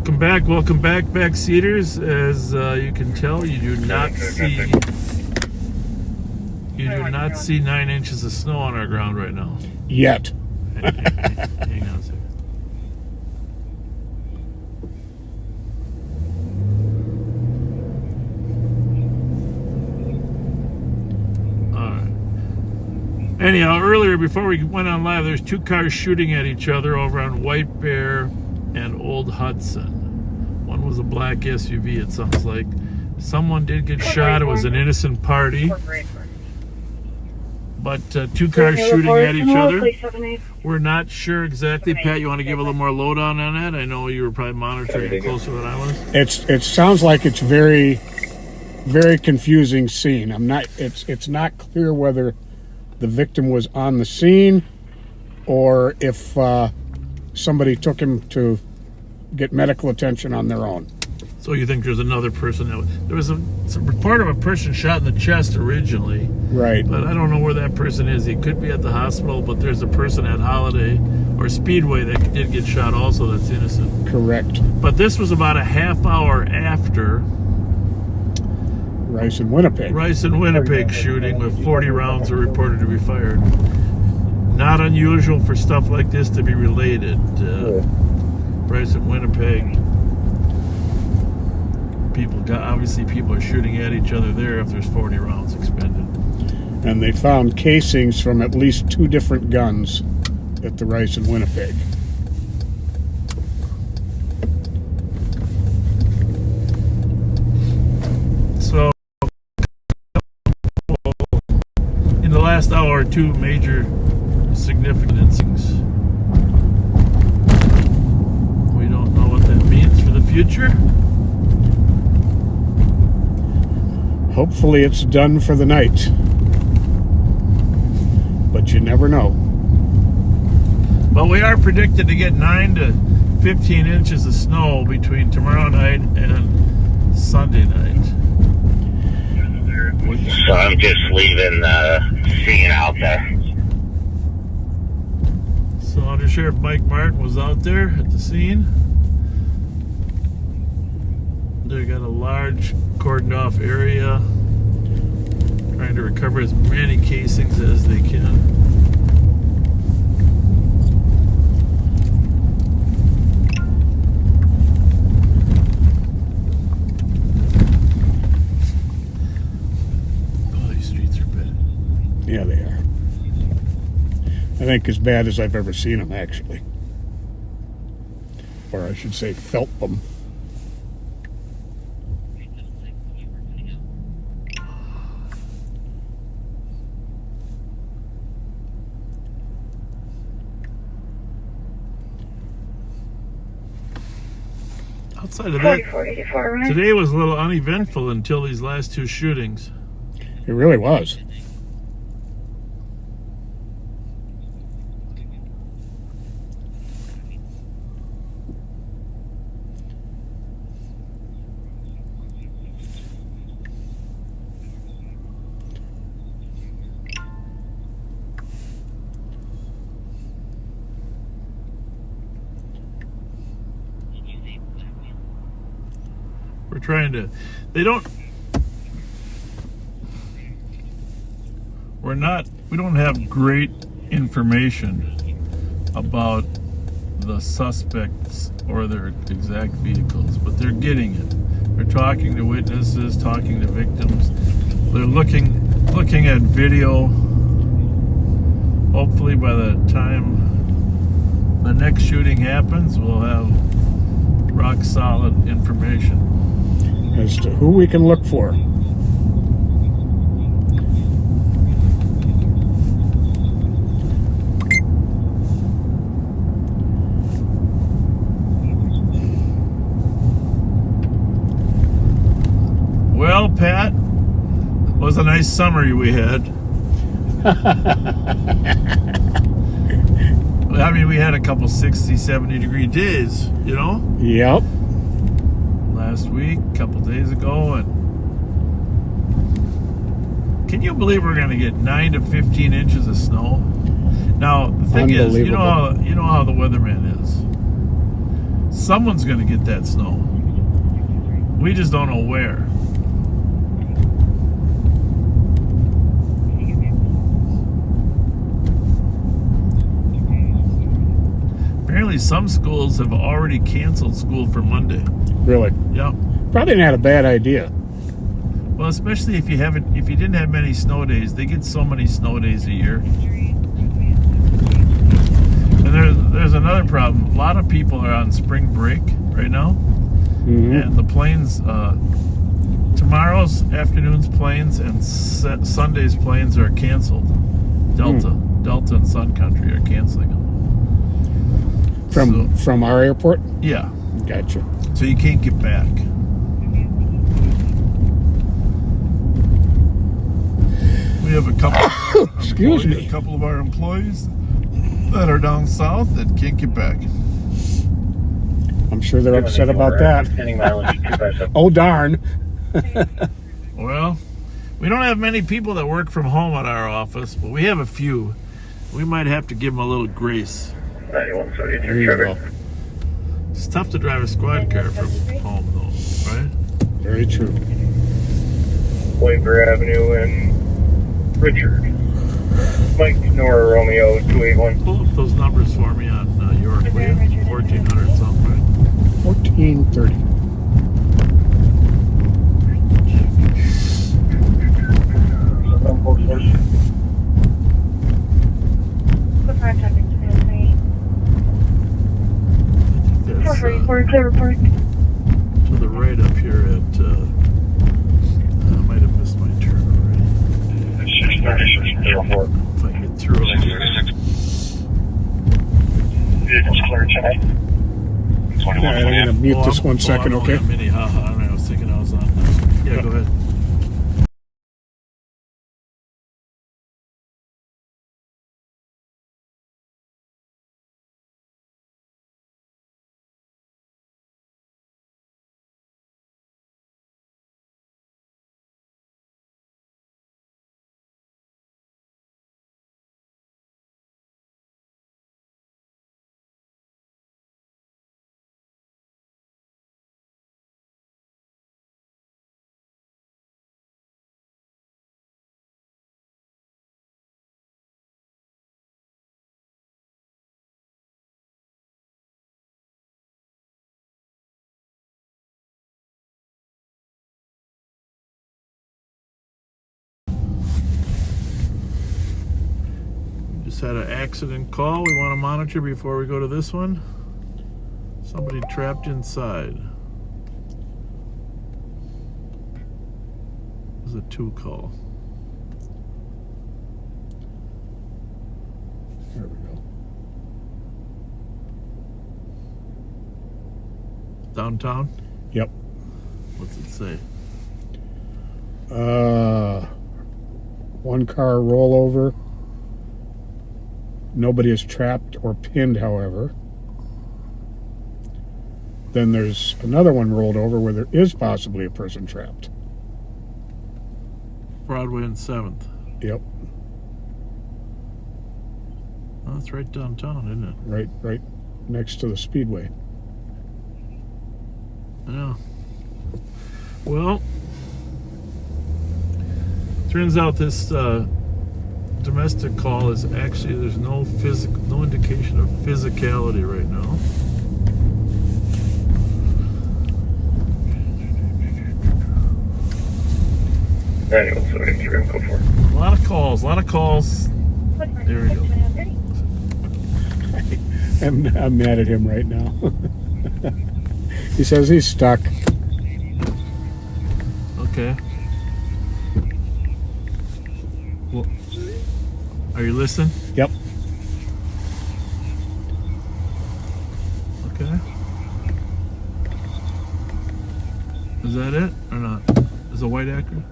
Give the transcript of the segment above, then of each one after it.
Welcome back, backseaters. As you can tell, you do not see 9 inches of snow on our ground right now. Yet. Hang on a second. All right. Anyhow, earlier before we went on live, there's 2 cars shooting at each other over on White Bear and Old Hudson. One was a black SUV, it sounds like. Someone did get shot. It was an innocent party. But 2 cars shooting at each other. We're not sure exactly. Pat, you want to give a little more lowdown on that? I know you were probably monitoring it closer than I was. It sounds like it's very, very confusing scene. It's not clear whether the victim was on the scene or if somebody took him to get medical attention on their own. So you think there's another person? There was some report of a person shot in the chest originally. Right. But I don't know where that person is. He could be at the hospital, but there's a person at Holiday or Speedway that did get shot also that's innocent. Correct. But this was about a half hour after Rice and Winnipeg shooting with 40 rounds are reported to be fired. Not unusual for stuff like this to be related. Rice and Winnipeg. People are shooting at each other there if there's 40 rounds expended. And they found casings from at least 2 different guns at the Rice and Winnipeg. So, in the last hour, 2 major significant incidents. We don't know what that means for the future. Hopefully it's done for the night. But you never know. But we are predicted to get 9 to 15 inches of snow between tomorrow night and Sunday night. So I'm just leaving the scene out there. So Under Sheriff Mike Martin was out there at the scene. They got a large cordoned off area, trying to recover as many casings as they can. Oh, these streets are bad. Yeah, they are. I think as bad as I've ever seen them, actually. Or I should say, felt them. Outside of that, today was a little uneventful until these last 2 shootings. It really was. We're trying to, we don't have great information about the suspects or their exact vehicles, but they're getting it. They're talking to witnesses, talking to victims. They're looking at video. Hopefully by the time the next shooting happens, we'll have rock solid information As to who we can look for. Well, Pat, it was a nice summer we had. I mean, we had a couple 60, 70 degree days, you know? Yep. Last week, a couple days ago, and can you believe we're going to get 9 to 15 inches of snow? Now, the thing is, you know how the weatherman is. Someone's going to get that snow. We just don't know where. Apparently some schools have already canceled school for Monday. Really? Yep. Probably not a bad idea. Well, especially if you didn't have many snow days. They get so many snow days a year. And there's another problem. A lot of people are on spring break right now. Mm-hmm. And the planes, tomorrow's afternoon's planes and Sunday's planes are canceled. Delta and Sun Country are canceling them. From our airport? Yeah. Gotcha. So you can't get back. We have a couple. Excuse me. A couple of our employees that are down south that can't get back. I'm sure they're upset about that. Oh, darn. Well, we don't have many people that work from home at our office, but we have a few. We might have to give them a little grace. There you go. It's tough to drive a squad car from home, though, right? Very true. Waver Avenue and Richard. Mike Nora Romeo 281. Pull up those numbers for me on York, will you? 1400 something, right? 1430. That's to the right up here at, I might have missed my turn already. If I can get through it. Vehicle's clear tonight. All right, I'm going to mute this 1 second, I'm okay? on Minnehaha. I was thinking I was on. Yeah, go ahead. Just had an accident call we want to monitor before we go to this one. Somebody trapped inside. It was a 2 call. There we go. Downtown? Yep. What's it say? 1 car rollover. Nobody is trapped or pinned, however. Then there's another one rolled over where there is possibly a person trapped. Broadway and 7th. Yep. Oh, that's right downtown, isn't it? Right next to the speedway. Yeah. Well, turns out this domestic call is actually, there's no indication of physicality right now. Anyway, so we're go for it. A lot of calls. There we go. I'm mad at him right now. He says he's stuck. Okay. Well, are you listening? Yep. Okay. Is that it or not? Is it a white Acura?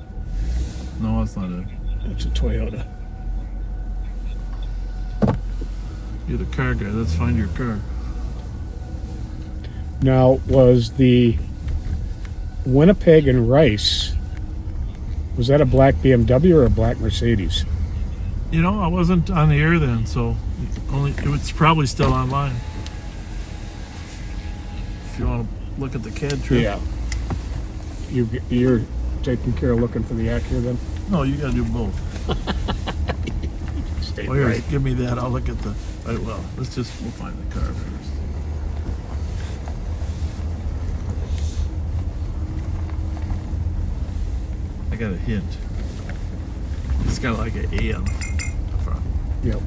No, that's not it. It's a Toyota. You're the car guy. Let's find your car. Now, was the Winnipeg and Rice, was that a black BMW or a black Mercedes? You know, I wasn't on the air then, so it's probably still online. if you want to look at the CAD trip. Yeah. You're taking care of looking for the Acura then? No, you got to do both. Stay Well, here, right. give me that. I'll look at the. Right, well, we'll find the car first. I got a hint. It's got like an A on the front. Yep.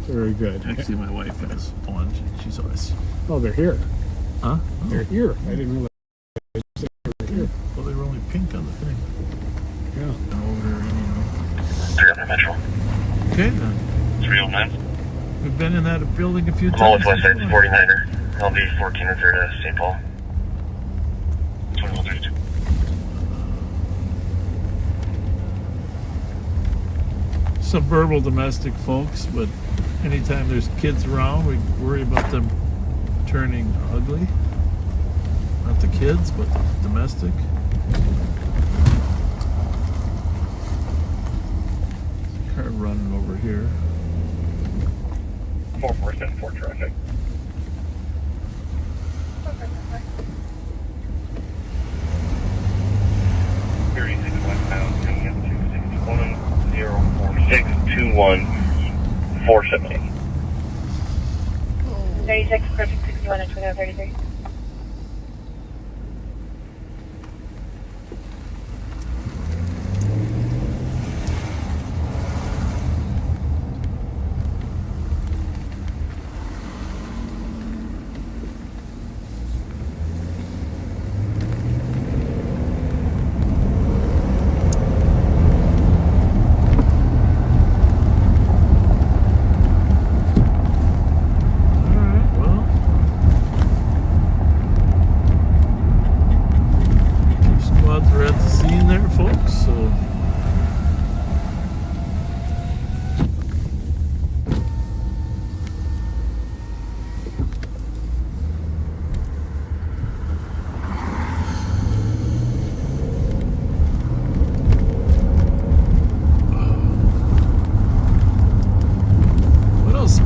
Very good. Actually, my wife has one. She's always. Oh, they're here. Huh? They're here. I didn't realize they were here. Well, they were only pink on the thing. Yeah. And over there, you know. 300 Metro. Okay, then. 309. We've been in that building a few I'm all times. with West Side before. 49er. I'll be 14 and 3rd to St. Paul. 2132. Suburban domestic folks, but anytime there's kids around, we worry about them turning ugly. Not the kids, but the domestic. Car running over here. 4474 traffic. Westbound coming up to 6104621 470. 36, perfect 61 and 2033.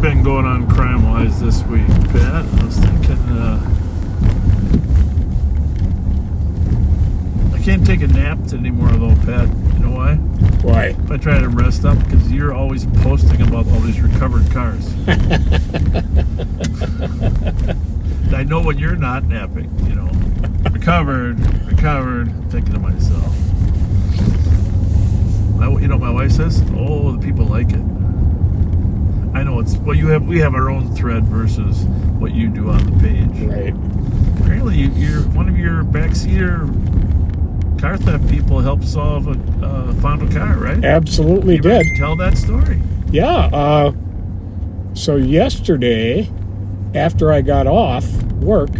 Been going on crime-wise this week, Pat? I was thinking, I can't take a nap anymore though, Pat. You know why? Why? If I try to rest up, because you're always posting about all these recovered cars. I know when you're not napping, you know. Recovered, I'm thinking to myself. You know what my wife says? Oh, the people like it. I know it's well. We have our own thread versus what you do on the page. Right. Apparently, you're one of your backseater car theft people helped solve found a car, right? Absolutely You did. Tell that story. Yeah. So yesterday, after I got off work,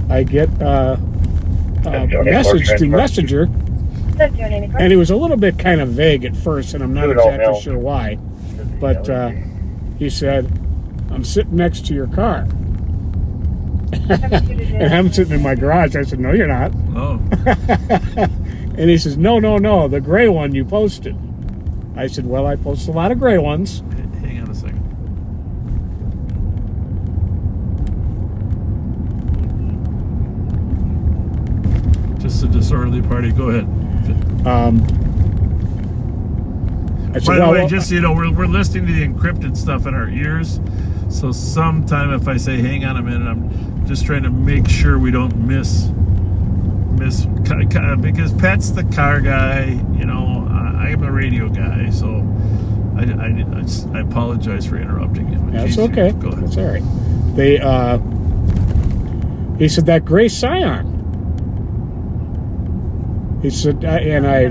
I get a message through Messenger, and it was a little bit kind of vague at first, and I'm not exactly sure why. But he said, "I'm sitting next to your car." And I'm sitting in my garage. I said, "No, you're not." Oh. And he says, No, the gray one you posted. I said, "Well, I post a lot of gray ones." Hang on a second. Just a disorderly party. Go ahead. I said, By the "Well, way, just so you know, we're listening to the encrypted stuff in our ears. So sometime if I say, hang on a minute, I'm just trying to make sure we don't miss because Pat's the car guy, you know, I'm the radio guy, so I apologize for interrupting him. That's okay. Go ahead. That's all right. He said, "That gray Scion." He said, and I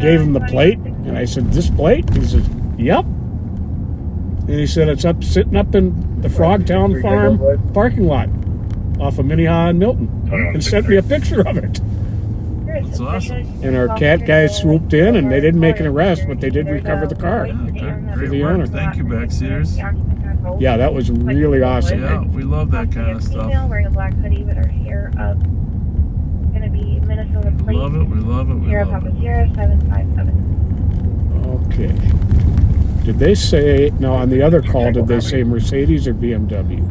gave him the plate, and I said, "This plate?" He said, "Yep." And he said, "It's sitting up in the Frogtown Farm parking lot off of Minnehaha and Milton," and sent me a picture of it. That's awesome. And our cat guys swooped in, and they didn't make an arrest, but they did recover the car. Yeah, For great the work. owner. Thank you, backseaters. Yeah, that was really awesome. Yeah, we love that kind of stuff. Wearing a black hoodie with our hair up. Going to be Minnesota plate. Love it. We love it. We Sierra love Papa it. Sierra 757. Okay. Did they say, no, on the other call, did they say Mercedes or BMW?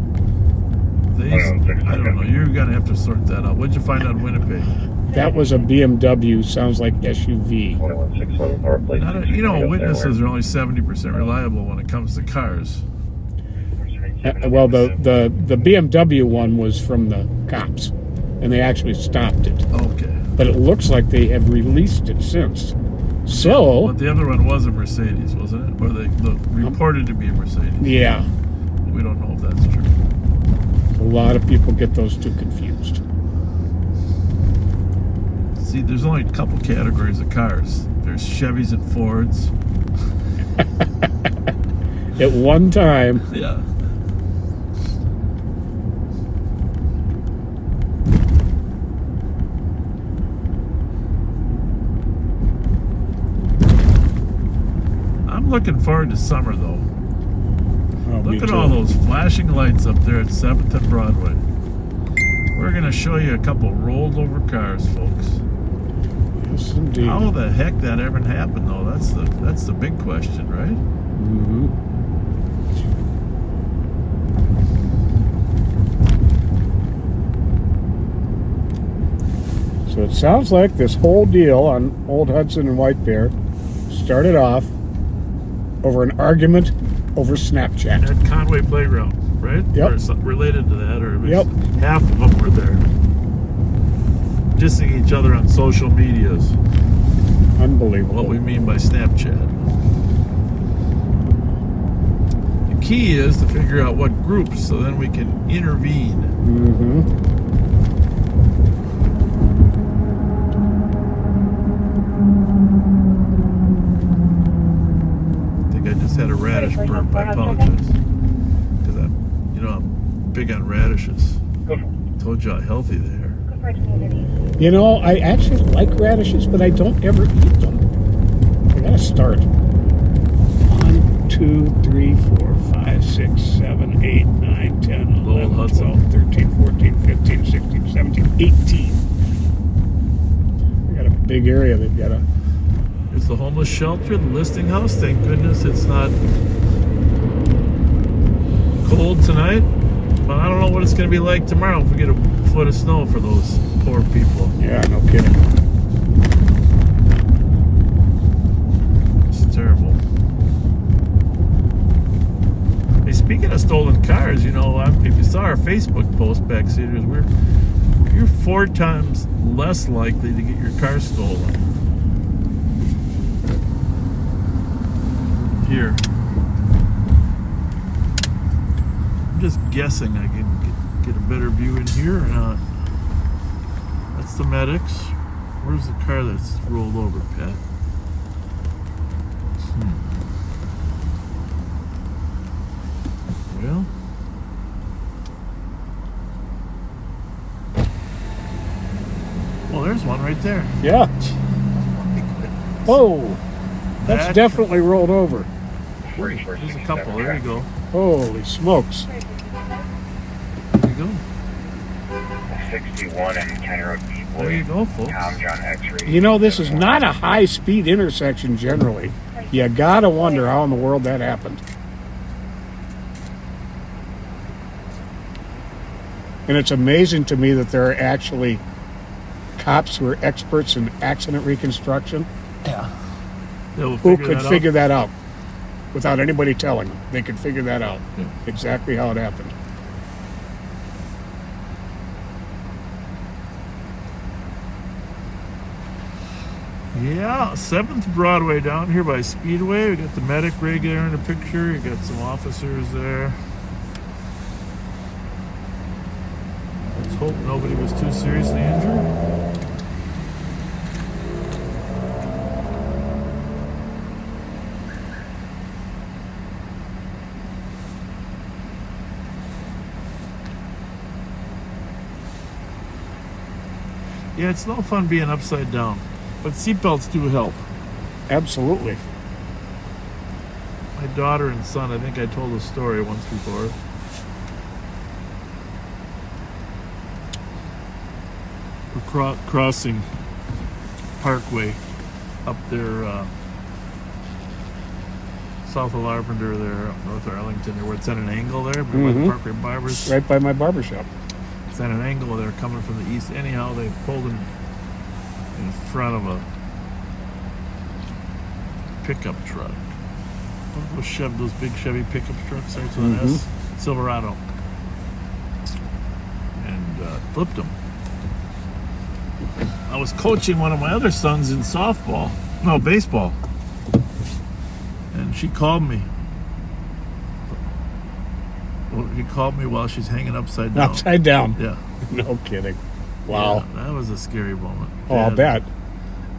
I don't know. You're gonna have to sort that out. What'd you find on Winnipeg? That was a BMW. Sounds like SUV. 21611 North Place. Witnesses are only 70% reliable when it comes to cars. Well, the BMW one was from the cops, and they actually stopped it. Okay. But it looks like they have released it since. So, But the other one was a Mercedes, wasn't it? Or they reported to be a Mercedes. yeah, We don't know if that's true. a lot of people get those two confused. See, there's only a couple categories of cars. There's Chevys and Fords. At one time, Yeah. I'm looking forward to summer, though. oh, me Look at too. all those flashing lights up there at 7th and Broadway. We're going to show you a couple rolled over cars, folks. Yes, indeed. How the heck that ever happened, though? That's the big question, right? Mhm. So it sounds like this whole deal on Old Hudson and White Bear started off over an argument over Snapchat. At Conway Playground, right? Yep. Or something related to that, or Yep. half of them were there. Dissing each other on social medias. Unbelievable. What we mean by Snapchat. The key is to figure out what groups, so then we can intervene. Mm-hmm. I think I just had a radish burp. I apologize. Because I'm big on radishes. Go for it. Told you how healthy they are. Preferred community. You know, I actually like radishes, but I don't ever eat them. I gotta start. 1, 2, 3, 4, 5, 6, 7, 8, 9, 10, Lowell 11, Hudson. 12, 13, 14, 15, 16, 17, 18. They got a big area. They've got a... There's the homeless shelter, the listing house. Thank goodness it's not cold tonight. But I don't know what it's going to be like tomorrow if we get a foot of snow for those poor people. Yeah, no kidding. It's terrible. Hey, speaking of stolen cars, if you saw our Facebook post backseaters, you're 4 times less likely to get your car stolen. Here. I'm just guessing I can get a better view in here or not. That's the medics. Where's the car that's rolled over, Pat? Well, there's one right there. Yeah. Oh, that's That- definitely rolled over. There's a couple. There you go. Holy smokes. There you go. 61 and County Road B. There you go, folks. Tom John X-ray. You know, this is not a high-speed intersection generally. You gotta wonder how in the world that happened. And it's amazing to me that there are actually cops who are experts in accident reconstruction They'll who figure could that out. figure that out without anybody telling them. They could figure that out, Yeah. exactly how it happened. Yeah, 7th Broadway down here by Speedway. We got the medic rig there in the picture. You got some officers there. Let's hope nobody was too seriously injured. Yeah, it's no fun being upside down, but seatbelts do help. Absolutely. My daughter and son, I think I told the story once before. We're crossing Parkway up there, south of Lavender there, up north of Arlington, there, where it's at an angle there, by the Parkway Barbers. Right by my barber shop. It's at an angle there, coming from the east. Anyhow, they pulled him in front of a pickup truck. Those big Chevy pickup trucks, starts with an S, Silverado, and flipped him. I was coaching one of my other sons in baseball, and she called me. Well, she called me while she's hanging upside down. Upside down. Yeah. No kidding. Wow. Yeah, that was a scary moment. Oh, I'll bet.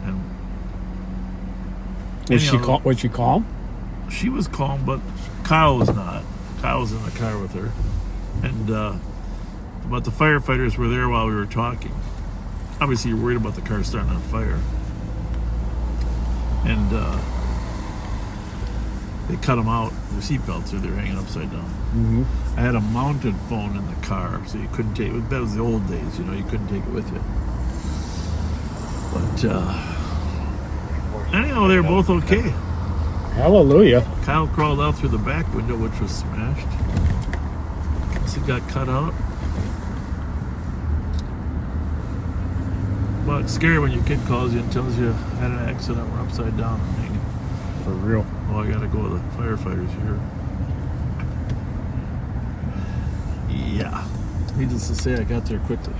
And Was she calm? she was calm, but Kyle was not. Kyle was in the car with her, and but the firefighters were there while we were talking. Obviously, you're worried about the car starting on fire, and they cut them out. Their seatbelts, or they're hanging upside down. I had a mounted phone in the car, so you couldn't take it. That was the old days, you couldn't take it with you. But anyhow, they were both okay. Hallelujah. Kyle crawled out through the back window, which was smashed. Guess he got cut out. But it's scary when your kid calls you and tells you I had an accident, we're upside down and hanging. For real. Oh, I gotta go to the firefighters here. Yeah. Needless to say, I got there quickly.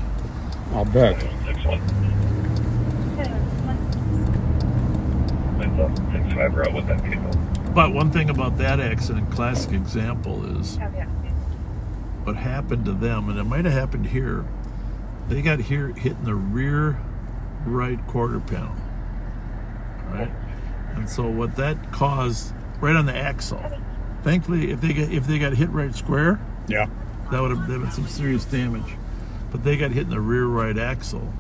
I'll bet. 6-5 route with that vehicle. But one thing about that accident, classic example, is what happened to them, and it might have happened here. They got hit in the rear right quarter panel, right? And so what that caused, right on the axle. Thankfully, if they got hit right square, Yeah. that would have been some serious damage. But they got hit in the rear right axle,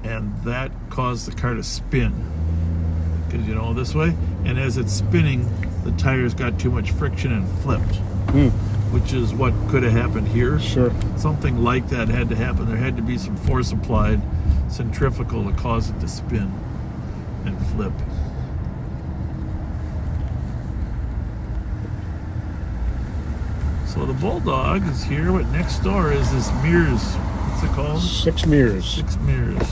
and that caused the car to spin. Because this way, and as it's spinning, the tires got too much friction and flipped, which is what could have happened here. Sure. Something like that had to happen. There had to be some force applied, centrifugal, to cause it to spin and flip. So the Bulldog is here, but next door is this Mears. What's it called? 6 Mirrors. 6 Mears.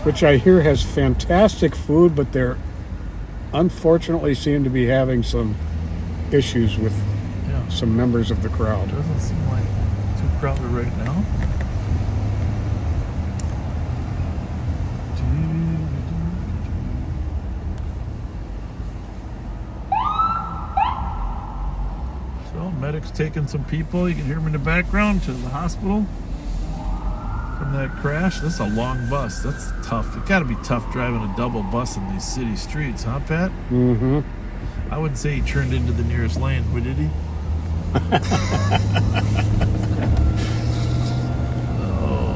Which I hear has fantastic food, but they're unfortunately seem to be having some issues with Yeah. some members of the crowd. Doesn't seem like too crowded right now. So medics taking some people, you can hear them in the background, to the hospital from that crash. This is a long bus. That's tough. It gotta be tough driving a double bus in these city streets, huh, Pat? Mm-hmm. I wouldn't say he turned into the nearest lane, but did he? Oh.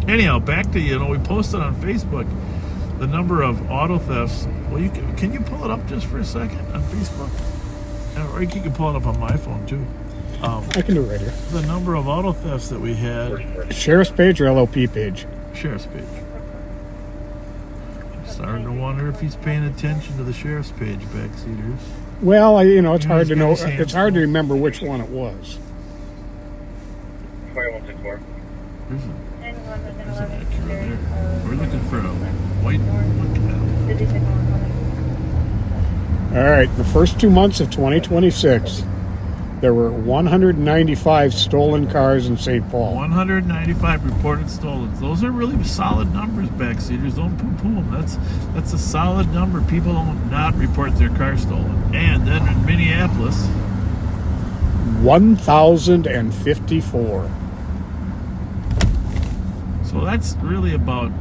Anyhow, back to we posted on Facebook the number of auto thefts. Well, can you pull it up just for a second on Facebook? Or you can pull it up on my phone too. I can do it right here. The number of auto thefts that we had. Sheriff's page or LOP page? Sheriff's page. I'm starting to wonder if he's paying attention to the sheriff's page, backseaters. Well, it's hard to know. He's got his It's hard to hands remember which one it was. 2164. There's an Acura there. We're looking for a white cab. All right, the first 2 months of 2026, there were 195 stolen cars in St. Paul. 195 reported stolen. Those are really solid numbers, backseaters. Don't poo-poo them. That's a solid number. People don't not report their car stolen. And then in Minneapolis, 1,054. so that's really about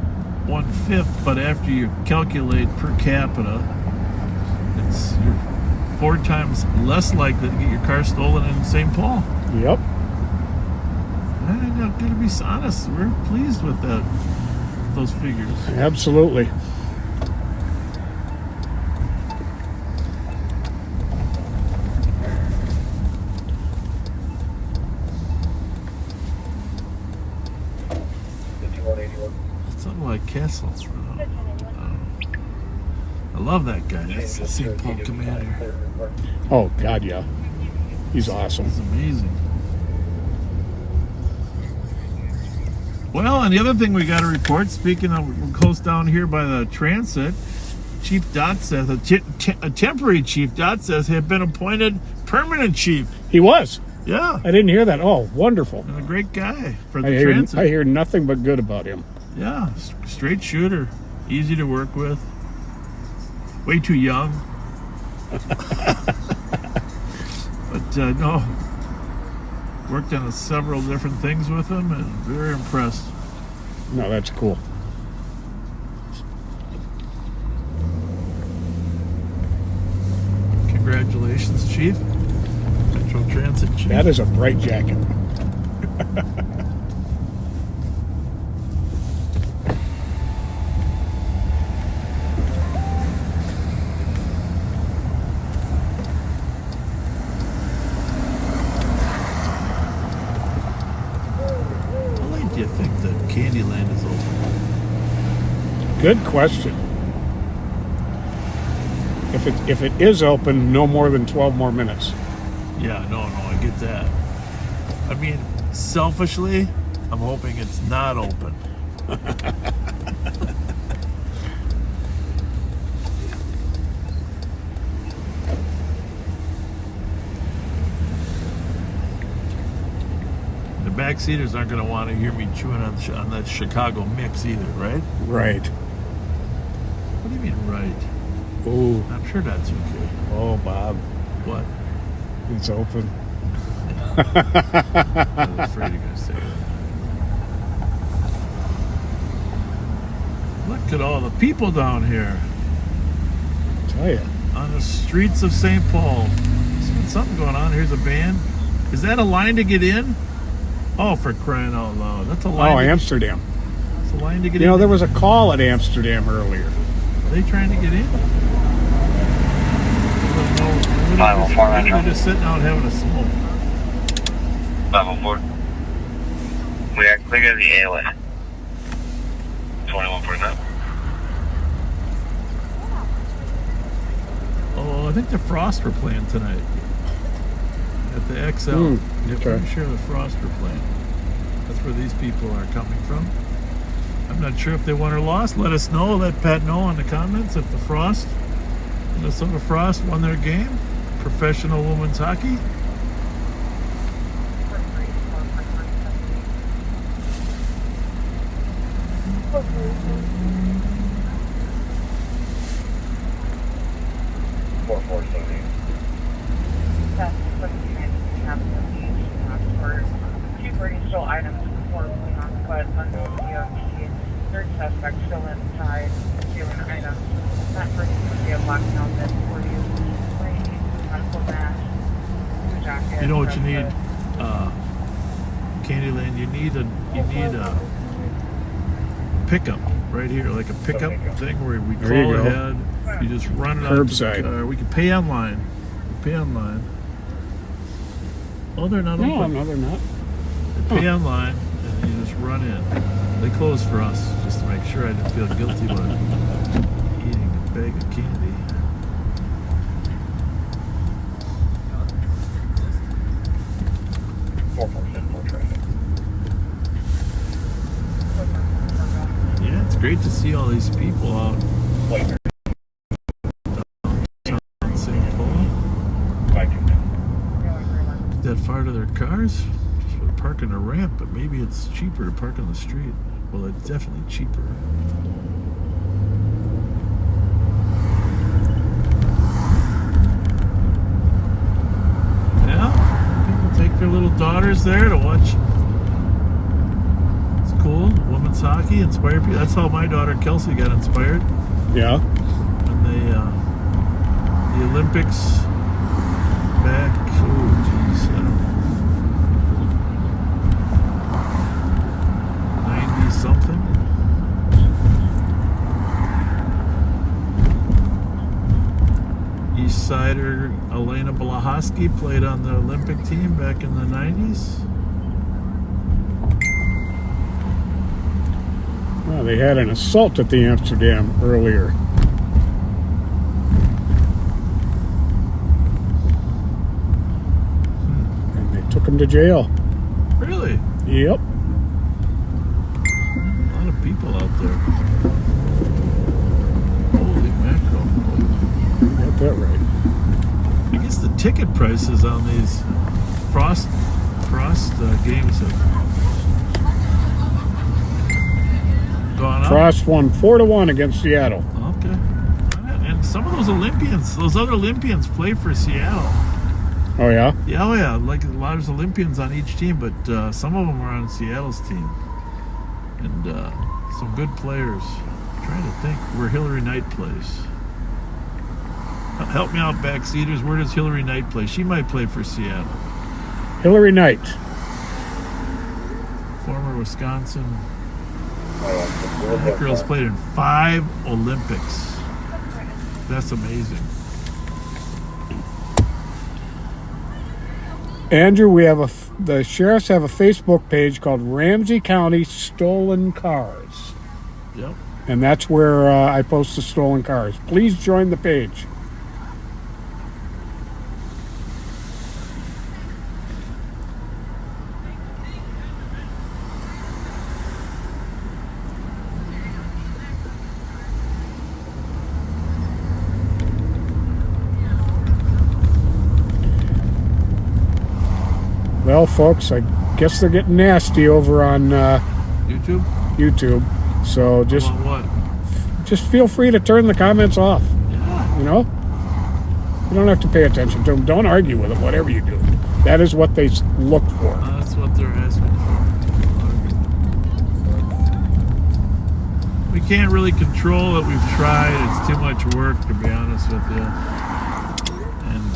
1/5. But after you calculate per capita, you're 4 times less likely to get your car stolen in St. Paul. Yep. I'm going to be honest. We're pleased with those figures. Absolutely. Castle. I love that guy. That's the St. Paul commander. Oh, God, yeah. He's awesome. He's amazing. Well, and the other thing we got to report, speaking of, we're close down here by the transit, Chief Dotseth, a temporary Chief Dotseth, had been appointed permanent chief. He was. Yeah. I didn't hear that. Oh, wonderful. And a great guy for the transit. I hear nothing but good about him. Yeah, straight shooter, easy to work with, way too young. But no, worked on several different things with him and very impressed. No, that's cool. Congratulations, Chief. Metro Transit Chief. That is a bright jacket. How late do you think that Candyland is open? Good question. If it is open, no more than 12 more minutes. Yeah, no, I get that. I mean, selfishly, I'm hoping it's not open. The backseaters aren't going to want to hear me chewing on that Chicago mix either, right? Right. What do you mean, right? Ooh. I'm sure that's okay. Oh, Bob. What? It's open. I was afraid you're going to say that. Look at all the people down here Tell you. on the streets of St. Paul. There's been something going on. Here's a band. Is that a line to get in? Oh, for crying out loud. That's a line. Oh, Amsterdam. It's a line to get in. You know, there was a call at Amsterdam earlier. Are they trying to get in? I don't know. 504 Metro. They're just sitting out having a smoke. 504. We are clear of the A-way. 2149. Oh, I think the Frost were playing tonight. At the XL. Hmm, Yeah, okay. pretty sure the Frost were playing. That's where these people are coming from. I'm not sure if they won or lost. Let us know. Let Pat know in the comments if the Frost, Minnesota Frost, won their game. Professional women's hockey. Still items before moving on, but unknown DOT. Third suspect still inside, stealing items. That person would be a black helmet for you. Medical mask, blue jacket. You know what you need, Candyland? You need a pickup right here, like a pickup thing where we There you call go. ahead. You just run it out to the Curbside. car. We can pay online. Oh, they're not No, open. no, they're not. Pay online and you just run in. They closed for us just to make sure I didn't feel guilty about eating a bag of candy. Yeah, it's great to see all these people out in St. Paul. That far to their cars? Just for parking a ramp, but maybe it's cheaper to park on the street. Well, it's definitely cheaper. Yeah, people take their little daughters there to watch. It's cool. Women's hockey, inspire people. That's how my daughter Kelsey got inspired. Yeah. When the Olympics back, oh geez, 90 something. East Sider Elena Blahoski played on the Olympic team back in the 90s. Well, they had an assault at the Amsterdam earlier. And they took him to jail. Really? Yep. A lot of people out there. Holy mackerel. Got that right. I guess the ticket prices on these Frost games have gone up. Frost won 4-1 against Seattle. Okay. And some of those other Olympians play for Seattle. Oh, yeah? Yeah, oh yeah. Like a lot of Olympians on each team, but some of them are on Seattle's team. And some good players. I'm trying to think where Hillary Knight plays. Help me out, backseaters. Where does Hillary Knight play? She might play for Seattle. Hillary Knight. Former Wisconsin. That girl's played in 5 Olympics. That's amazing. Andrew, we have the sheriffs have a Facebook page called Ramsey County Stolen Cars. Yep. And that's where I post the stolen cars. Please join the page. Well, folks, I guess they're getting nasty over on YouTube? YouTube. So just About what? just feel free to turn the comments off. Yeah. You know? You don't have to pay attention to them. Don't argue with them, whatever you do. That is what they look for. That's what they're asking for. We can't really control it. We've tried. It's too much work, to be honest with you. And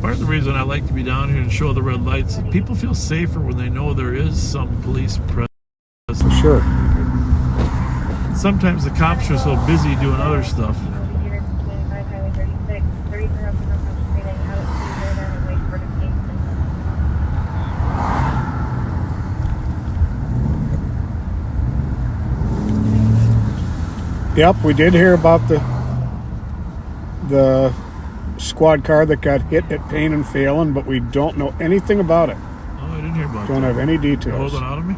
part of the reason I like to be down here and show the red lights is people feel safer when they know there is some police presence. Sure. Sometimes the cops are so busy doing other stuff. Yep, we did hear about the squad car that got hit at Payne and Phelan, but we don't know anything about it. Oh, I didn't hear about Don't that. have any They're details. holding out on me?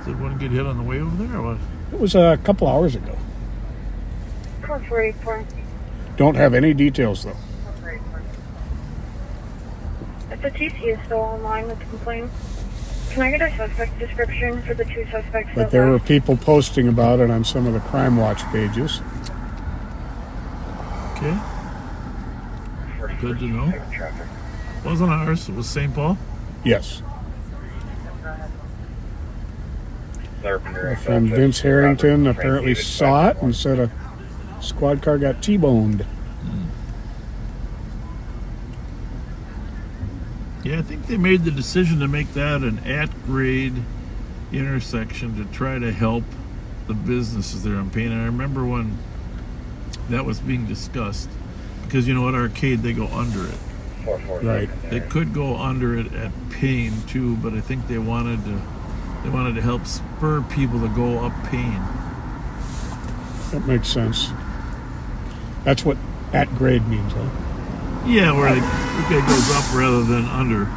Did one get hit on the way over there or what? It was a couple hours ago. Code 484. Don't have any details, though. Code 484. If the TC is still online with the complaint, can I get a suspect description for the 2 suspects? But there were people posting about it on some of the Crime Watch pages. Okay. Good to know. Wasn't ours. It was St. Paul. Yes. Our My friend Vince Harrington apparently saw it and said a squad car got T-boned. Yeah, I think they made the decision to make that an at-grade intersection to try to help the businesses there on Payne. And I remember when that was being discussed, because you know at Arcade they go under it. Right. They could go under it at Payne too, but I think they wanted to help spur people to go up Payne. That makes sense. That's what at grade means, huh? Yeah, where it goes up rather than under.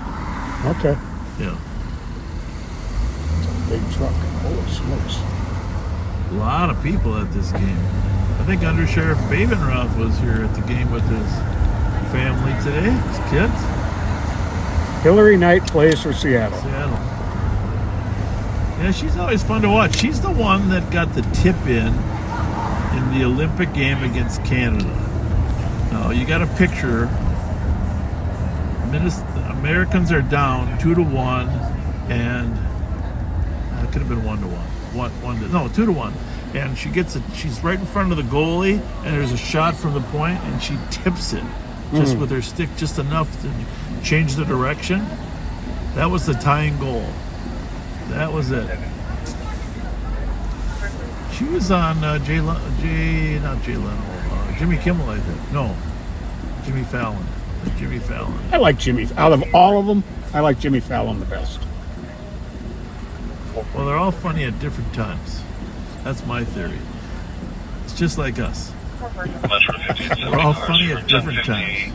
Okay. Yeah. It's a big truck. Holy smokes. A lot of people at this game. I think Under Sheriff Babenroth was here at the game with his family today, his kids. Hillary Knight plays for Seattle. Seattle. Yeah, she's always fun to watch. She's the one that got the tip in the Olympic game against Canada. Now, you got a picture. Americans are down 2-1, and it could have been 1-1. 2-1. And she's right in front of the goalie, and there's a shot from the point, and she tips it just with her stick, just enough to change the direction. That was the tying goal. That was it. She was on Jimmy Kimmel, I think. No, Jimmy Fallon. Jimmy Fallon. I like Jimmy. Out of all of them, I like Jimmy Fallon the best. Well, they're all funny at different times. That's my theory. It's just like us. We're all funny at different times.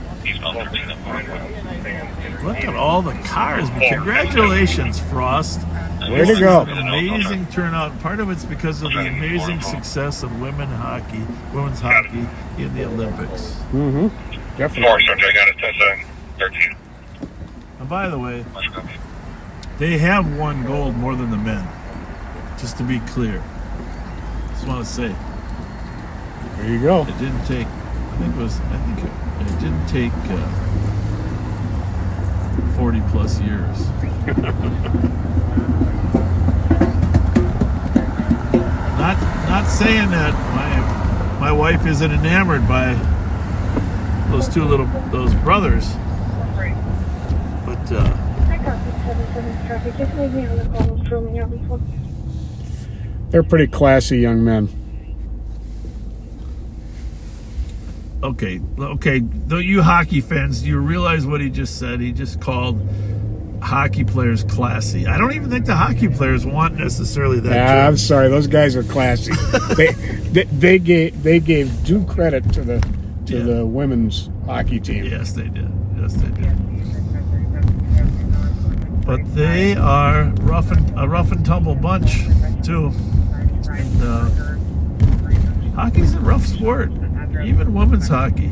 Look at all the cars. Congratulations, Frost. Way to This go. is an amazing turnout. And part of it's because of the amazing success of women's hockey in the Olympics. Mm-hmm. Definitely. 4, Sergeant, I got it, 10-13. And by the way, they have won gold more than the men. Just to be clear. Just want to say. There you go. It didn't take, it didn't take 40 plus years. Not saying that my wife isn't enamored by those brothers, but They're pretty classy young men. okay. You hockey fans, do you realize what he just said? He just called hockey players classy. I don't even think the hockey players want necessarily that. Yeah, term. I'm sorry. Those guys are classy. they gave due credit to the women's hockey team. Yes, they did. But they are a rough and tumble bunch too. And hockey's a rough sport, even women's hockey.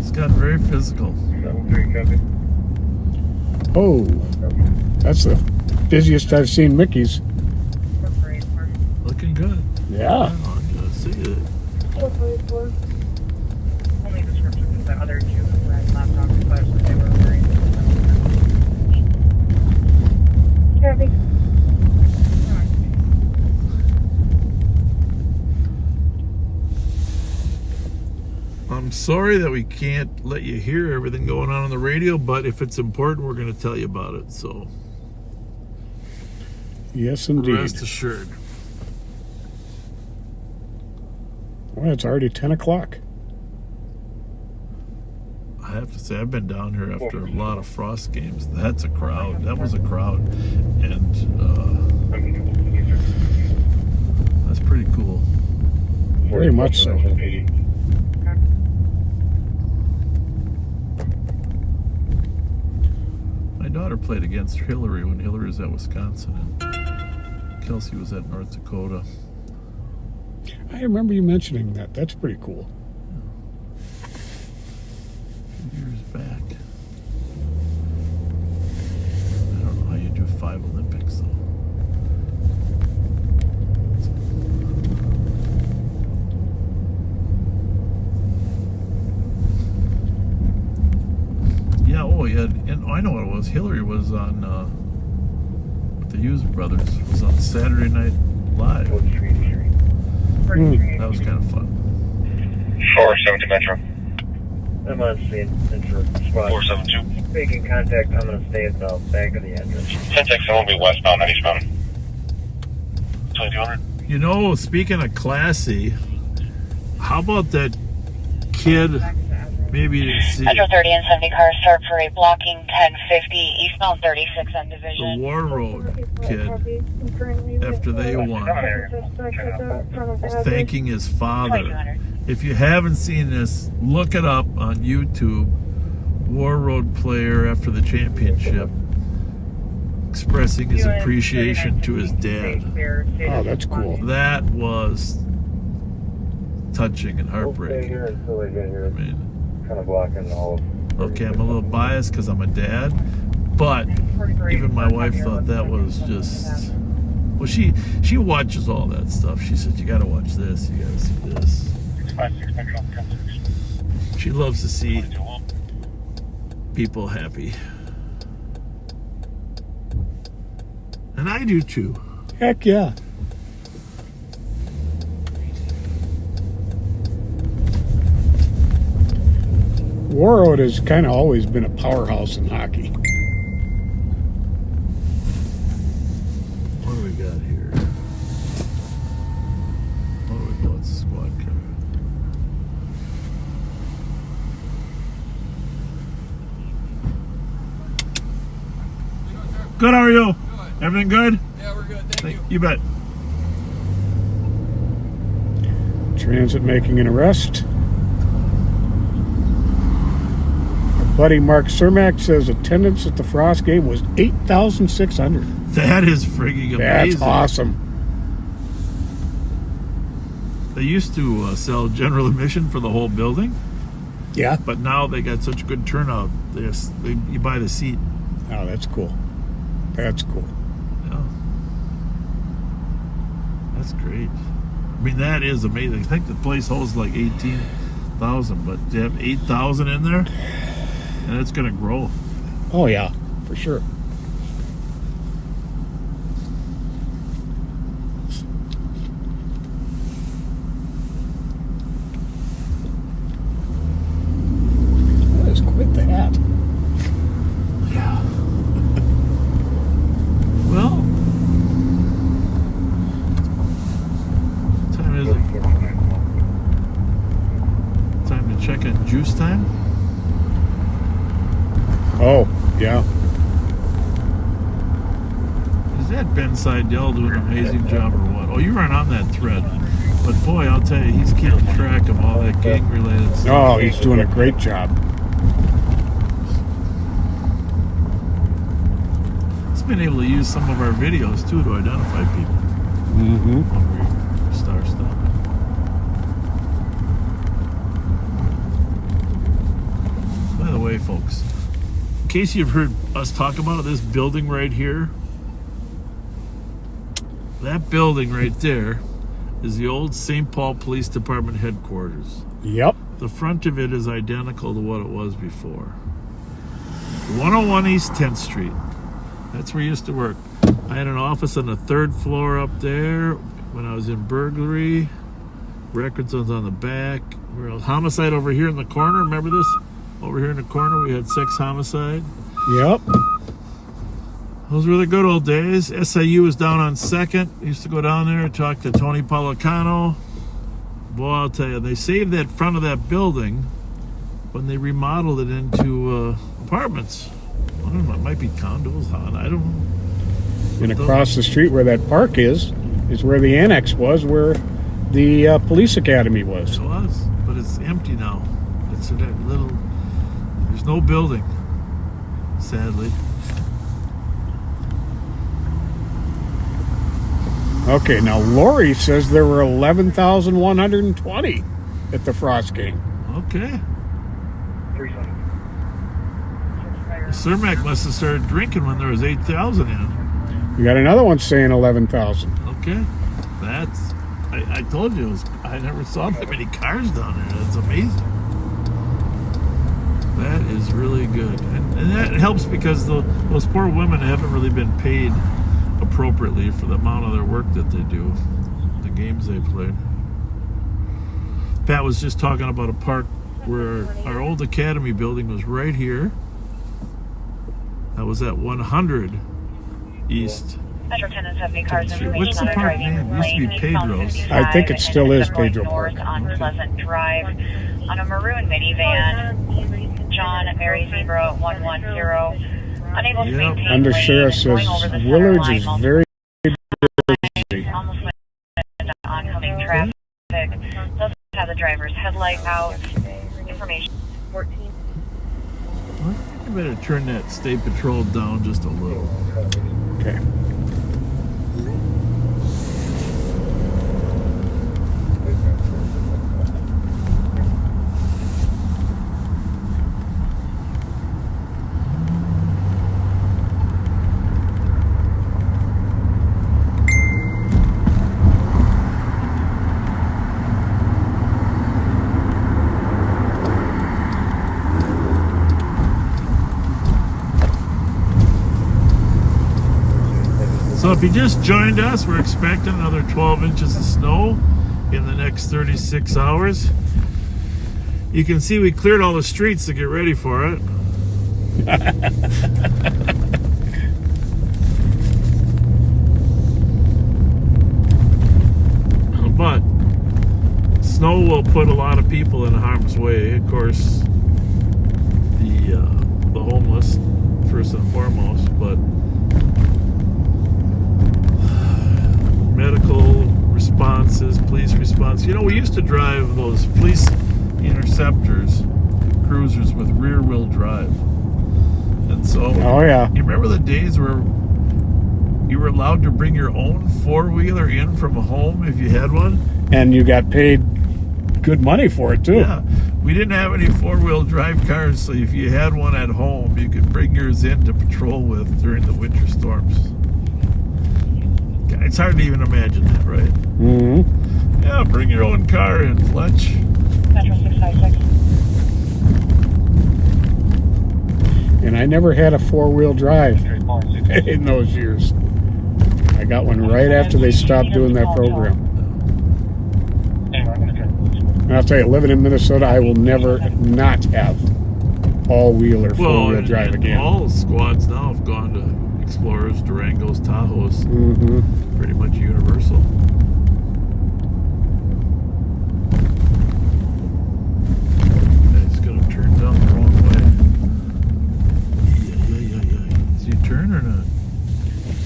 It's gotten very physical. 7-3, copy. Oh, that's the busiest I've seen Mickey's. Looking good. Yeah. Oh, good. See it. Only description of the other two who had laptops, but they were very. Copy. I'm sorry that we can't let you hear everything going on the radio, but if it's important, we're going to tell you about it. So, Yes, indeed. rest assured. Well, it's already 10 o'clock. I have to say, I've been down here after a lot of Frost games. That's a crowd. That was a crowd, and that's pretty cool. Very much so. My daughter played against Hillary when Hillary was at Wisconsin, and Kelsey was at North Dakota. I remember you mentioning that. That's pretty cool. Years back. I don't know how you do 5 Olympics though. Yeah, oh yeah, and I know what it was. Hillary was on with the Hughes brothers. It was on Saturday Night Live. That was kind of fun. 472 Metro. I'm on scene. Intro spot. 472. Making contact. I'm going to stay at the back of the entrance. 10-6, I will be westbound at eastbound. 2200. You know, speaking of classy, how about that kid? Maybe you didn't see Metro it. 30 and 70 cars start parade blocking 1050 eastbound 36 end The division. War Road kid, after they won, thanking his father. 2200. If you haven't seen this, look it up on YouTube. War Road player after the championship expressing his appreciation to his dad. Oh, that's cool. That was touching and heartbreaking. Here until I get here. I mean, Kind of blocking all of. okay, I'm a little biased because I'm a dad, but even my wife thought that was just. Well, she watches all that stuff. She said, "You got to watch this. You got to see this." 56 Metro. 10-6. She loves to see people happy, and I do too. Heck yeah. Warroad has kind of always been a powerhouse in hockey. What do we got here? What do we got? What's the squad car? Good, how are you? Everything good? Yeah, we're good. Thank you. You bet. Transit making an arrest. Our buddy Mark Cermak says attendance at the Frost game was 8,600. That is frigging amazing. That's awesome. They used to sell general admission for the whole building, Yeah. but now they got such good turnout. You buy the seat. Oh, that's cool. That's cool. Yeah. That's great. I mean, that is amazing. I think the place holds like 18,000, but to have 8,000 in there, and it's going to grow. Oh, yeah, for sure. That is quite the hat. Yeah. Well, time is it? Time to check in juice time. Oh, yeah. Is that Ben Seidel doing an amazing job or what? Oh, you weren't on that thread. But boy, I'll tell you, he's keeping track of all that gang-related stuff. Oh, he's doing a great job. He's been able to use some of our videos, too, to identify people. Mm-hmm. When we start stuff. By the way, folks, in case you've heard us talk about this building right here, that building right there is the old St. Paul Police Department headquarters. Yep. The front of it is identical to what it was before. 101 East 10th Street. That's where I used to work. I had an office on the 3rd floor up there when I was in burglary. Records was on the back. Where else? Homicide over here in the corner. Remember this? Over here in the corner, we had sex homicide. Yep. Those were the good old days. SIU was down on 2nd. Used to go down there and talk to Tony Policano. Boy, I'll tell you, they saved that front of that building when they remodeled it into apartments. I don't know, it might be condos, I don't know. And across the street where that park is where the annex was, where the police academy was. It was, but it's empty now. It's that little, there's no building, sadly. Okay, now Lori says there were 11,120 at the Frost game. Okay. Cermak must have started drinking when there was 8,000 in. We got another one saying 11,000. Okay. That's, I told you, I never saw that many cars down there. That's amazing. That is really good. And that helps because those poor women haven't really been paid appropriately for the amount of their work that they do, the games they played. Pat was just talking about a park where our old academy building was right here. That was at 100 East. Metro 10 and 70 cars What's information the on our park driving name? It used to be lane. Pedro's. I think it still is Pedro North Park. on Pleasant Drive on a maroon minivan. John Mary Zebra 110. Unable to Yep. maintain Under lane, sheriff says going over the center Willards line, is multiple very times, almost went into oncoming traffic. Doesn't have the driver's headlight out. Information. 14. I think I better turn that state patrol down just a little. okay. So if you just joined us, we're expecting another 12 inches of snow in the next 36 hours. You can see we cleared all the streets to get ready for it. But snow will put a lot of people in harm's way. Of course, the homeless first and foremost, but Medical responses, police response. You know, we used to drive those police interceptors, cruisers with rear wheel drive. And so, Oh, yeah. you remember the days where you were allowed to bring your own four-wheeler in from a home if you had one? And you got paid good money for it, too. Yeah. We didn't have any four-wheel drive cars, so if you had one at home, you could bring yours in to patrol with during the winter storms. It's hard to even imagine that, right? Mm-hmm. Yeah, bring your own car in, Fletch. Metro 656. And I never had a four-wheel drive in those years. I got one right after they stopped doing that program. And I'll tell you, living in Minnesota, I will never not have all-wheel or four-wheel drive again. All squads now have gone to Explorers, Durangos, Tahoes. Mm-hmm. Pretty much universal. He's gonna turn down the wrong way. Yeah. Is he turn or not?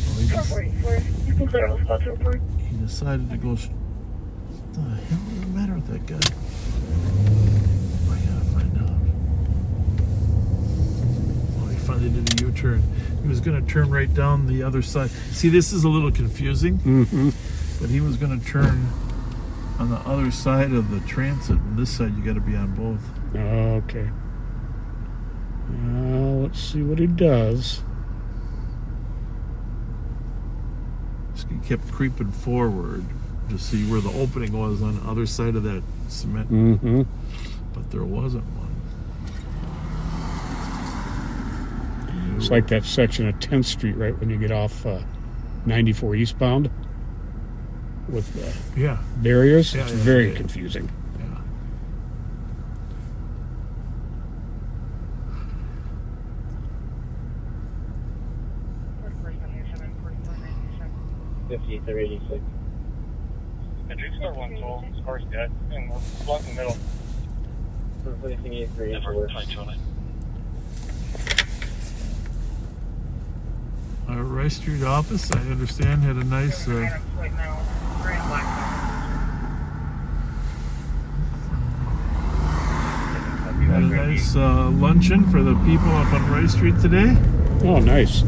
Oh, he decided to go. What the hell is the matter with that guy? I gotta find out. Oh, he finally did a U-turn. He was going to turn right down the other side. See, this is a little confusing, Mm-hmm. but he was going to turn on the other side of the transit. And this side, you got to be on both. Okay. Let's see what he does. He kept creeping forward to see where the opening was on the other side of that cement, Mm-hmm. but there wasn't one. It's like that section of 10th Street right when you get off 94 eastbound with the Yeah, barriers. Yeah, It's yeah, very yeah. confusing. yeah. 5886. The Duke Star 1 toll. This car's dead. And we're blocked in the middle. For 5884. Our Rice Street office, I understand, had a nice. Items right now. We're in Blacktop. Had a nice luncheon for the people up on Rice Street today. Oh, nice.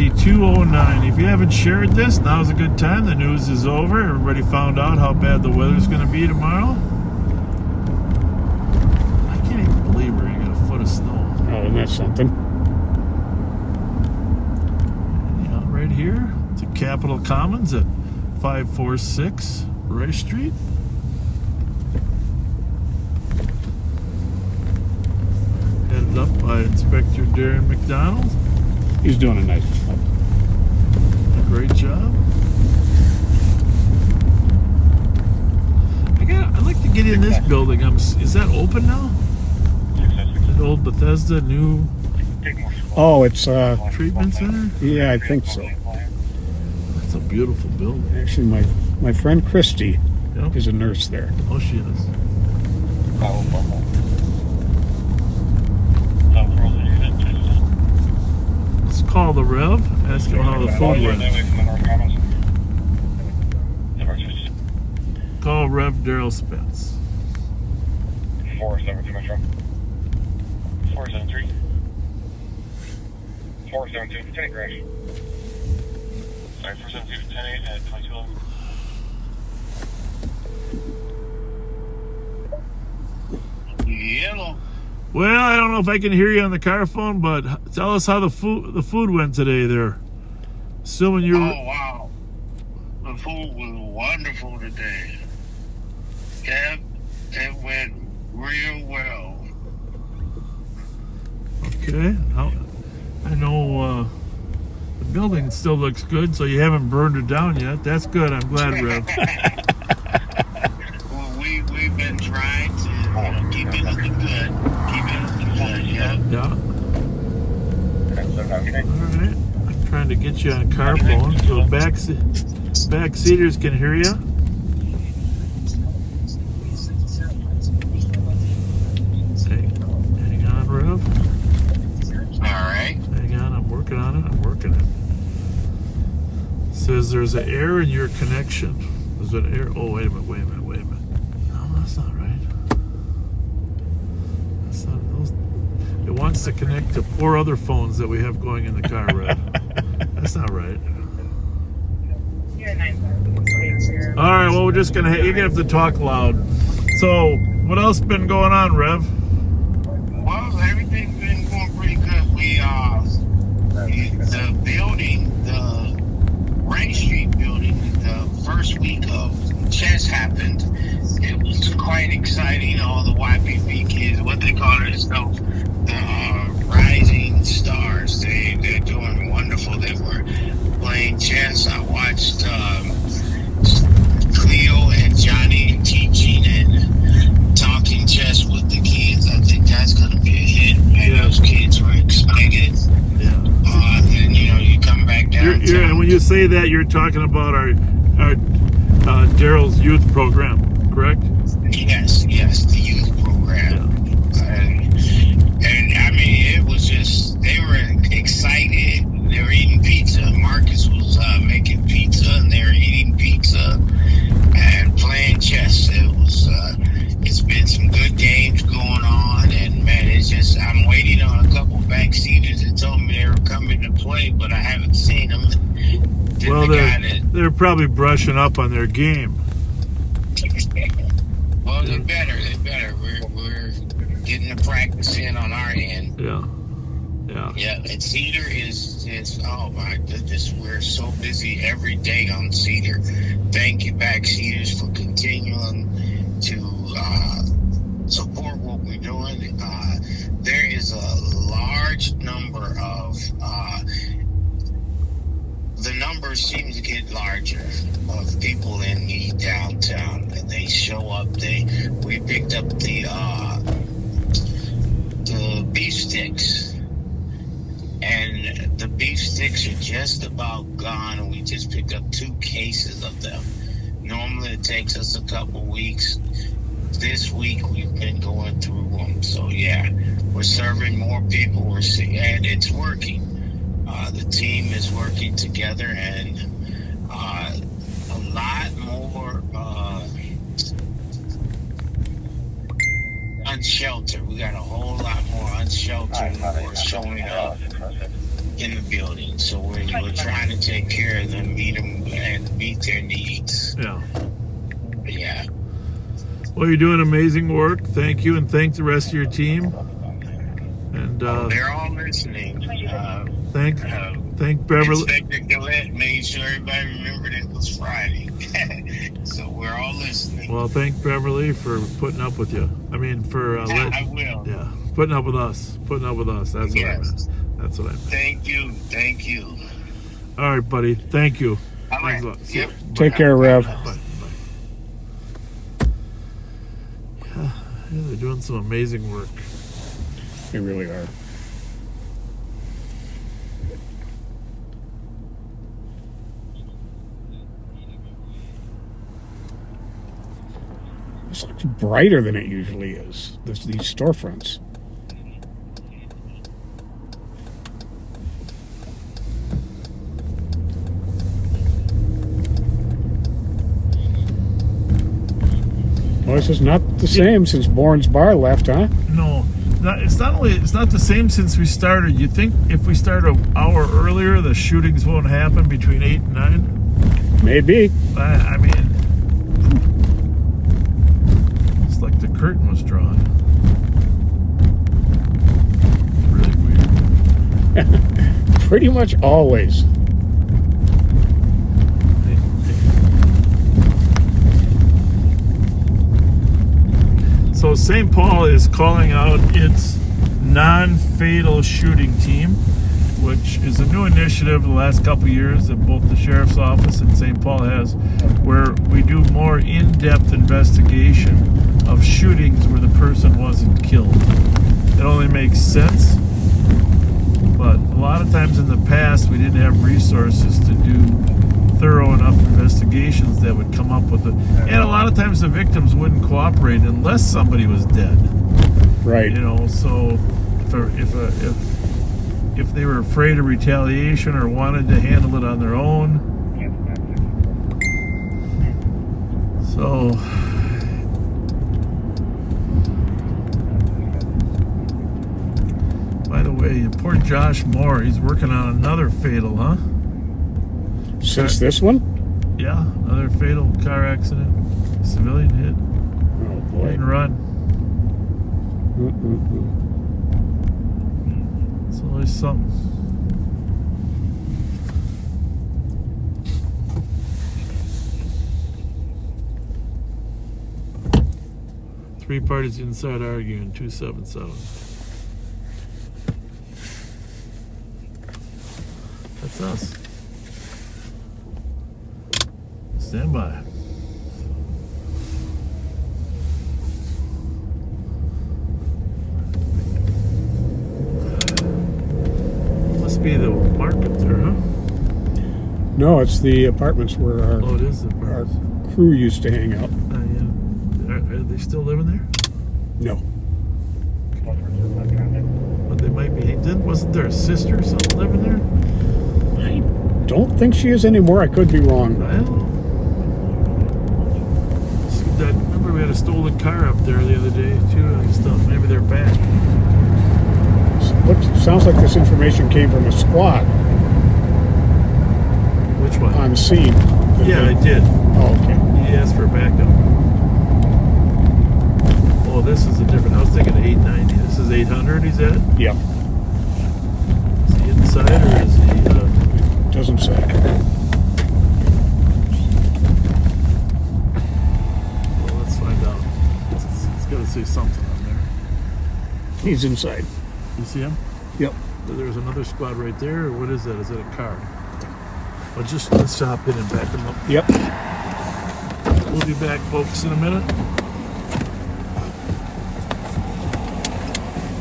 If you haven't shared this, now's a good time. The news is over. Everybody found out how bad the weather's going to be tomorrow. I can't even believe we're going to get a foot of snow. Oh, isn't that something? Yeah, right here to Capitol Commons at 546 Rice Street. Headed up by Inspector Darren McDonald. He's doing a nice job. Great job. I'd like to get in this building. Is that open now? That old Bethesda new Oh, it's treatment center? yeah, I think so. That's a beautiful building. Actually, my friend Christy Yep. is a nurse there. Oh, she is. Let's call the Rev. Ask him how the food went. Call Rev Daryl Spence. 472 Metro. 473. 472, 10 crash. Sorry, 472, 10 8 at 2211. Yellow. Well, I don't know if I can hear you on the car phone, but tell us how the food went today there. Assuming you were... Oh, wow. The food was wonderful today. It went real well. Okay. I know the building still looks good, so you haven't burned it down yet. That's good. I'm glad, Rev. Well, we've been trying to keep it looking good. Keep it looking good, yeah. Yeah. All right. I'm trying to get you on carphone so back seaters can hear you. Hang on, Rev. All right. Hang on, I'm working on it. Says there's an error in your connection. There's an error. Oh, wait a minute. No, that's not right. That's not those. It wants to connect to 4 other phones that we have going in the car, Rev. That's not right. You're 9,000. All right, well, we're just you're gonna have to talk loud. So, what else been going on, Rev? Well, everything's been going pretty good. The building, the Rain Street building, the first week of chess happened. It was quite exciting. All the YPP kids, what they call it, the rising stars. They're doing wonderful. They were playing chess. I watched Cleo and Johnny teaching and talking chess with the kids. I think that's going to be a hit. Man, those kids were excited. Yeah. And you come back down. And when you say that, you're talking about our Daryl's youth program, correct? Yes, the youth program. And I mean, it was just, they were excited. They were eating pizza. Marcus was making pizza, and they were eating pizza and playing chess. It's been some good games going on, and man, it's just, I'm waiting on a couple backseaters that told me they were coming to play, but I haven't seen them. Well, they're probably brushing up on their game. Well, they better. We're getting the practice in on our end. Yeah. Yeah, and Cedar is oh my goodness, we're so busy every day on Cedar. Thank you, Backseaters, for continuing to support what we're doing. There is a large number of the numbers seem to get larger of people in the downtown, and they show up. We picked up the beef sticks, and the beef sticks are just about gone, and we just picked up 2 cases of them. Normally it takes us a couple weeks. This week we've been going through them, so yeah, we're serving more people. And it's working. The team is working together, and a lot more unsheltered. We got a whole lot more unsheltered who are showing up in the building. So we're trying to take care of them, meet their needs. Yeah. Yeah. Well, you're doing amazing work. Thank you, and thank the rest of your team. And they're all listening. Thank Beverly. Inspector Gillette made sure everybody remembered it was Friday. So we're all listening. Well, thank Beverly for putting up with you. I mean, for I will. Yeah, putting up with us. That's what I meant. That's what I meant. Thank you. All right, buddy. Thank you. All right. Yep. Take care, Rev. Bye. Yeah, they're doing some amazing work. They really are. It's looks brighter than it usually is. These storefronts. Well, this is not the same since Bourne's Bar left, huh? No, it's not the same since we started. You think if we start an hour earlier, the shootings won't happen between 8 and 9? Maybe. I mean, it's like the curtain was drawn. It's really weird. Pretty much always. So St. Paul is calling out its non-fatal shooting team. which is a new initiative the last couple of years that both the Sheriff's Office and St. Paul has, where we do more in-depth investigation of shootings where the person wasn't killed. It only makes sense, but a lot of times in the past we didn't have resources to do thorough enough investigations that would come up with it. And a lot of times the victims wouldn't cooperate unless somebody was dead. Right. You know, so if they were afraid of retaliation or wanted to handle it on their own. So by the way, poor Josh Moore, he's working on another fatal, huh? Since this one? Yeah, another fatal car accident. Civilian hit. Oh boy. Hit and run. It's always something. Three parties inside arguing, 277. That's us. Stand by. Must be the market there, huh? No, it's the apartments where Oh, it is the our market. crew used to hang out. Yeah. Are they still living there? No. But they might be. Wasn't there a sister or something living there? I don't think she is anymore. I could be wrong. I don't know. Remember we had a stolen car up there the other day too and stuff. Maybe they're back. Sounds like this information came from a squad Which one? on scene. Yeah, I did. Oh, okay. He asked for backup. Oh, this is a different. I was thinking 890. This is 800. He's at. Yep. Is he inside or is he? Doesn't say. Well, let's find out. It's got to say something on there. He's inside. You see him? Yep. There's another squad right there. Or what is that? Is that a car? Well, just let's stop in and back him up. Yep. We'll be back, folks, in a minute.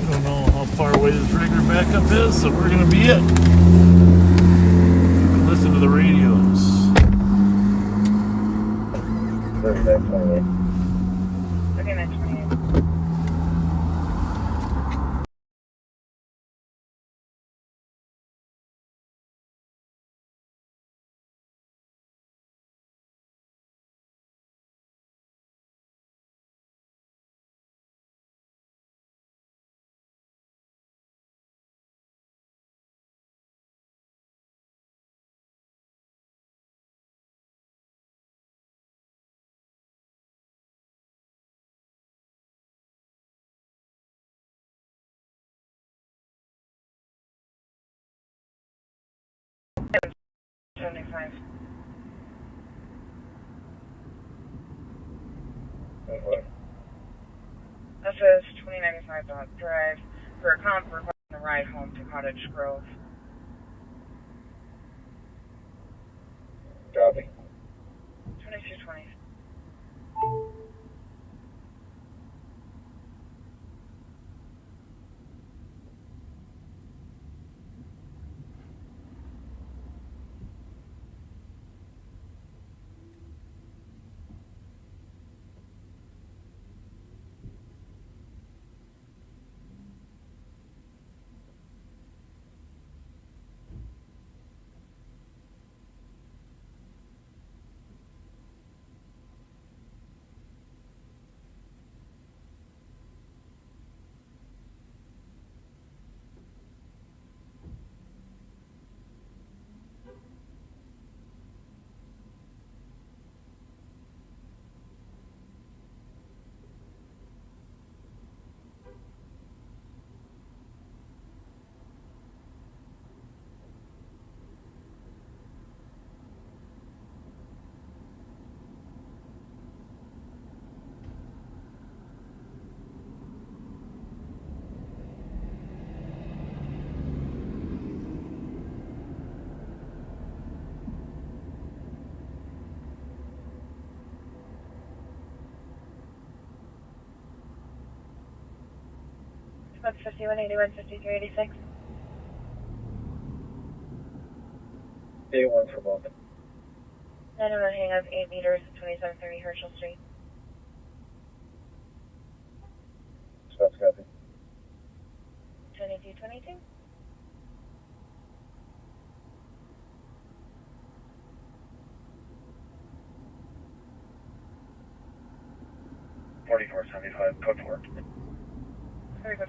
We don't know how far away this regular backup is, so we're going to be it. You can listen to the radios. Okay, next 28. $75. This is $20.95 drive for a comp requesting a ride home to Cottage Grove. Copy. 2220. What's 5181, 5386? 81 for both. 911 hang up 8 meters at 2730 Herschel Street. That's copy. 2222. $44.75, code 4. Very good.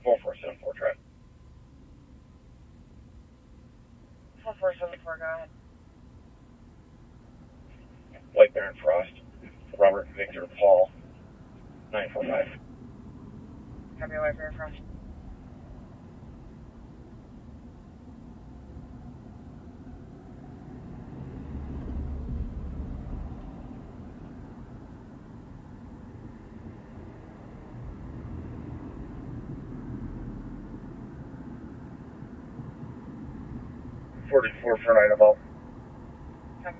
$4474, try. 4474, go ahead. White Baron Frost, Robert Victor Paul, 945. Copy away for your front. $44 for night about. Copy.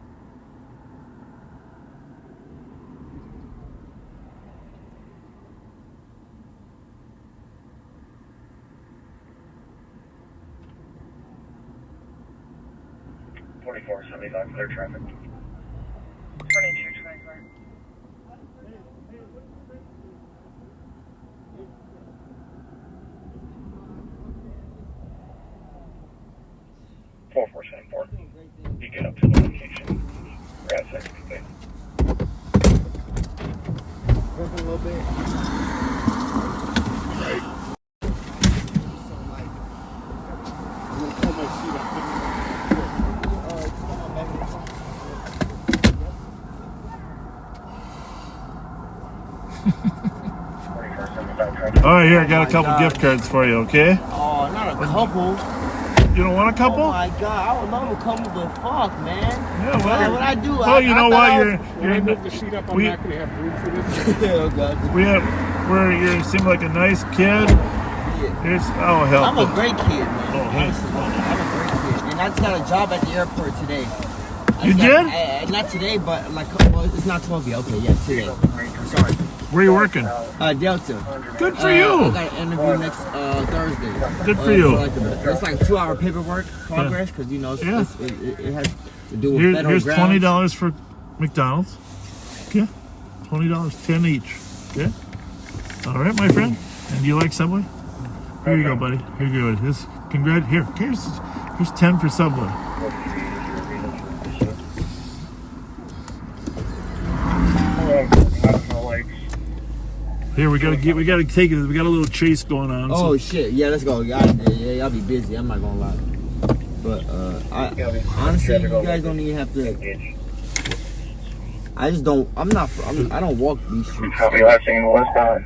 $44.75, clear traffic. 2224. $4474. You get up to the location. We're at 6 complete. Working a little bit. Right. So like, I'm gonna pull my seat up. Come on back in the front. All right, here, I got a couple gift cards for you, okay? Oh, not a couple. You don't want a couple? Oh my god, I would love a couple, but fuck, man. Yeah, well, what I do? Well, you know what? When I move the seat up, I'm we- not going to have room for this. Oh god. you seem like a nice kid. Yeah. Here's, oh, hell. I'm a great kid, man. Oh, hey. Honestly, I'm a great kid, and I just got a job at the airport today. You did? Not today, but like, well, it's not 12 yet. Okay, yeah, today. Sorry. Where you working? Delta. Good for I you. got an interview next Thursday. Good for you. It's like 2-hour paperwork progress because you know it has to do with federal Here's grounds. $20 for McDonald's. Okay, $20, 10 each. Okay. All right, my friend. And you like Subway? Here you go, buddy. Here you go. Here's 10 for Subway. Here we gotta take it. We got a little chase going on. Oh shit! Yeah, let's go. Yeah, I'll be busy. I'm not gonna lie. But honestly, you guys don't even have to. I just don't. I don't walk these streets. Copy last scene westbound.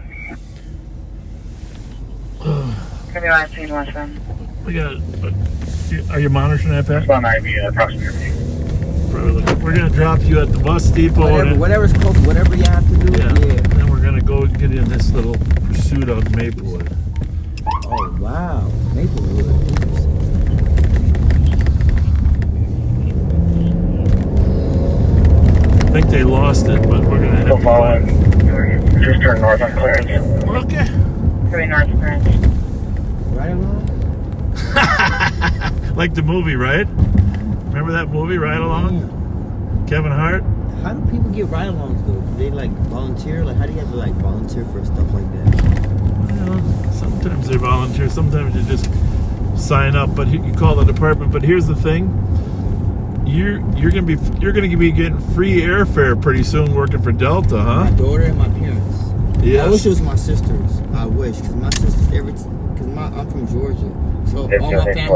Copy last scene westbound. We got. Are you monitoring that, Pat? Westbound IV, approximately. We're gonna drop you at the bus depot. Whatever's close, whatever you have to do. Yeah. Then we're gonna go get in this little pursuit of Maplewood. Oh wow, Maplewood. Interesting. I think they lost it, but we're gonna have Still to following. find. Just turn north on clearance. Okay. Copy north clearance. Right along. Like the movie, right? Remember that movie, Ride Along? Kevin Hart? How do people get ride-alongs though? Do they like volunteer? Like how do you have to like volunteer for stuff like that? Well, sometimes they volunteer, sometimes you just sign up, but you call the department. But here's the thing: you're gonna be getting free airfare pretty soon working for Delta, huh? My daughter and my parents. Yes. I wish it was my sisters. I wish, because my sisters I'm from Georgia, so all my family's.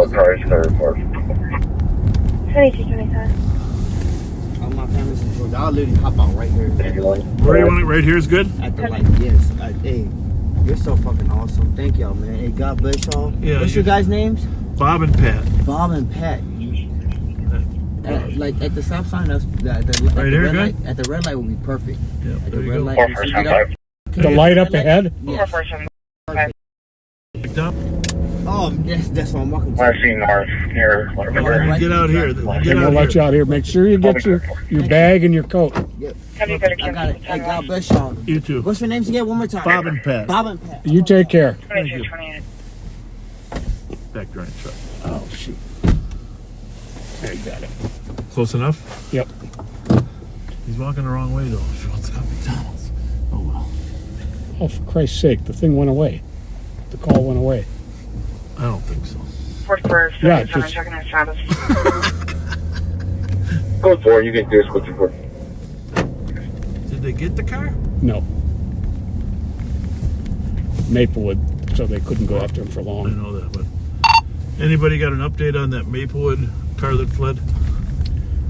All my family's in Georgia. I'll literally hop out right here. Where do you want it? Right here is good? At the light, yes. Hey, you're so fucking awesome. Thank y'all, man. Hey, God bless y'all. Yeah, what's your guys' names? Bob and Pat. Bob and Pat. Like at the stop sign, at the Right here, red good? light, at the red light would be perfect. Yeah, At the there you red go. light, you get up. The light up ahead? Yes. Picked up? Oh, that's what I'm walking to. I've seen North here. Get out here. Get We'll out let you here. out here. Make sure you get your bag and your coat. Yep. Have you got a I got it. Hey, God bless y'all. You too. What's your names again? One more time. Bob and Pat. Bob and Pat. You take care. 2228. Back drive truck. Oh, shoot. There, you got it. Close enough? Yep. He's walking the wrong way though. If he wants to go to McDonald's. Oh well. Oh, for Christ's sake, the thing went away. The call went away. I don't think so. 44, Yeah, 77, just- checking our status. Go for it. You can do this. What's your for? Did they get the car? No. Maplewood, so they couldn't go after him for I long. know that, but anybody got an update on that Maplewood car that fled?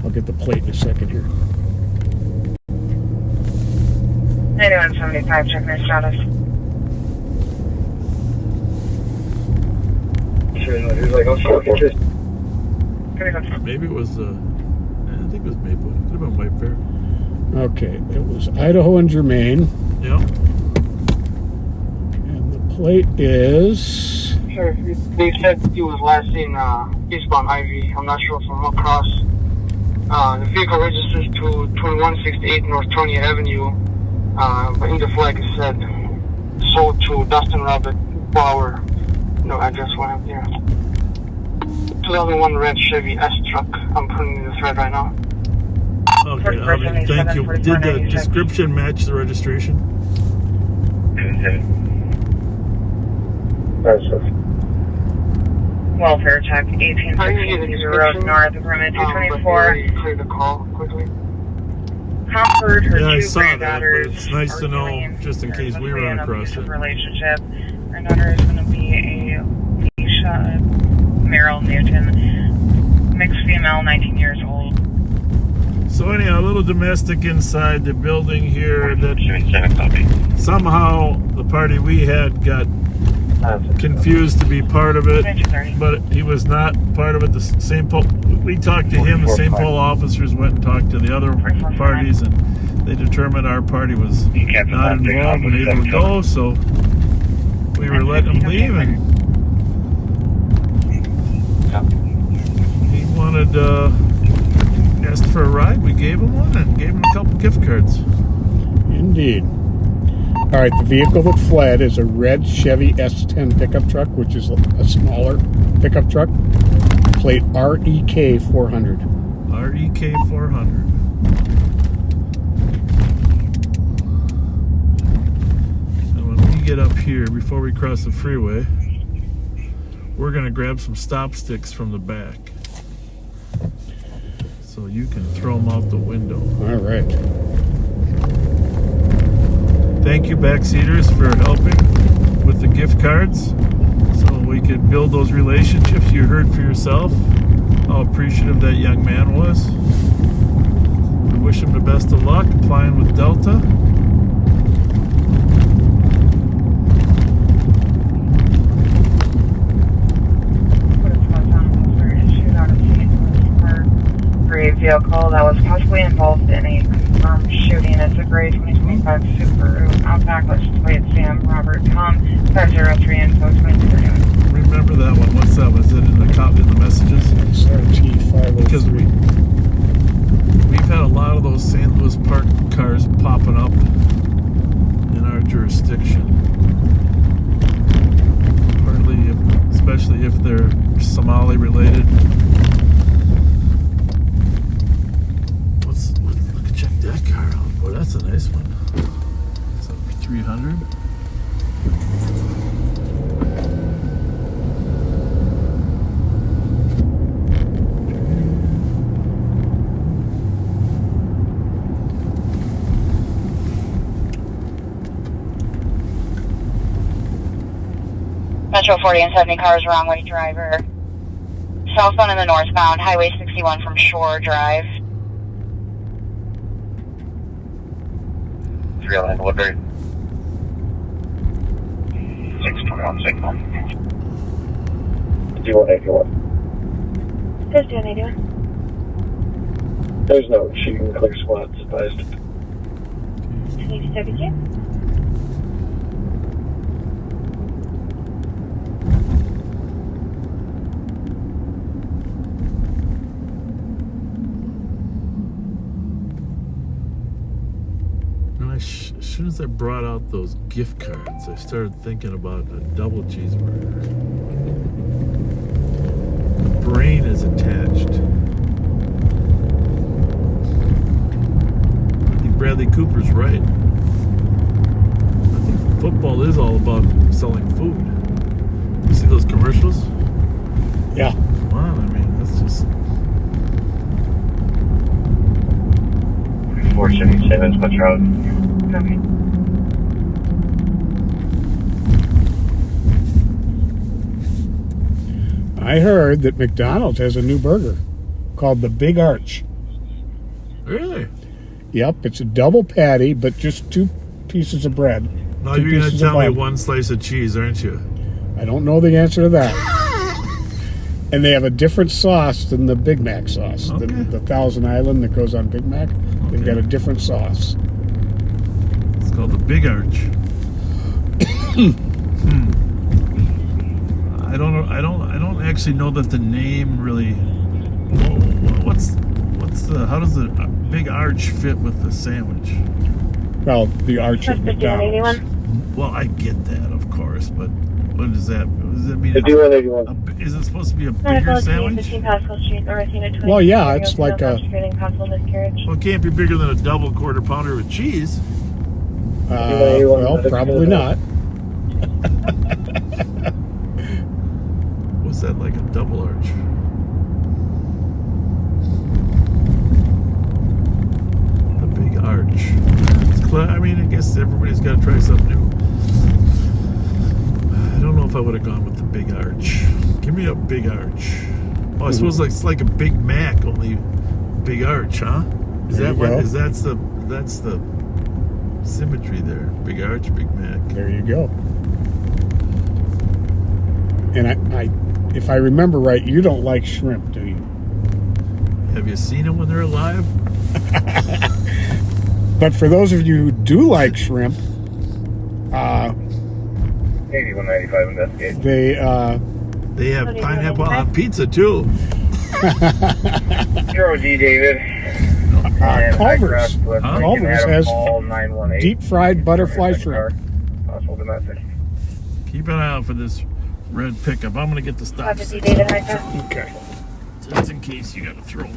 I'll get the plate in a second here. 9175, checking our status. He's like, oh, shit, get this. Maybe it was. I think it was Maplewood. Could have been White Bear. Okay, it was Idaho and Germain, Yeah. and the plate is... Sure, they said he was last seen eastbound Ivy. I'm not sure from what cross. The vehicle registers to 2168 North 20th Avenue, but in the flag it said sold to Dustin Rabbit Bauer. No address went up there. 2001 red Chevy S truck. I'm putting in the thread right now. Okay. Thank you. Did the description match the registration? Welfare check, 1860 Road North, permit 224. Clear the call quickly. Comfort, her Yeah, I two saw that, granddaughters. but it's nice to know, arguing. just in case we There's run an across abusive it. relationship. Granddaughter is going to be a Leisha Merrill Newton, mixed female, 19 years old. So anyhow, a little domestic inside the building here that somehow the party we had got confused to be part of it, 2230. but he was not part of it. The St. Paul, we talked to him, the St. Paul officers went and talked to the other parties, and they determined our party was not involved and able to go, so we were letting him leave, and he wanted, asked for a ride. We gave him one and gave him a couple gift cards. Indeed. All right, the vehicle that fled is a red Chevy S10 pickup truck, which is a smaller pickup truck, plate REK 400. REK 400. And when we get up here, before we cross the freeway, we're going to grab some stop sticks from the back, so you can throw them out the window. All right. Thank you, backseaters, for helping with the gift cards so we could build those relationships. You heard for yourself how appreciative that young man was. We wish him the best of luck applying with Delta. Gray vehicle that was possibly involved in a confirmed shooting. It's a gray 2025 Subaru Outback. License plate Sam Robert Tom 503 info 2231. Remember that one. What's that? Was it in the messages? SRT 503. Because we've had a lot of those St. Louis Park cars popping up in our jurisdiction. Partly, especially if they're Somali related. Look, check that car out. Boy, that's a nice one. It's a 300. Metro 40 and 70 cars, wrong way driver. Southbound in the northbound, Highway 61 from Shore Drive. 309 Woodbury. 621 signal. 5181. 5181. There's no shooting clear squad advised. 72. As soon as I brought out those gift cards, I started thinking about a double cheeseburger. The brain is attached. I think Bradley Cooper's right. I think football is all about selling food. You see those commercials? Yeah. Come on, I mean, that's just... 477 Split Road. Okay. I heard that McDonald's has a new burger called the Big Arch. Really? Yep, it's a double patty, but just 2 pieces of bread. Now 2 you're going to pieces of tell me bun. 1 slice of cheese, aren't you? I don't know the answer to that. And they have a different sauce than the Big Mac sauce. Okay. The Thousand Island that goes on Big Mac. They've got a different sauce. It's called the Big Arch. I don't know. I don't actually know that the name really. What's the? How does the Big Arch fit with the sandwich? Well, the Arch of McDonald's. Well, I get that, of course, but what does that? Does that mean? 5181. Is it supposed to be a bigger sandwich? Well, yeah, it's like a. Well, it can't be bigger than a double quarter pounder with cheese. Well, probably not. What's that, like a double arch? The Big Arch. I mean, I guess everybody's got to try something new. I don't know if I would have gone with the Big Arch. Give me a Big Arch. Oh, I suppose it's like a Big Mac, only Big Arch, huh? That's the symmetry there. Big Arch, Big Mac. There you go. And I if I remember right, you don't like shrimp, do you? Have you seen them when they're alive? But for those of you who do like shrimp, 8195 investigate. they have pineapple on pizza too. 0D David. Culver's. Huh? Culver's has deep fried butterfly shrimp. Possible domestic. Keep an eye out for this red pickup. I'm gonna get the stop sign, Okay. just in case you gotta throw them.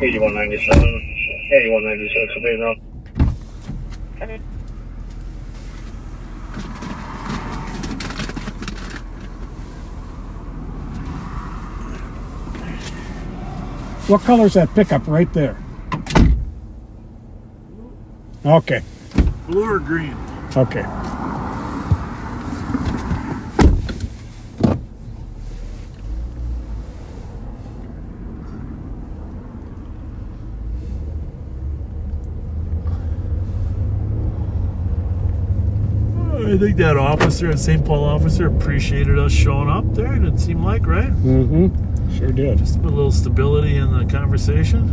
$81.97. $81.96. Obey now. What color's that pickup right there? Okay. Blue or green? Okay. I think that officer, that St. Paul officer, appreciated us showing up there. It seemed like, right? Mm-hmm. Sure did. Just a little stability in the conversation.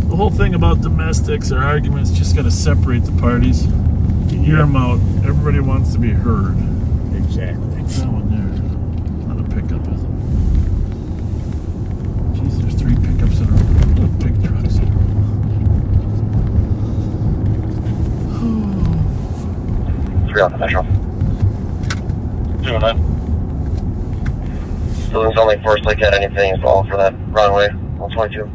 The whole thing about domestics or arguments, just got to separate the parties. You hear them out. Everybody wants to be heard. Exactly. That one there. Not a pickup, is it? Jeez, there's 3 pickups in a row. Big trucks. 3 on the Metro. 209. Building's only first look at anything is all for that runway, 122.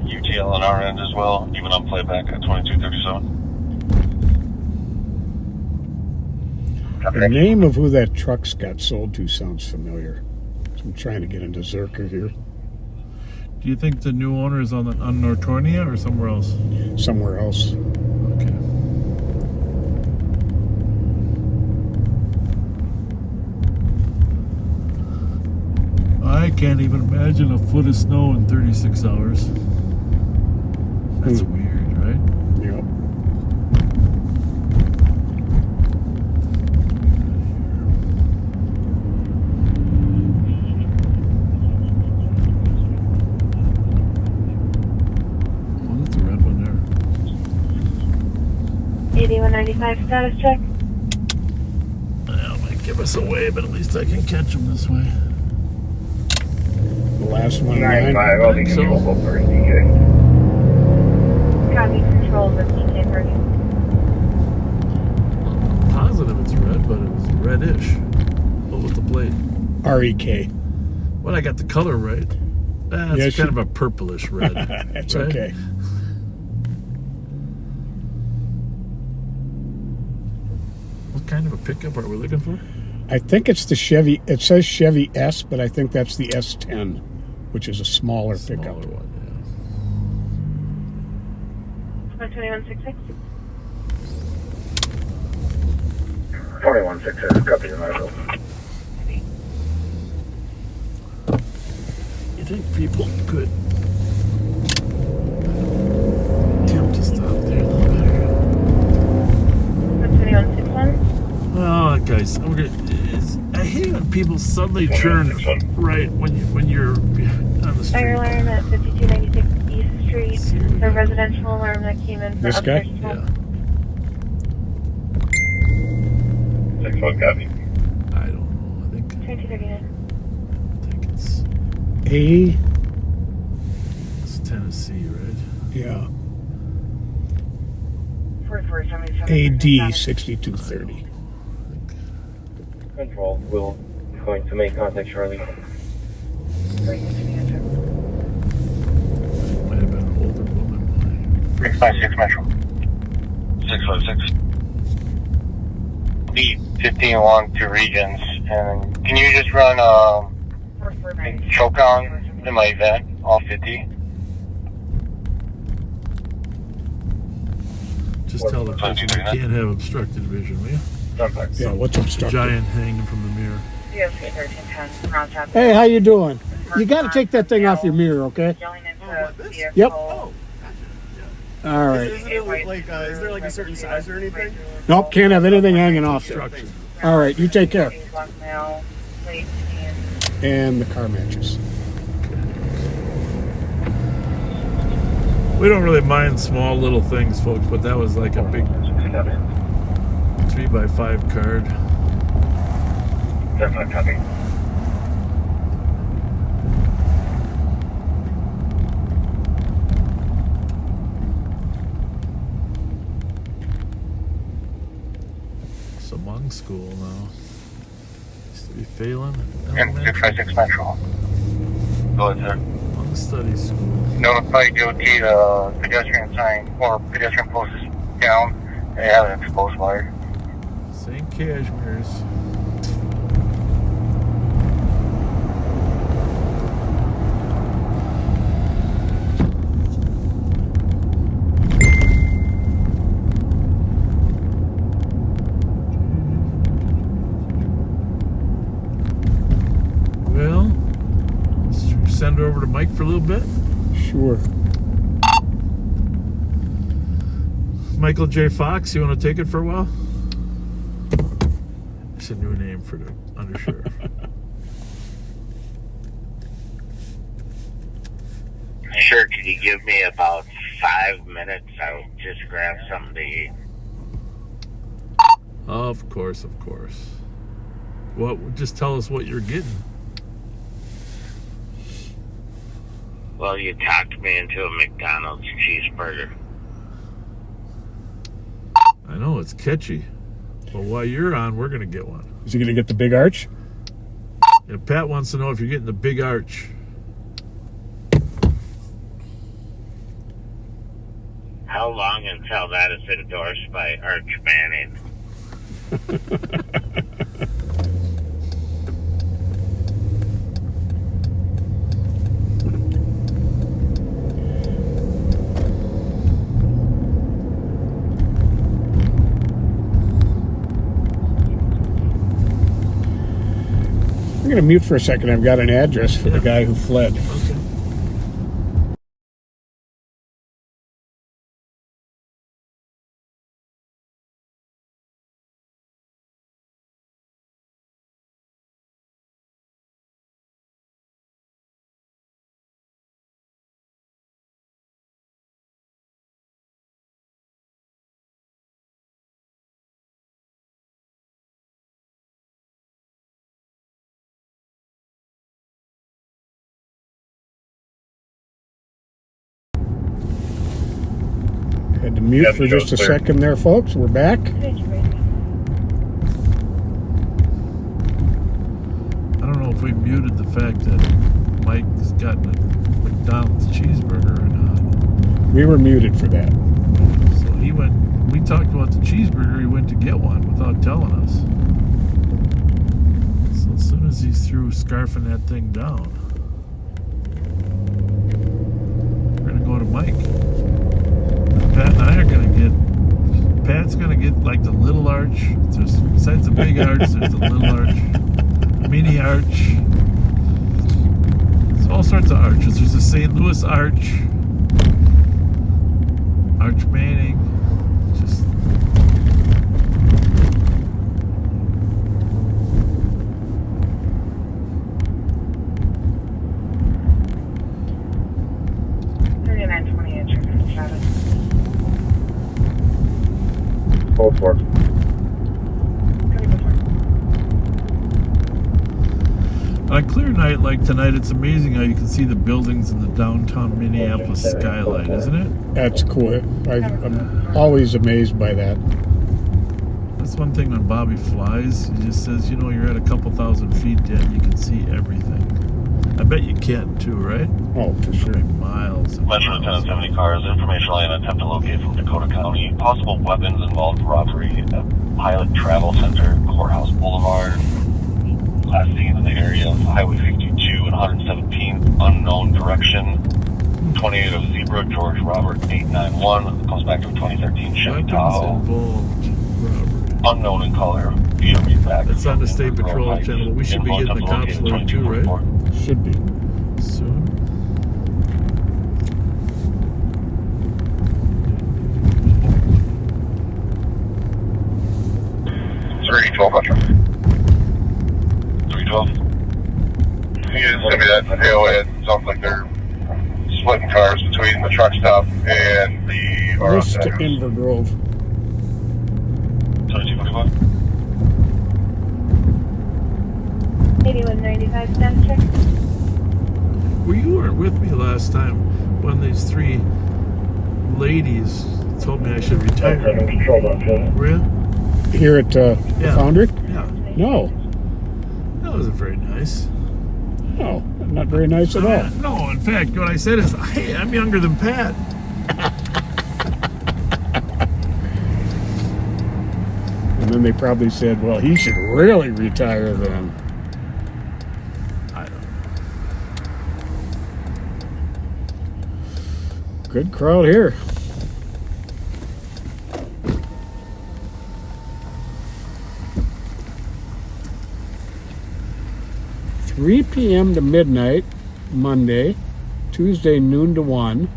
UTL on our end as well, even on playback at 2237. The name of who that truck's got sold to sounds familiar. So I'm trying to get into Zerker here. Do you think the new owner is on Nortornia or somewhere else? Somewhere else. Okay. I can't even imagine a foot of snow in 36 hours. That's weird, right? Yep. Oh, that's a red one there. 8195 status check. That might give us away, but at least I can catch them this way. The last one. 95, I'll be so. control first, DK. Copy control with DK party. Positive it's red, but it was reddish. What was the plate? REK. Well, I got the color right. That's Yes, kind of a purplish red. That's right? okay. What kind of a pickup are we looking for? I think it's the Chevy. It says Chevy S, but I think that's the S10, which is a smaller pickup. Smaller one, 12166. 2166, copy the Metro. You think people could attempt to stop there a little better? 12161. Oh, guys, I hate when people suddenly turn right when you're on the street. Fire alarm at 5296 East Street. The residential alarm that came in for This guy? upstairs. Yeah, 61 copy. I don't know. I think 2239. it's Tennessee, right? Yeah. 4477. AD 6230. Control, we're going to make contact shortly. Might have been an older woman. 656 Metro. 656. Be 15 along to regions, and can you just run choke on in my event, all 50? Just tell the person you can't have obstructed vision, will you? Yeah, what's obstructed? Giant hanging from the mirror. DOC 1310. Cross out. Hey, how you doing? You got to take that thing off your mirror, okay? Yelling into vehicle. Yep. All right. Is there like a certain size or anything? Nope, can't have anything hanging off there. Obstruction. All right, you take care. Mail, plate, And the car matches. We don't really mind small little things, folks, but that was like a big 3x5 card. Definitely copy. It's a monk school now. Used to be failing. And 656 Metro. Go ahead, sir. Monk study school. Notify DOT the pedestrian sign or pedestrian post is down. They have an exposed wire. St. Cashmere's. Well, should we send it over to Mike for a little bit? Sure. Michael J. Fox, you want to take it for a while? It's a new name for the undersheriff. Sure, could you give me about 5 minutes? I'll just grab something to eat. Of course, of course. Well, just tell us what you're getting. Well, you talked me into a McDonald's cheeseburger. I know, it's catchy. But while you're on, we're going to get one. Is he going to get the big arch? Yeah, Pat wants to know if you're getting the big arch. How long until that is endorsed by Arch Manning? I'm going to mute for a second. I've got an address for the guy who fled. Okay. Had to mute for just a second there, folks. We're back. I don't know if we muted the fact that Mike's gotten a McDonald's cheeseburger or not. We were muted for that. So he went, we talked about the cheeseburger, he went to get one without telling us. So as soon as he's through scarfing that thing down, we're going to go to Mike. Pat and I are going to get, Pat's going to get like the little arch. There's, besides the big arch, there's the little arch, mini arch. There's all sorts of arches. There's the St. Louis arch, Arch Manning, just... Hold for it. On a clear night like tonight, it's amazing how you can see the buildings in the downtown Minneapolis skyline, isn't it? That's cool. I'm always amazed by that. That's one thing when Bobby flies. He just says, you know, you're at a couple thousand feet and you can see everything. I bet you can too, right? Oh, for sure. Miles and Metro miles. 1070 cars, information line attempt to locate from Dakota County. Possible weapons involved robbery at Pilot Travel Center, Courthouse Boulevard. Last seen in the area of Highway 52 and 117, unknown direction. 28 of Zebra, George Robert 891. Comes back to a 2013 Chevy Weapons Tahoe. involved robbery. Unknown in color. You should read back. It's on the State Patrol channel. We should be getting the cops later too, right? Should be. Soon. Three 12 Metro. 312. You just send me that AOA. It sounds like they're splitting cars between the truck stop and the This to Invergrove. 2245. 8195 sound check. Well, you weren't with me last time when these three ladies told me I should retire. Were you? Here at the Yeah. Foundry? Yeah. No. That wasn't very nice. No, not very nice at all. No, in fact, what I said is, hey, I'm younger than Pat. And then they probably said, well, he should really retire then. I don't know. Good crowd here. $3 p.m. to midnight, Monday, Tuesday noon to 1,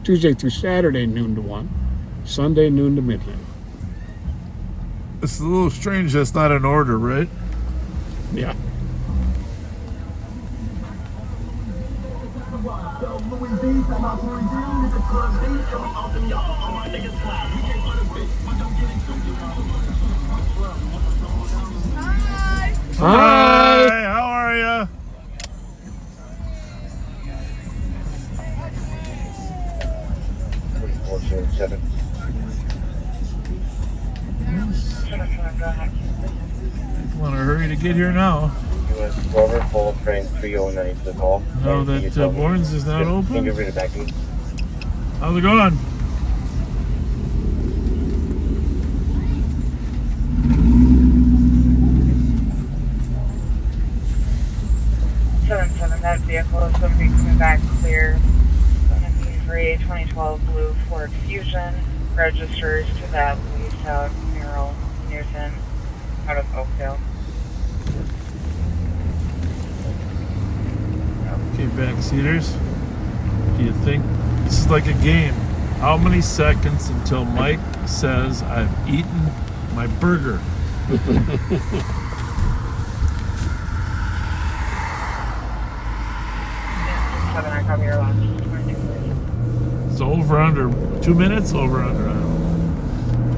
Tuesday through Saturday noon to 1, Sunday noon to midnight. It's a little strange that's not an order, right? Yeah. Hi, how are you? Go ahead. Want to hurry to get here now? US Rover, full of train 309 to the call. Now that Borns is not Can you open? read it back to me? How's it going? That vehicle is going to be coming back clear. Going to be for a 2012 blue Ford Fusion. Registers to that leased out Mural Newton out of Oakdale. Okay, backseaters. Do you think this is like a game? How many seconds until Mike says I've eaten my burger? I copy your last. It's over under 2 minutes, over under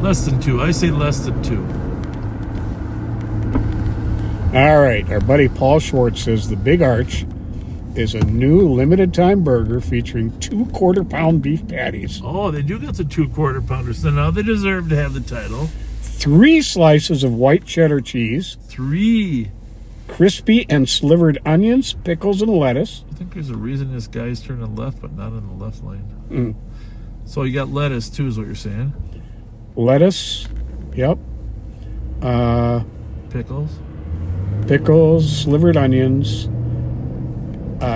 less than 2. I say less than 2. All right, our buddy Paul Schwartz says the Big Arch is a new limited time burger featuring 2 quarter-pound beef patties, Oh, they do got the 2 quarter pounders. So now they deserve to have the title. 3 slices of white cheddar cheese, 3. crispy and slivered onions, pickles, and lettuce. I think there's a reason this guy's turning left, but not in the left lane. Mm. So you got lettuce too, is what you're saying? Lettuce, yep. Pickles. Pickles, slivered onions,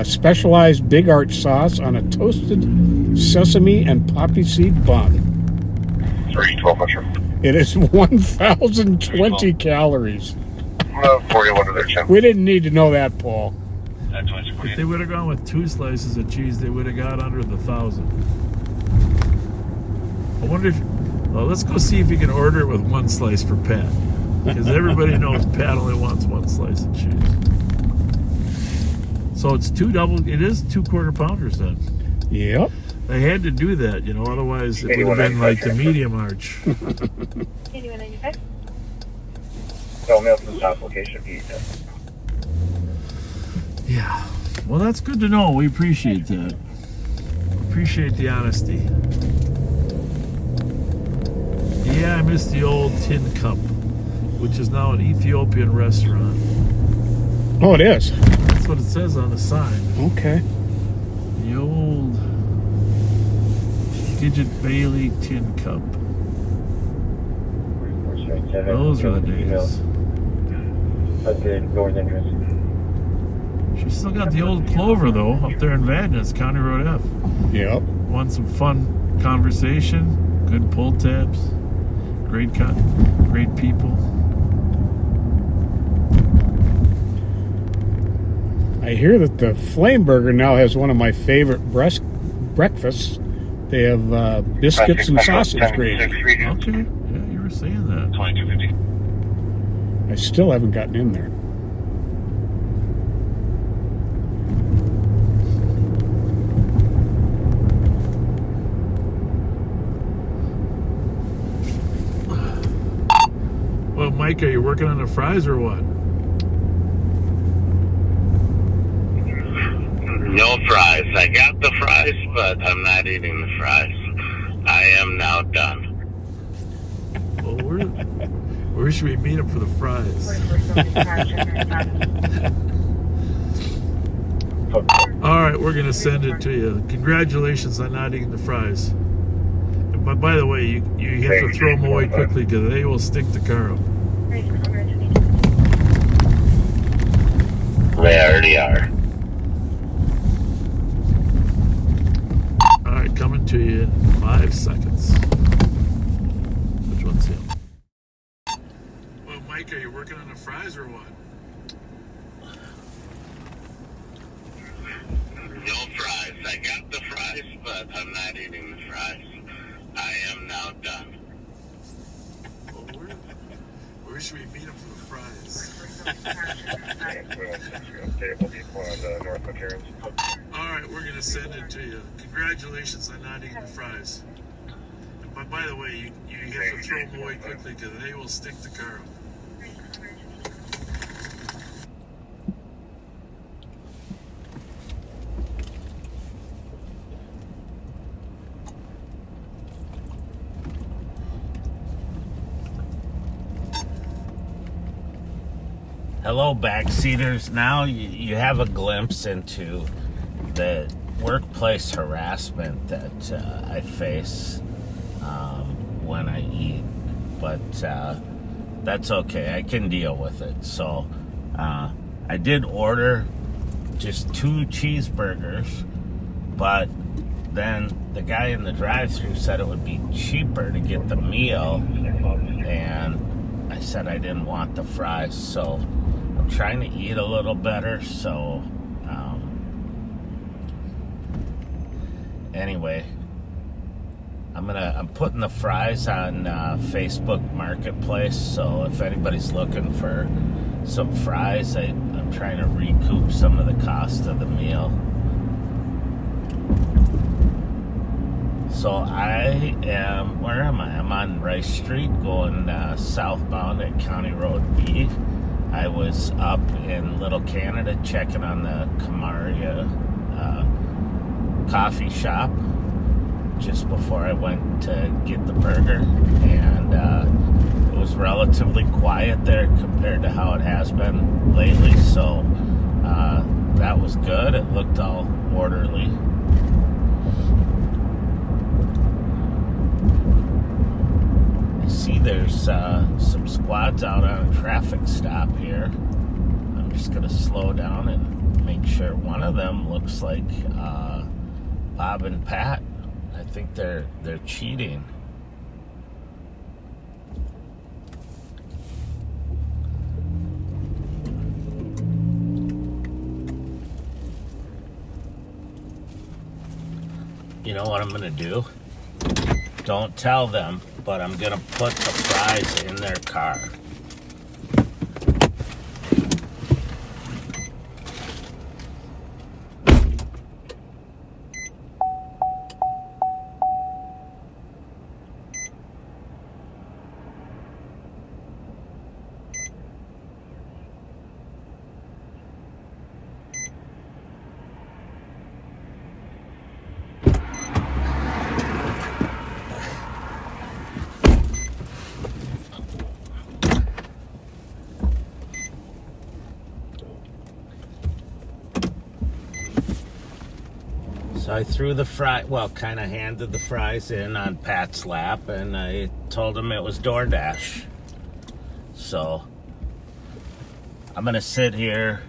specialized Big Arch sauce on a toasted sesame and poppy seed bun. 312 Fletcher. It is 1,020 calories. 41 to their chin. We didn't need to know that, Paul. If they would have gone with 2 slices of cheese, they would have got under the 1,000. I wonder if... Well, let's go see if you can order it with 1 slice for Pat. Because everybody knows Pat only wants 1 slice of cheese. So it's 2 double... It is 2 quarter pounders then. Yep. They had to do that, you know, otherwise it would have been like the medium arch. 8195. No, mail from South location. Yeah. Well, that's good to know. We appreciate that. Appreciate the honesty. Yeah, I miss the old Tin Cup, which is now an Ethiopian restaurant. Oh, it is? That's what it says on the sign. Okay. The old Gidget Bailey Tin Cup. Those are the days. That's the north entrance. She's still got the old Clover, though, up there in Vadnais, County Road F. Yep. Want some fun conversation, good pull tabs, great people. I hear that the Flame Burger now has one of my favorite breakfasts. They have biscuits and sausage gravy. Okay, yeah, you were saying that. 2250. I still haven't gotten in there. Well, Mike, are you working on the fries or what? No fries. I got the fries, but I'm not eating the fries. I am now done. Well, where should we meet up for the fries? All right, we're gonna send it to you. Congratulations on not eating the fries. But by the way, you have to throw them away quickly because they will stick the car up. They already are. All right, coming to you in 5 seconds. Which one's him? Well, Mike, are you working on the fries or what? No fries. I got the fries, but I'm not eating the fries. I am now done. Well, where should we meet up for the fries? All right, we're gonna send it to you. Congratulations on not eating the fries. But by the way, you have to throw them away quickly because they will stick the car up. Hello, backseaters. Now you have a glimpse into the workplace harassment that I face when I eat, but that's okay. I can deal with it. So I did order just 2 cheeseburgers, but then the guy in the drive-thru said it would be cheaper to get the meal, and I said I didn't want the fries. So I'm trying to eat a little better. So anyway, I'm putting the fries on Facebook Marketplace. So if anybody's looking for some fries, I'm trying to recoup some of the cost of the meal. So I am, where am I? I'm on Rice Street going southbound at County Road B. I was up in Little Canada checking on the camaraderie coffee shop just before I went to get the burger, and it was relatively quiet there compared to how it has been lately, so that was good. It looked all orderly. I see there's some squads out on a traffic stop here. I'm just gonna slow down and make sure. One of them looks like Bob and Pat. I think they're cheating. You know what I'm gonna do? Don't tell them, but I'm gonna put the fries in their car. So I threw the kind of handed the fries in on Pat's lap, and I told him it was DoorDash. So I'm gonna sit here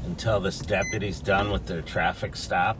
until this deputy's done with their traffic stop.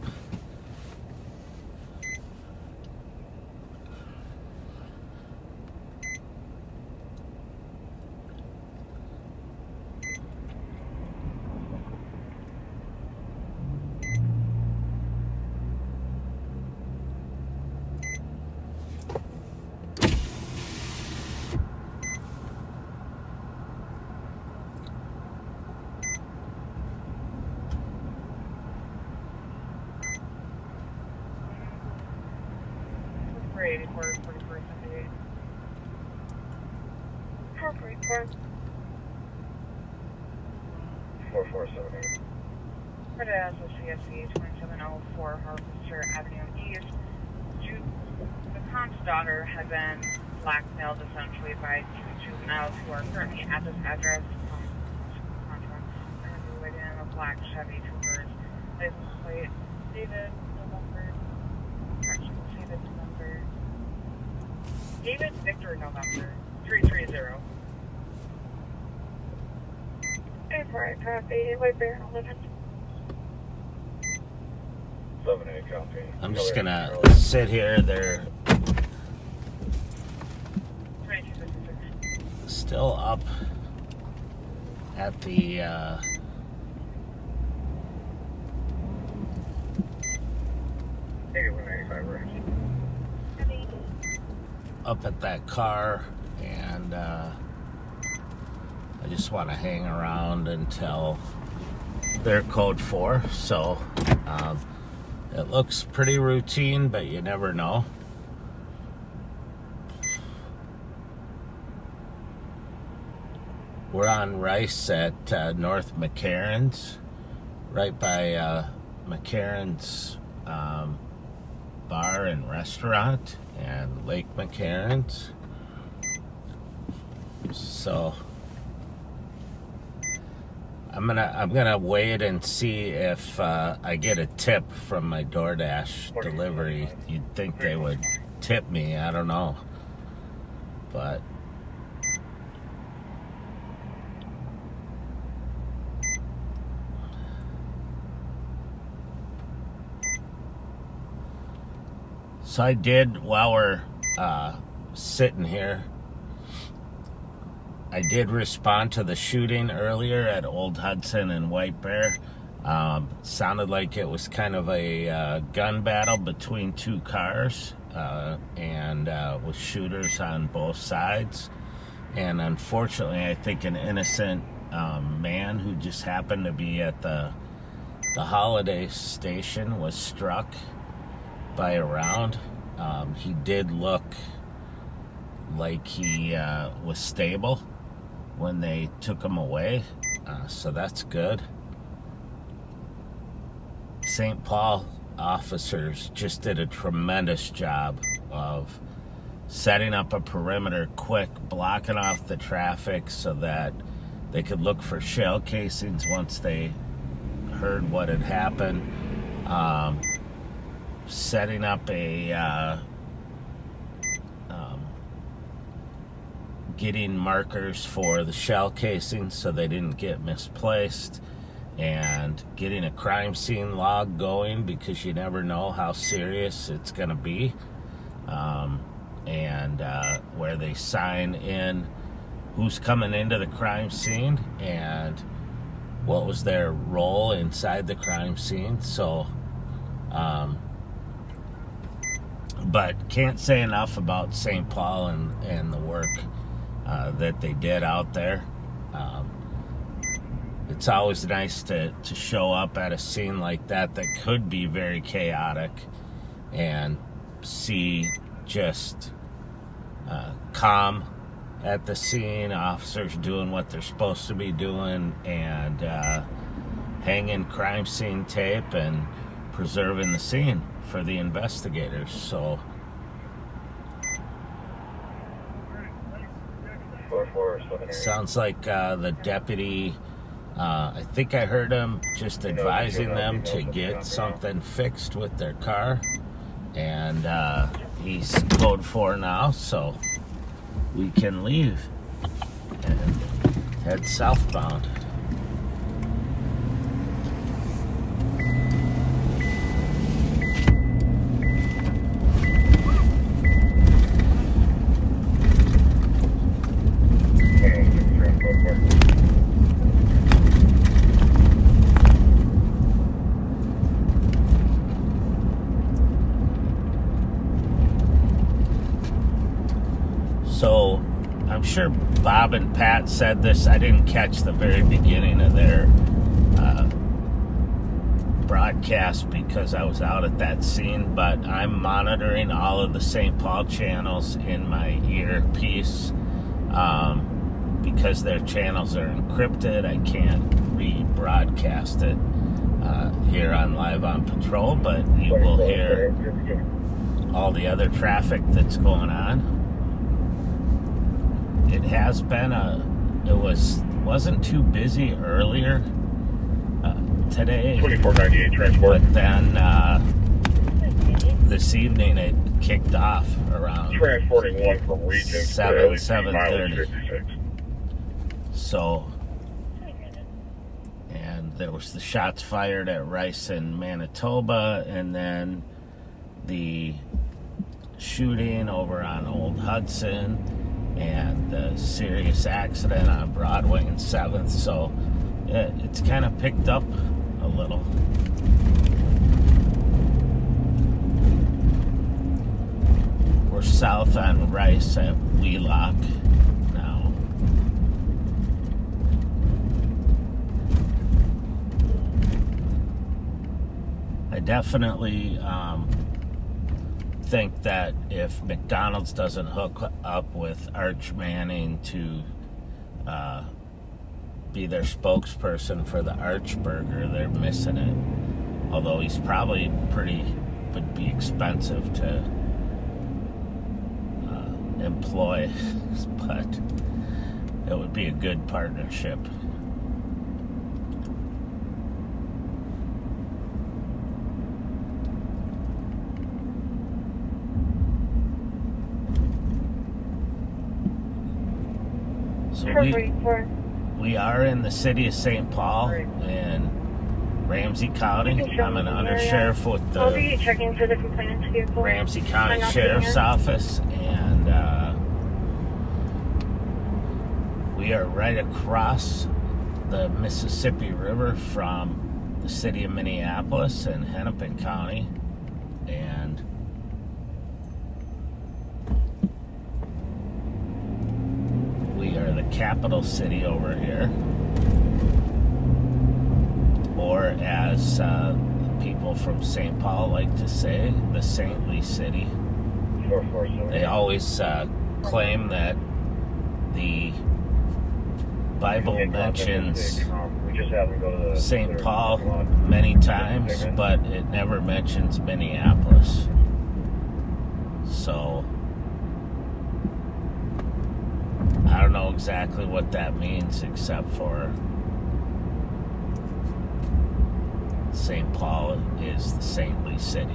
Credit as a CSE 2704 Harvester Avenue East. The comp's daughter had been blackmailed essentially by 2 juveniles who are currently at this address. They're going to be waiting in a black Chevy Troopers. License plate David November. David Victor November 330. Right, copy. White Bear 11. 7-8 copy. I'm just gonna sit here. They're still up at the up at that car, and I just want to hang around until they're code 4. So it looks pretty routine, but you never know. We're on Rice at North McCarran's, right by McCarran's bar and restaurant and Lake McCarran's. So I'm gonna wait and see if I get a tip from my DoorDash delivery. You'd think they would tip me. I don't know, but so I did, while we're sitting here, I did respond to the shooting earlier at Old Hudson and White Bear. Sounded like it was kind of a gun battle between two cars, and with shooters on both sides. And unfortunately, I think an innocent man who just happened to be at the holiday station was struck by a round. He did look like he was stable when they took him away, so that's good. St. Paul officers just did a tremendous job of setting up a perimeter quick, blocking off the traffic so that they could look for shell casings once they heard what had happened. Setting up a getting markers for the shell casings so they didn't get misplaced, and getting a crime scene log going because you never know how serious it's going to be, and where they sign in who's coming into the crime scene and what was their role inside the crime scene. So but can't say enough about St. Paul and the work that they did out there. It's always nice to show up at a scene like that could be very chaotic and see just calm at the scene, officers doing what they're supposed to be doing, and hanging crime scene tape and preserving the scene for the investigators. So sounds like the deputy, I think I heard him just advising them to get something fixed with their car, and he's code 4 now, so we can leave and head southbound. So I'm sure Bob and Pat said this. I didn't catch the very beginning of their broadcast because I was out at that scene, but I'm monitoring all of the St. Paul channels in my earpiece because their channels are encrypted. I can't rebroadcast it here on Live on Patrol, but you will hear all the other traffic that's going on. It has been wasn't too busy earlier today. 2498 transport. But then this evening it kicked off around transporting one from region 7:30. So, and there was the shots fired at Rice in Manitoba, and then the shooting over on Old Hudson, and the serious accident on Broadway and 7th. So it's kind of picked up a little. We're south on Rice at Wheelock now. I definitely think that if McDonald's doesn't hook up with Arch Manning to be their spokesperson for the Arch Burger, they're missing it. Although he's probably would be expensive to employ, but it would be a good partnership. We are in the city of St. Paul in Ramsey County. I'm an undersheriff with the Ramsey County Sheriff's Office, and we are right across the Mississippi River from the city of Minneapolis and Hennepin County, and we are the capital city over here, or as people from St. Paul like to say, the saintly city. They always claim that the Bible mentions St. Paul many times, but it never mentions Minneapolis. So I don't know exactly what that means, except for St. Paul is the saintly city.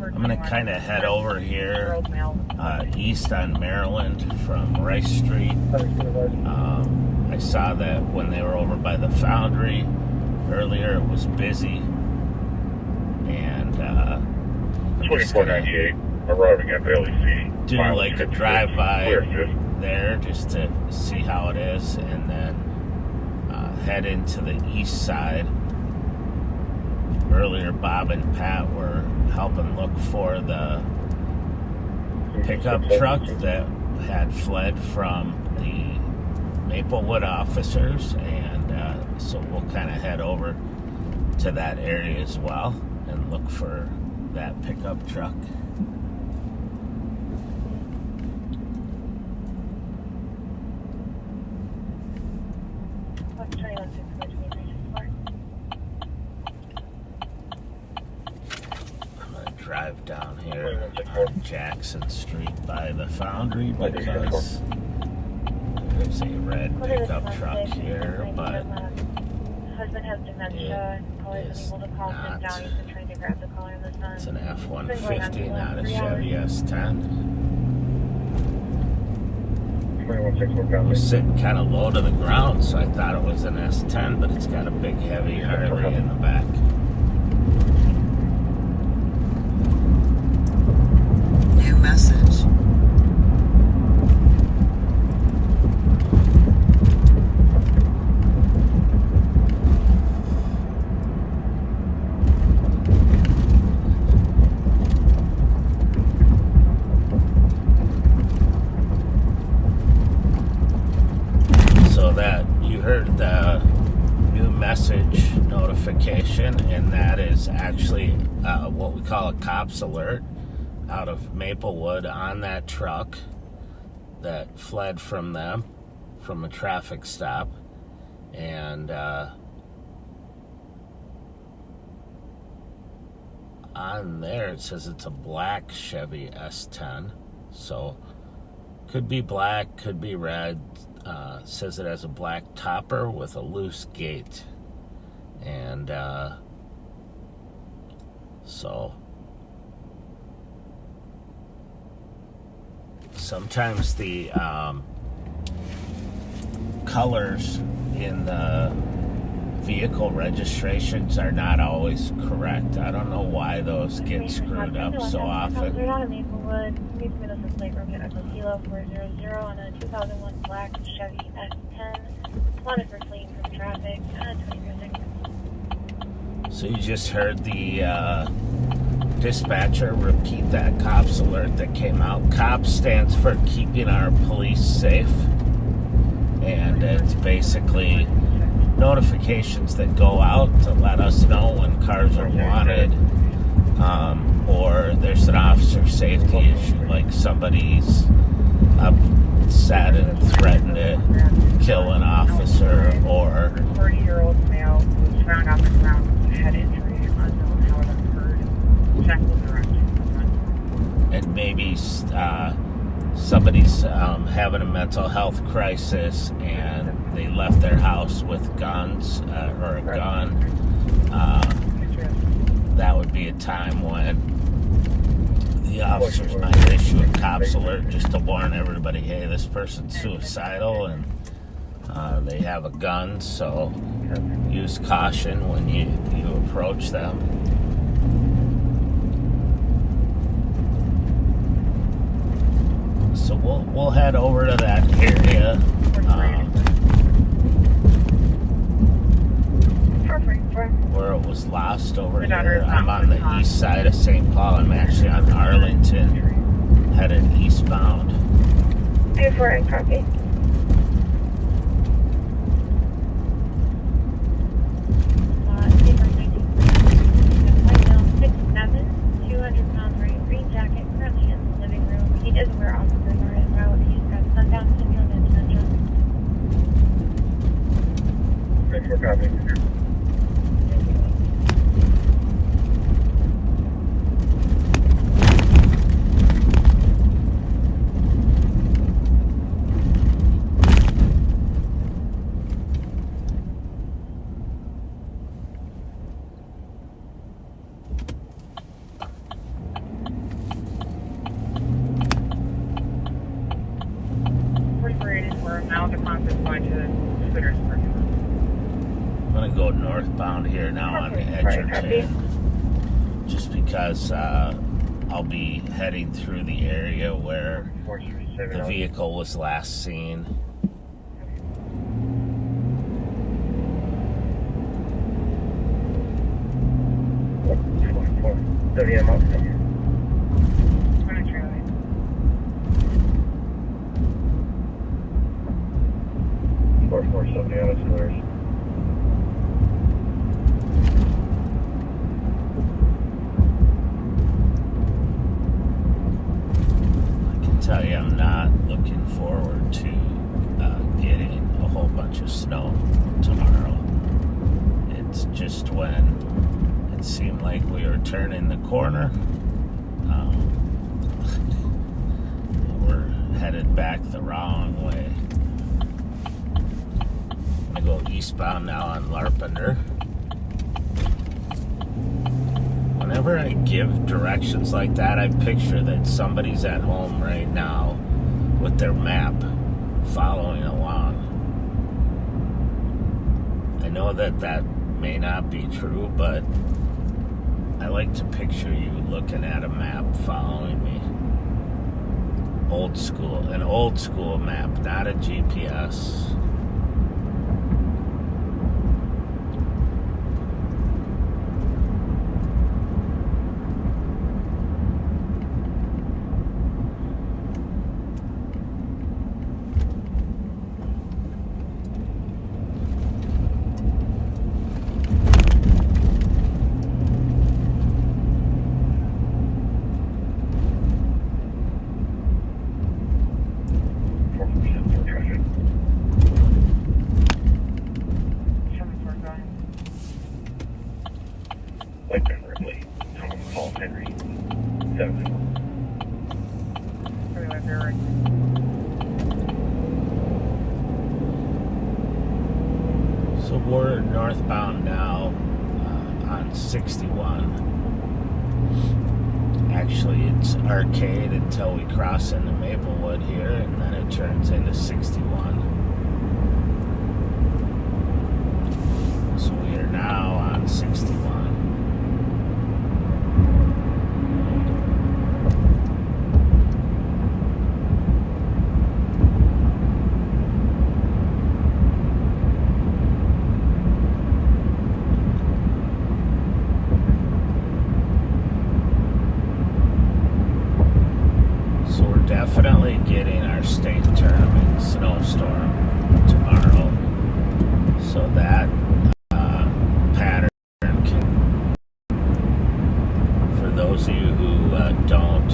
I'm going to kind of head over here east on Maryland from Rice Street. I saw that when they were over by the Foundry earlier, it was busy. And 2498, arriving at LEC. Do like a drive-by there just to see how it is, and then head into the east side. Earlier, Bob and Pat were helping look for the pickup truck that had fled from the Maplewood officers, and so we'll kind of head over to that area as well and look for that pickup truck. Drive down here on Jackson Street by the Foundry because there's a red pickup truck here, but husband has dementia. it is not. It's an F-150, not a Chevy S10. It was sitting kind of low to the ground, so I thought it was an S10, but it's got a big heavy Harley in the back. New message. So that you heard the new message notification, and that is actually what we call a cops alert out of Maplewood on that truck that fled from them from a traffic stop. And on there it says it's a black Chevy S10, so could be black, could be red. Says it has a black topper with a loose gate, and so sometimes the colors in the vehicle registrations are not always correct. I don't know why those get screwed up so often. We're out of Maplewood. Please give us a plate room at Kilo 400 on a 2001 black Chevy S10. Wanted for fleeing from traffic. 20 So you just heard the dispatcher repeat that cops alert that came out. COPS stands for Keeping Our Police Safe, and it's basically notifications that go out to let us know when cars are wanted, or there's an officer safety issue, like somebody's upset and threatened to kill an officer, or 40-year-old male was found on the ground with a head injury, unknown how it occurred. Check with the rest. and maybe somebody's having a mental health crisis and they left their house with guns or a gun, that would be a time when the officers might issue a cops alert just to warn everybody, hey, this person's suicidal and they have a gun, so use caution when you approach them. So we'll head over to that area. Where it was lost over here. I'm on the east side of St. Paul. I'm actually on Arlington, headed eastbound. 248, copy. Paper 19. White male, 6'7", 200 pounds, wearing green jacket, currently in the living room. He is where officers are en route. He's got sundown syndrome and dementia. 4 copy. I'm gonna go northbound here now on Edgerton, just because I'll be heading through the area where the vehicle was last seen. Tell you, I'm not looking forward to getting a whole bunch of snow tomorrow. It's just when it seemed like we were turning the corner, we're headed back the wrong way. I'm gonna go eastbound now on Larpenter. Whenever I give directions like that, I picture that somebody's at home right now with their map following along. I know that that may not be true, but I like to picture you looking at a map following me. An old school map, not a GPS. So we're northbound now on 61. Actually, it's Arcade until we cross into Maplewood here, and then it turns into 61. So we are now on 61. Definitely getting our state tournament snowstorm tomorrow, so that pattern can, for those of you who don't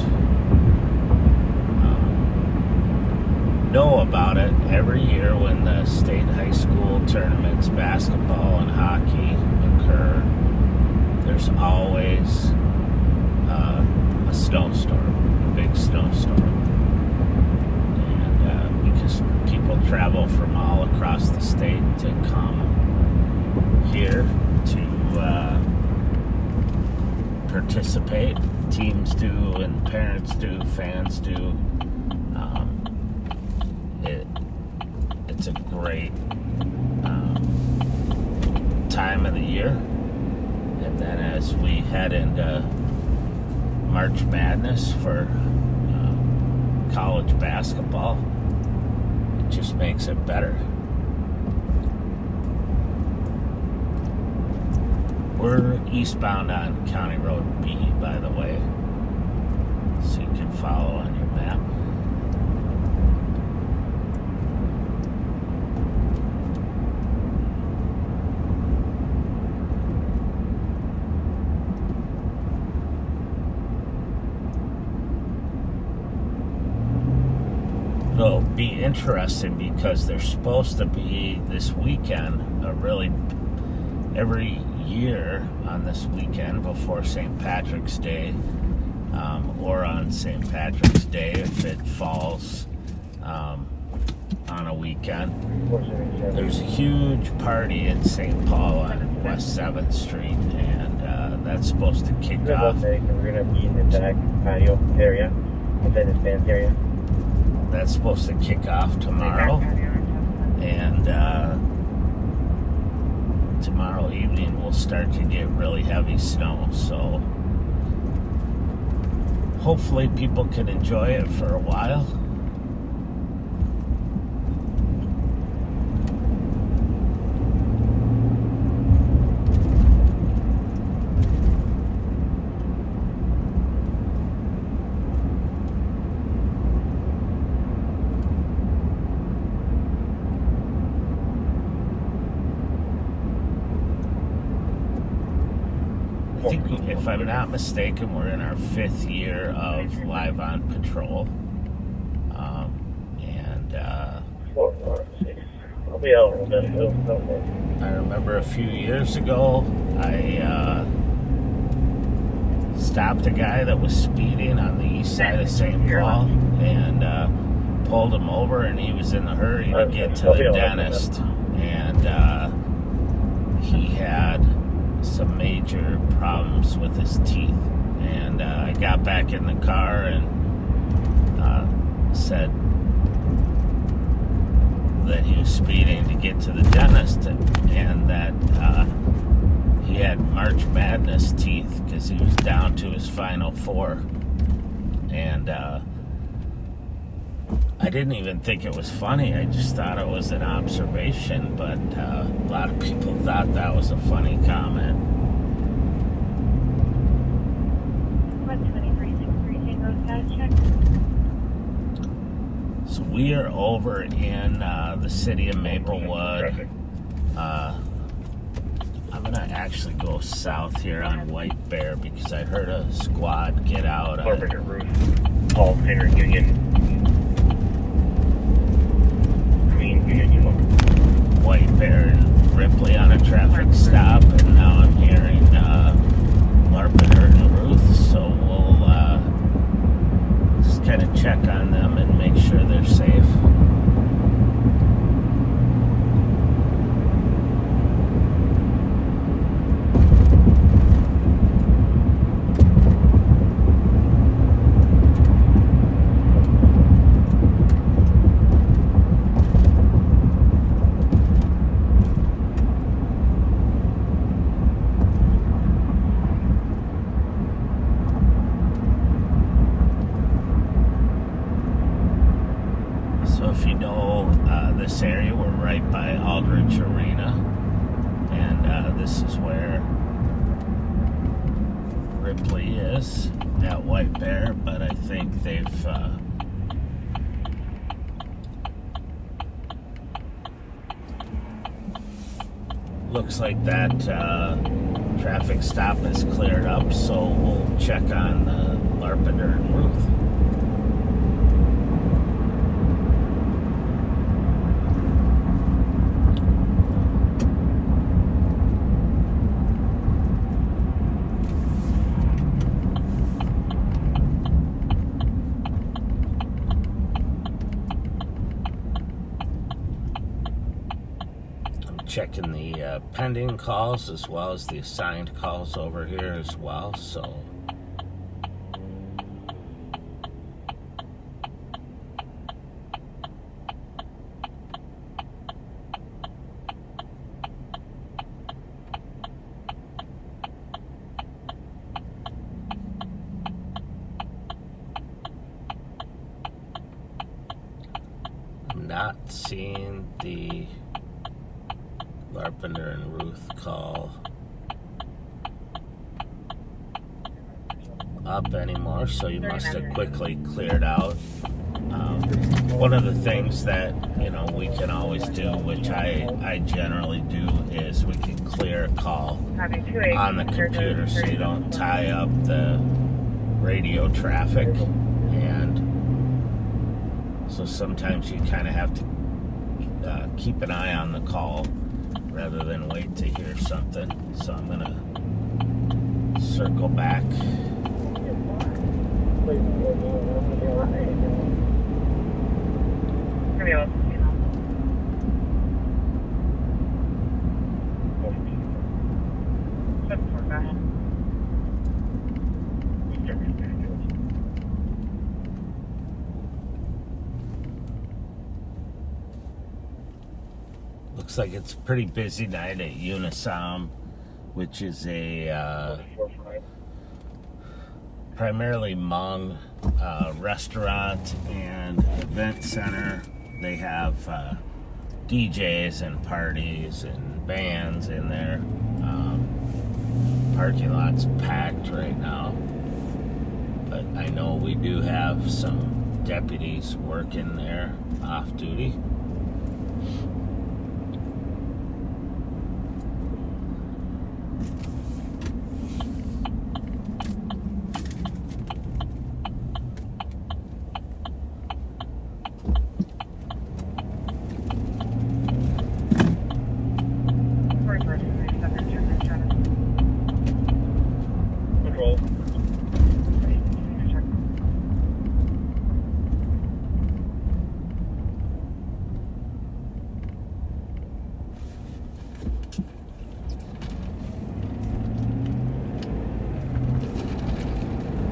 know about it, every year when the state high school tournaments, basketball and hockey occur, there's always a snowstorm, a big snowstorm. people from all across the state to come here to participate. Teams do, and parents do, fans do. It's a great time of the year. And then as we head into March Madness for college basketball, it just makes it better. We're eastbound on County Road B, by the way, so you can follow on your map. It'll be interesting because there's supposed to be this weekend every year on this weekend before St. Patrick's Day, or on St. Patrick's Day if it falls on a weekend. There's a huge party in St. Paul on West 7th Street, and that's supposed to kick off. We're going to be in the back patio area, within the fence area. That's supposed to kick off tomorrow, and tomorrow evening we'll start to get really heavy snow, so hopefully people can enjoy it for a while. I think, if I'm not mistaken, we're in our 5th year of Live on Patrol. I'll be out a little bit. I remember a few years ago, I stopped a guy that was speeding on the east side of St. Paul and pulled him over, and he was in a hurry to get to the dentist. And he had some major problems with his teeth, and I got back in the car and said that he was speeding to get to the dentist, and that he had March Madness teeth because he was down to his final 4. And I didn't even think it was funny. I just thought it was an observation, but a lot of people thought that was a funny comment. What 2363 Tango status check? So we are over in the city of Maplewood. I'm gonna actually go south here on White Bear because I heard a squad get out on Paul Taylor Union. White Bear and Ripley on a traffic stop, and now I'm hearing Larpenter and Ruth, so we'll just kind of check on them and make sure they're safe. This area, we're right by Aldrich Arena, and this is where Ripley is at White Bear, but I think they've looks like that traffic stop is cleared up, so we'll check on Larpenter and Ruth. checking the pending calls as well as the assigned calls over here as well. So I'm not seeing the Larpenter and Ruth call up anymore, so you must have quickly cleared out. One of the things that, you know, we can always do, which I generally do, is we can clear a call on the computer so you don't tie up the radio traffic. And so sometimes you kind of have to keep an eye on the call rather than wait to hear something. So I'm gonna circle back. Looks like it's a pretty busy night at Unisom, which is a primarily Hmong restaurant and event center. They have DJs and parties and bands in there. Parking lot's packed right now, but I know we do have some deputies working there off duty.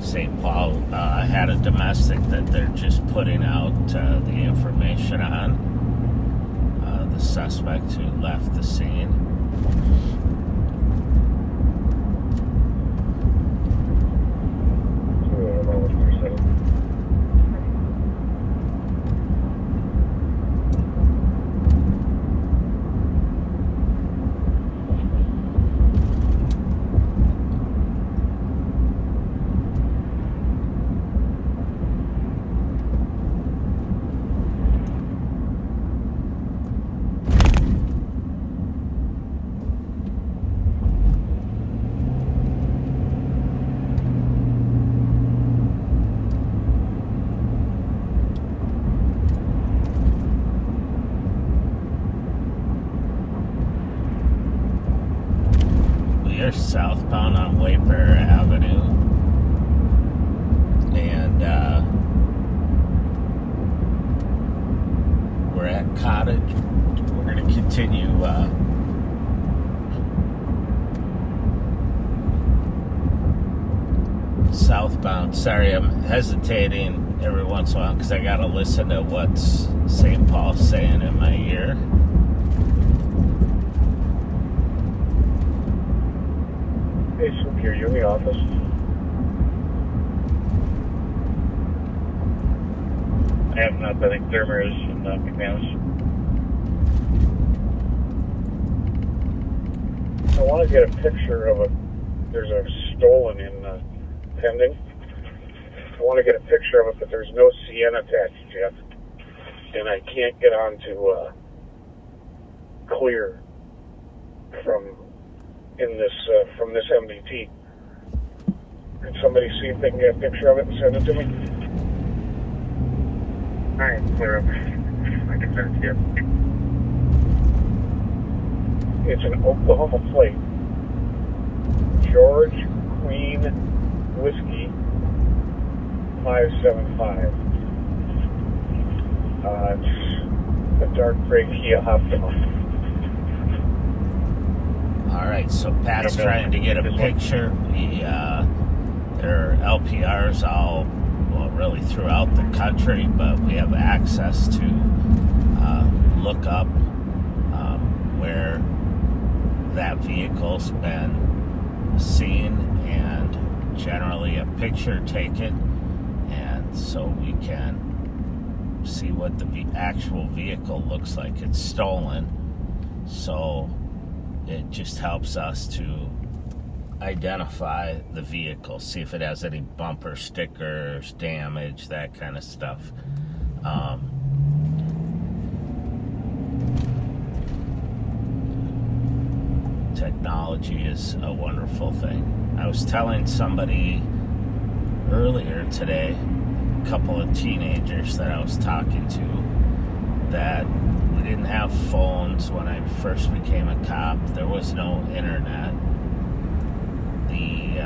St. Paul had a domestic that they're just putting out the information on. The suspect who left the scene. We're southbound on Wayfair Avenue, and we're at Cottage. We're going to continue southbound. Sorry, I'm hesitating every once in a while because I got to listen to what's St. Paul saying in my ear. Hey, Superior, you in the office? I have not. I think Thermer is in McManus. I want to get a picture of there's a stolen in pending. I want to get a picture of it, but there's no CN attached yet. And I can't get on to clear from this MDT. Can somebody see if they can get a picture of it and send it to me? Alright, clear up. I can send it to you. It's an Oklahoma plate. George Queen Whiskey 575. It's a dark gray Kia Optima. All right, so Pat's trying to get a picture. There are LPRs all, well, really throughout the country, but we have access to look up where that vehicle's been seen and generally a picture taken, and so we can see what the actual vehicle looks like. It's stolen, so it just helps us to identify the vehicle, see if it has any bumper stickers, damage, that kind of stuff. Technology is a wonderful thing. I was telling somebody earlier today, a couple of teenagers that I was talking to, that we didn't have phones when I first became a cop. There was no internet. We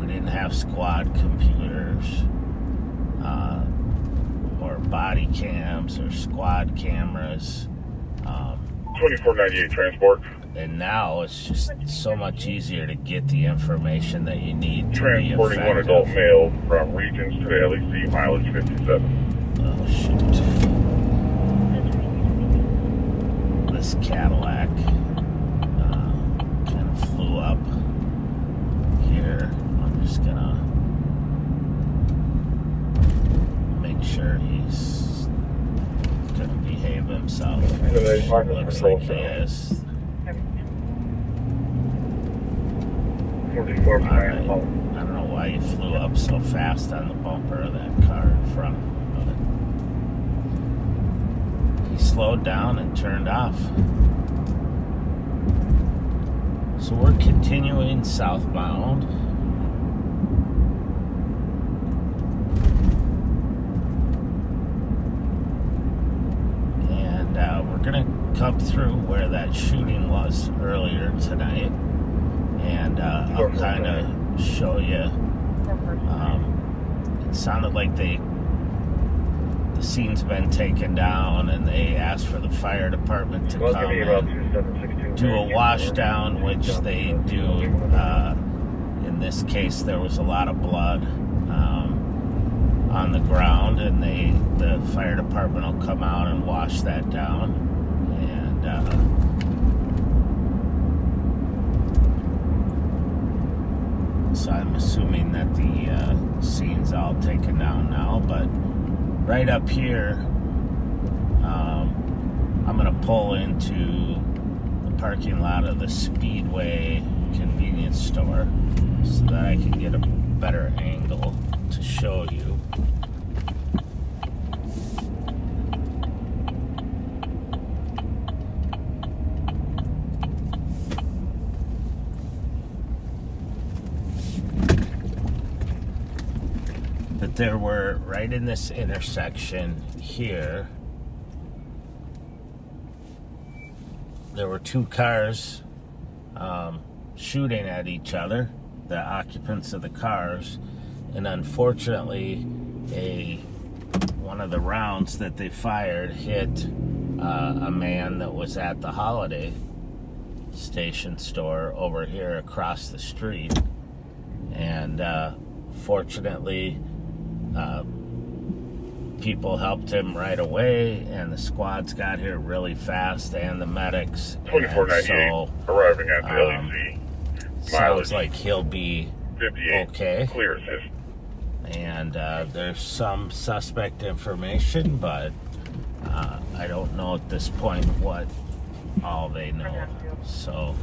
didn't have squad computers or body cams or squad cameras. 2498 transport. And now it's just so much easier to get the information that you need to Transporting be one effective. adult male from Regions to the LEC, mileage 57. Oh, shoot. This Cadillac kind of flew up here. I'm just gonna make sure he's gonna behave himself. Looks like he is. Alright. I don't know why he flew up so fast on the bumper of that car in front, but he slowed down and turned off. So we're continuing southbound. And we're going to come through where that shooting was earlier tonight. And I'll kind of show you. It sounded like the scene's been taken down, and they asked for the fire department to come and do a wash down, which they do. In this case, there was a lot of blood on the ground, and the fire department will come out and wash that down. And so I'm assuming that the scene's all taken down now, but right up here, I'm going to pull into the parking lot of the Speedway convenience store so that I can get a better angle to show you. But there were, right in this intersection here, there were two cars shooting at each other, the occupants of the cars, and unfortunately one of the rounds that they fired hit a man that was at the Holiday Station store over here across the street. And fortunately, people helped him right away, and the squads got here really fast, and the medics. 2498 so, arriving at the LEC. Sounds like he'll be 58. okay. Clear assist. And there's some suspect information, but I don't know at this point what all they know. So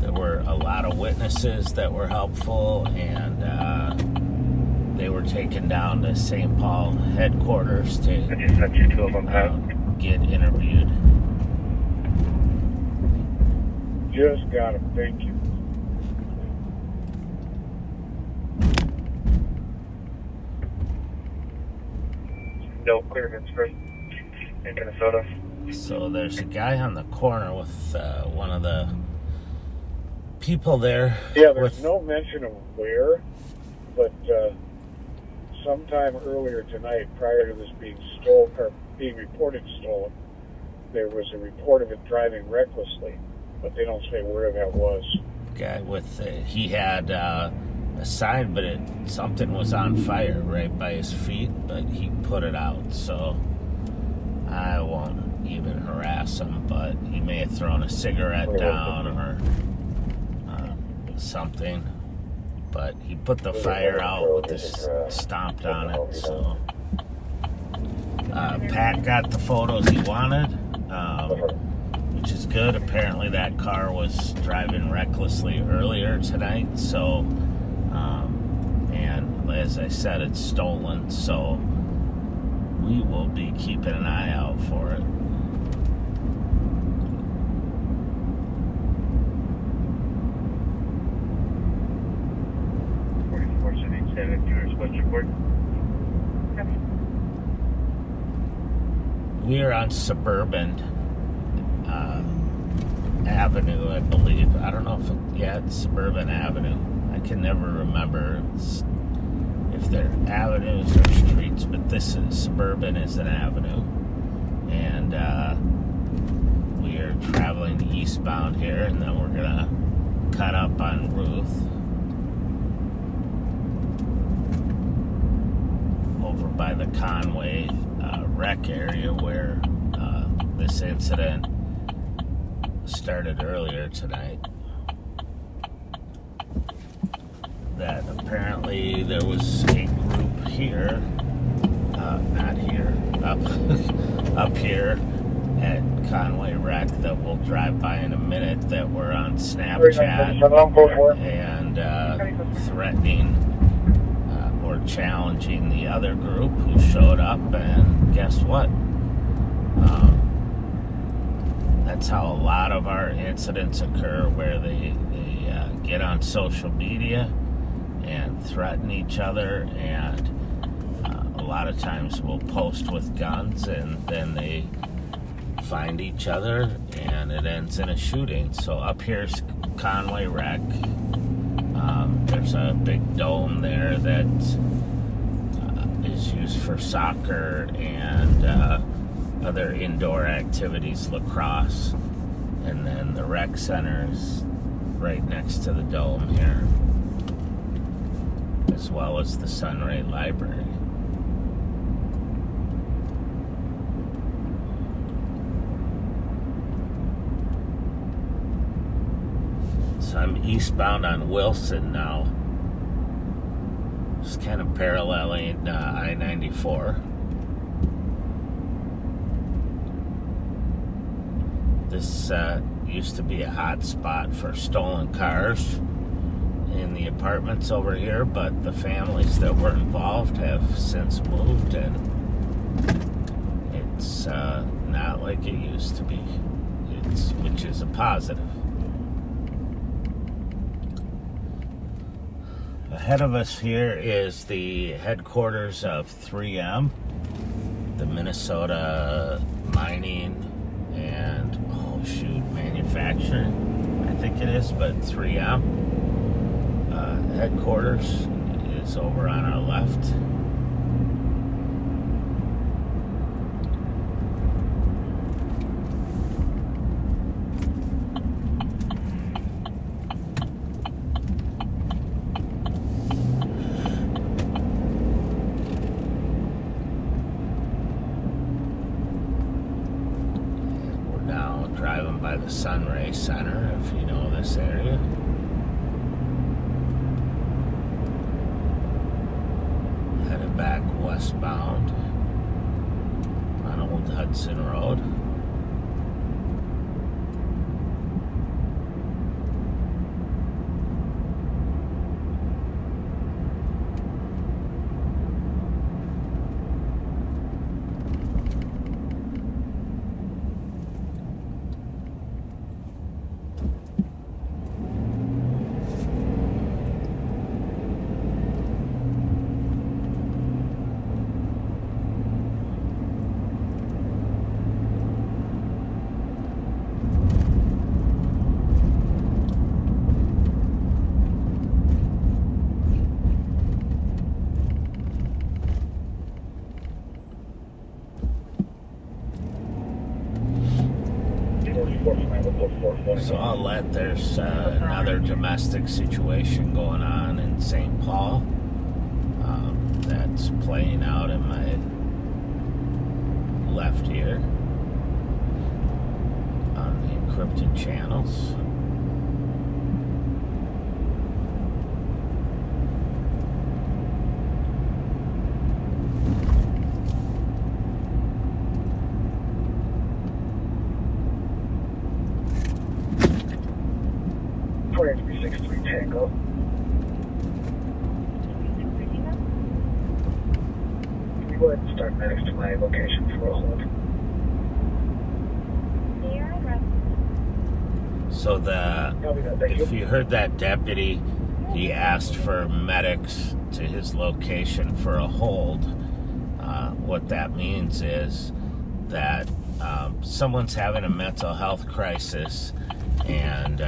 there were a lot of witnesses that were helpful, and they were taken down to St. Paul headquarters to get interviewed. Just got him. Thank you. No clearance for in Minnesota. So there's a guy on the corner with one of the people there. Yeah, there's no mention of where, but sometime earlier tonight, prior to this being stolen, or being reported stolen. There was a report of it driving recklessly, but they don't say where that was. Guy with he had a sign, but something was on fire right by his feet, but he put it out. So I won't even harass him, but he may have thrown a cigarette down or something. But he put the fire out with this stomped on it. So Pat got the photos he wanted, which is good. Apparently that car was driving recklessly earlier tonight. So, and as I said, it's stolen. So we will be keeping an eye out for it. We are on Suburban Avenue, I believe. I don't know if it's Suburban Avenue. I can never remember if they're avenues or streets, but this is Suburban is an avenue. And we are traveling eastbound here, and then we're gonna cut up on Ruth over by the Conway wreck area where this incident started earlier tonight. That apparently there was a group here, not here, up here at Conway Wreck that we'll drive by in a minute, that were on Snapchat and threatening or challenging the other group who showed up. And guess what? That's how a lot of our incidents occur, where they get on social media and threaten each other, and a lot of times we'll post with guns, and then they find each other and it ends in a shooting. So up here's Conway Wreck. There's a big dome there that is used for soccer and other indoor activities, lacrosse, and then the rec center is right next to the dome here, as well as the Sunray Library. So I'm eastbound on Wilson now, just kind of paralleling I-94. This used to be a hot spot for stolen cars in the apartments over here, but the families that were involved have since moved, and it's not like it used to be, which is a positive. Ahead of us here is the headquarters of 3M, the Minnesota Mining and manufacturing, I think it is, but 3M headquarters is over on our left. Driving by the Sunray Center, if you know this area. Headed back westbound on Old Hudson Road. So I'll let there's another domestic situation going on in St. Paul that's playing out in my left ear on the encrypted channels. Tango. Can you go ahead and start medics to my location for a hold? So if you heard that deputy, he asked for medics to his location for a hold. What that means is that someone's having a mental health crisis and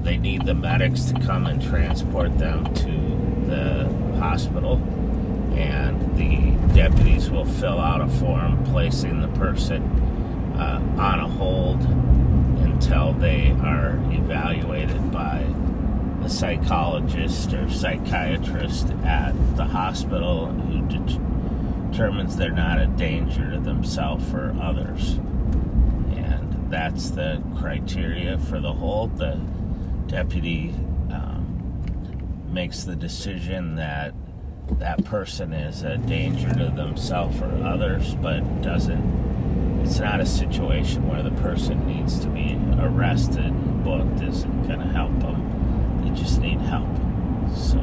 they need the medics to come and transport them to the hospital, and the deputies will fill out a form placing the person on a hold until they are evaluated by a psychologist or psychiatrist at the hospital who determines they're not a danger to themselves or others. And that's the criteria for the hold. The deputy makes the decision that that person is a danger to themselves or others, but it's not a situation where the person needs to be arrested, booked, isn't going to help them. They just need help. So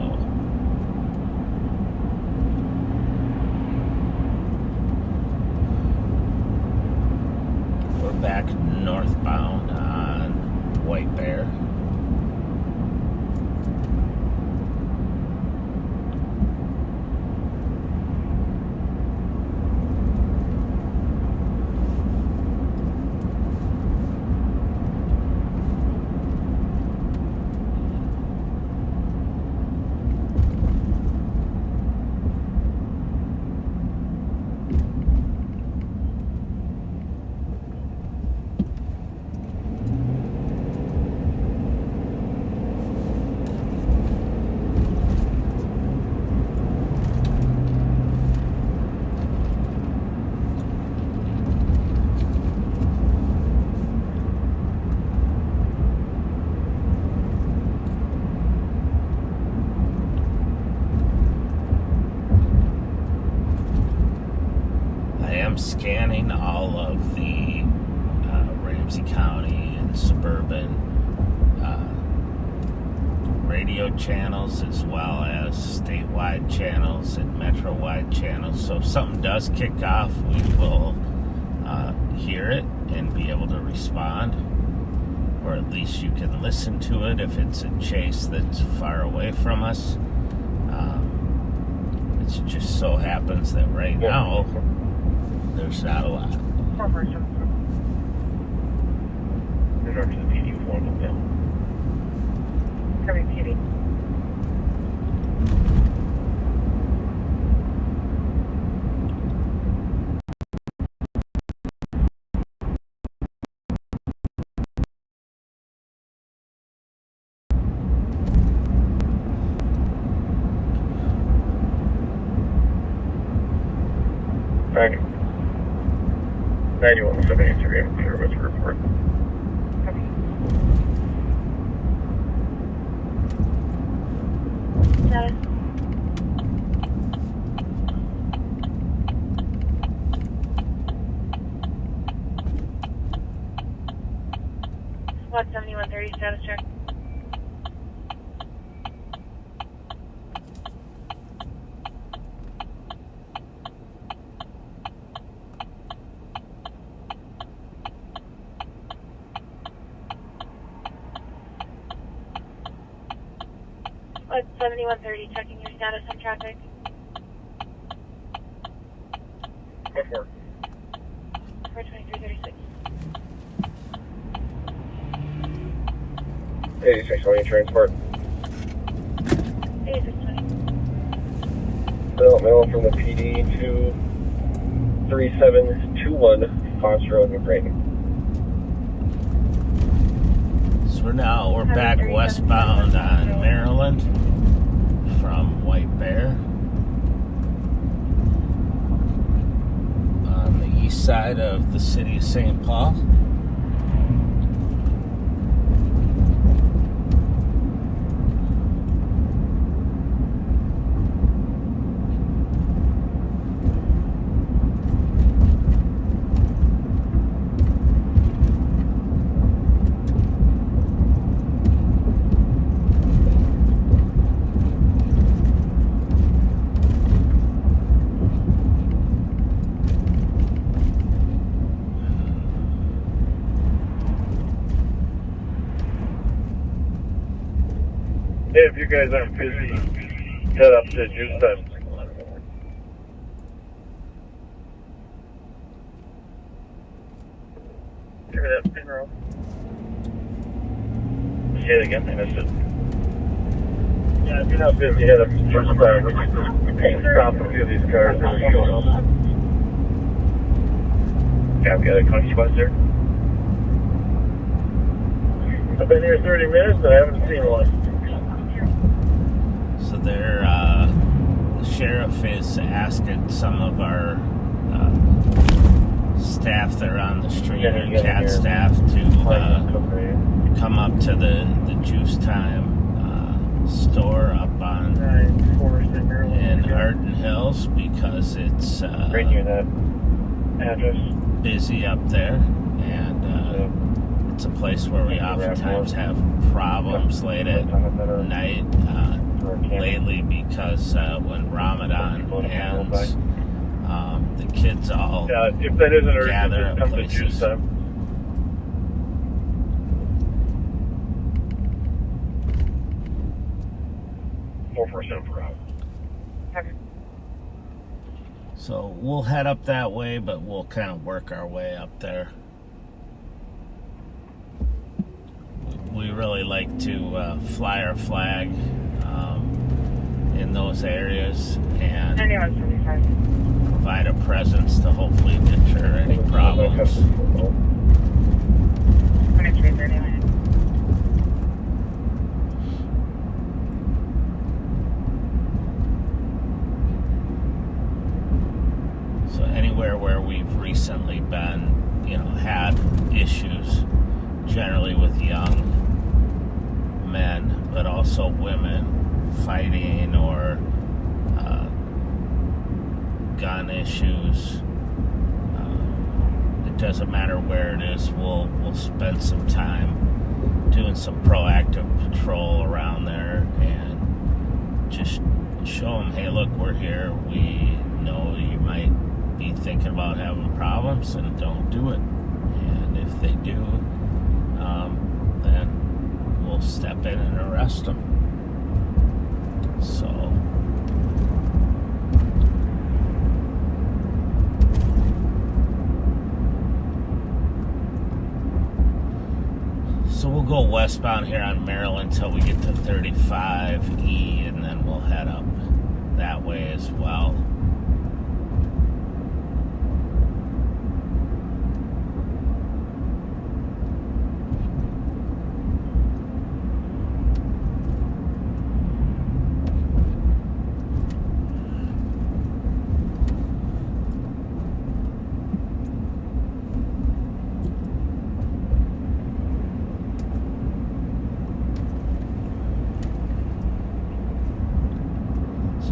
we're back northbound on White Bear. Scanning all of the Ramsey County and suburban radio channels, as well as statewide channels and metro-wide channels. So if something does kick off, we will hear it and be able to respond, or at least you can listen to it if it's a chase that's far away from us. It just so happens that right now there's not a lot. Coming, PD. Thank you. 9173, I'm clear with the report. Status. SWAT 7130, status check. SWAT 7130, checking your status on traffic. What for? 42336. 8620 transport. 8620. Mail from the PD to 3721 Fox Road, New Brighton. So we're back westbound on Maryland from White Bear on the east side of the city of St. Paul. Hey, if you guys aren't busy, head up to Juice Time. Hear that, Pinro? Say it again, I missed it. Yeah, if you're not busy, head up to Juice Time. We can stop a few of these cars that are showing up. Yeah, I've got a country bus there. I've been here 30 minutes, but I haven't seen one. So the sheriff is asking some of our staff that are on the street, or CAT staff, to come up to the Juice Time store up on in Arden Hills, because it's right near that address. Busy up there, and it's a place where we oftentimes have problems late at night. Lately, because when Ramadan ends, the kids all if that isn't urgent, gather just at come to places. Juice Time. per hour. So we'll head up that way, but we'll kind of work our way up there. We really like to fly our flag in those areas and provide a presence to hopefully deter any problems. So anywhere where we've recently been, had issues, generally with young men, but also women, fighting or gun issues. It doesn't matter where it is. We'll spend some time doing some proactive patrol around there and just show them, hey, look, we're here. We know you might be thinking about having problems, and don't do it. And if they do, then we'll step in and arrest them. So we'll go westbound here on Maryland until we get to 35E, and then we'll head up that way as well.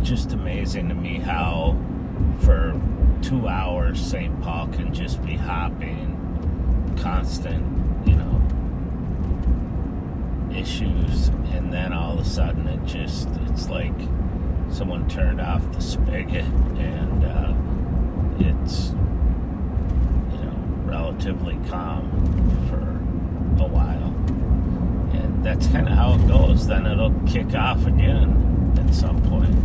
Just amazing to me how for 2 hours St. Paul can just be hopping, constant, issues, and then all of a sudden it's like someone turned off the spigot, and it's relatively calm for a while, and that's kind of how it goes. Then it'll kick off again at some point.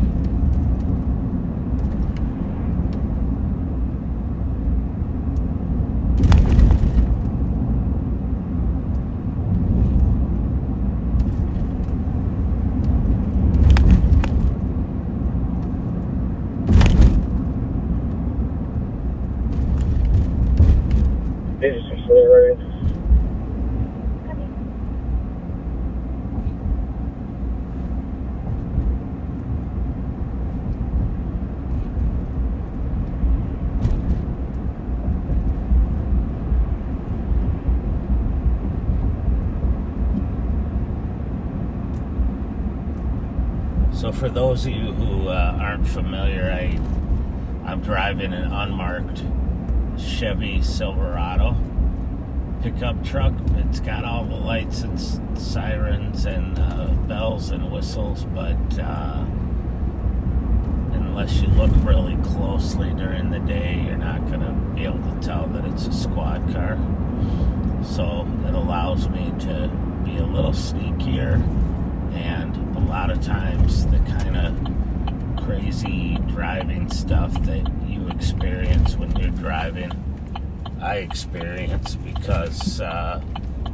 for those of you who aren't familiar, I'm driving an unmarked Chevy Silverado pickup truck. It's got all the lights and sirens and bells and whistles, but unless you look really closely during the day, you're not going to be able to tell that it's a squad car. So it allows me to be a little sneakier, and a lot of times the kind of crazy driving stuff that you experience when you're driving, I experience because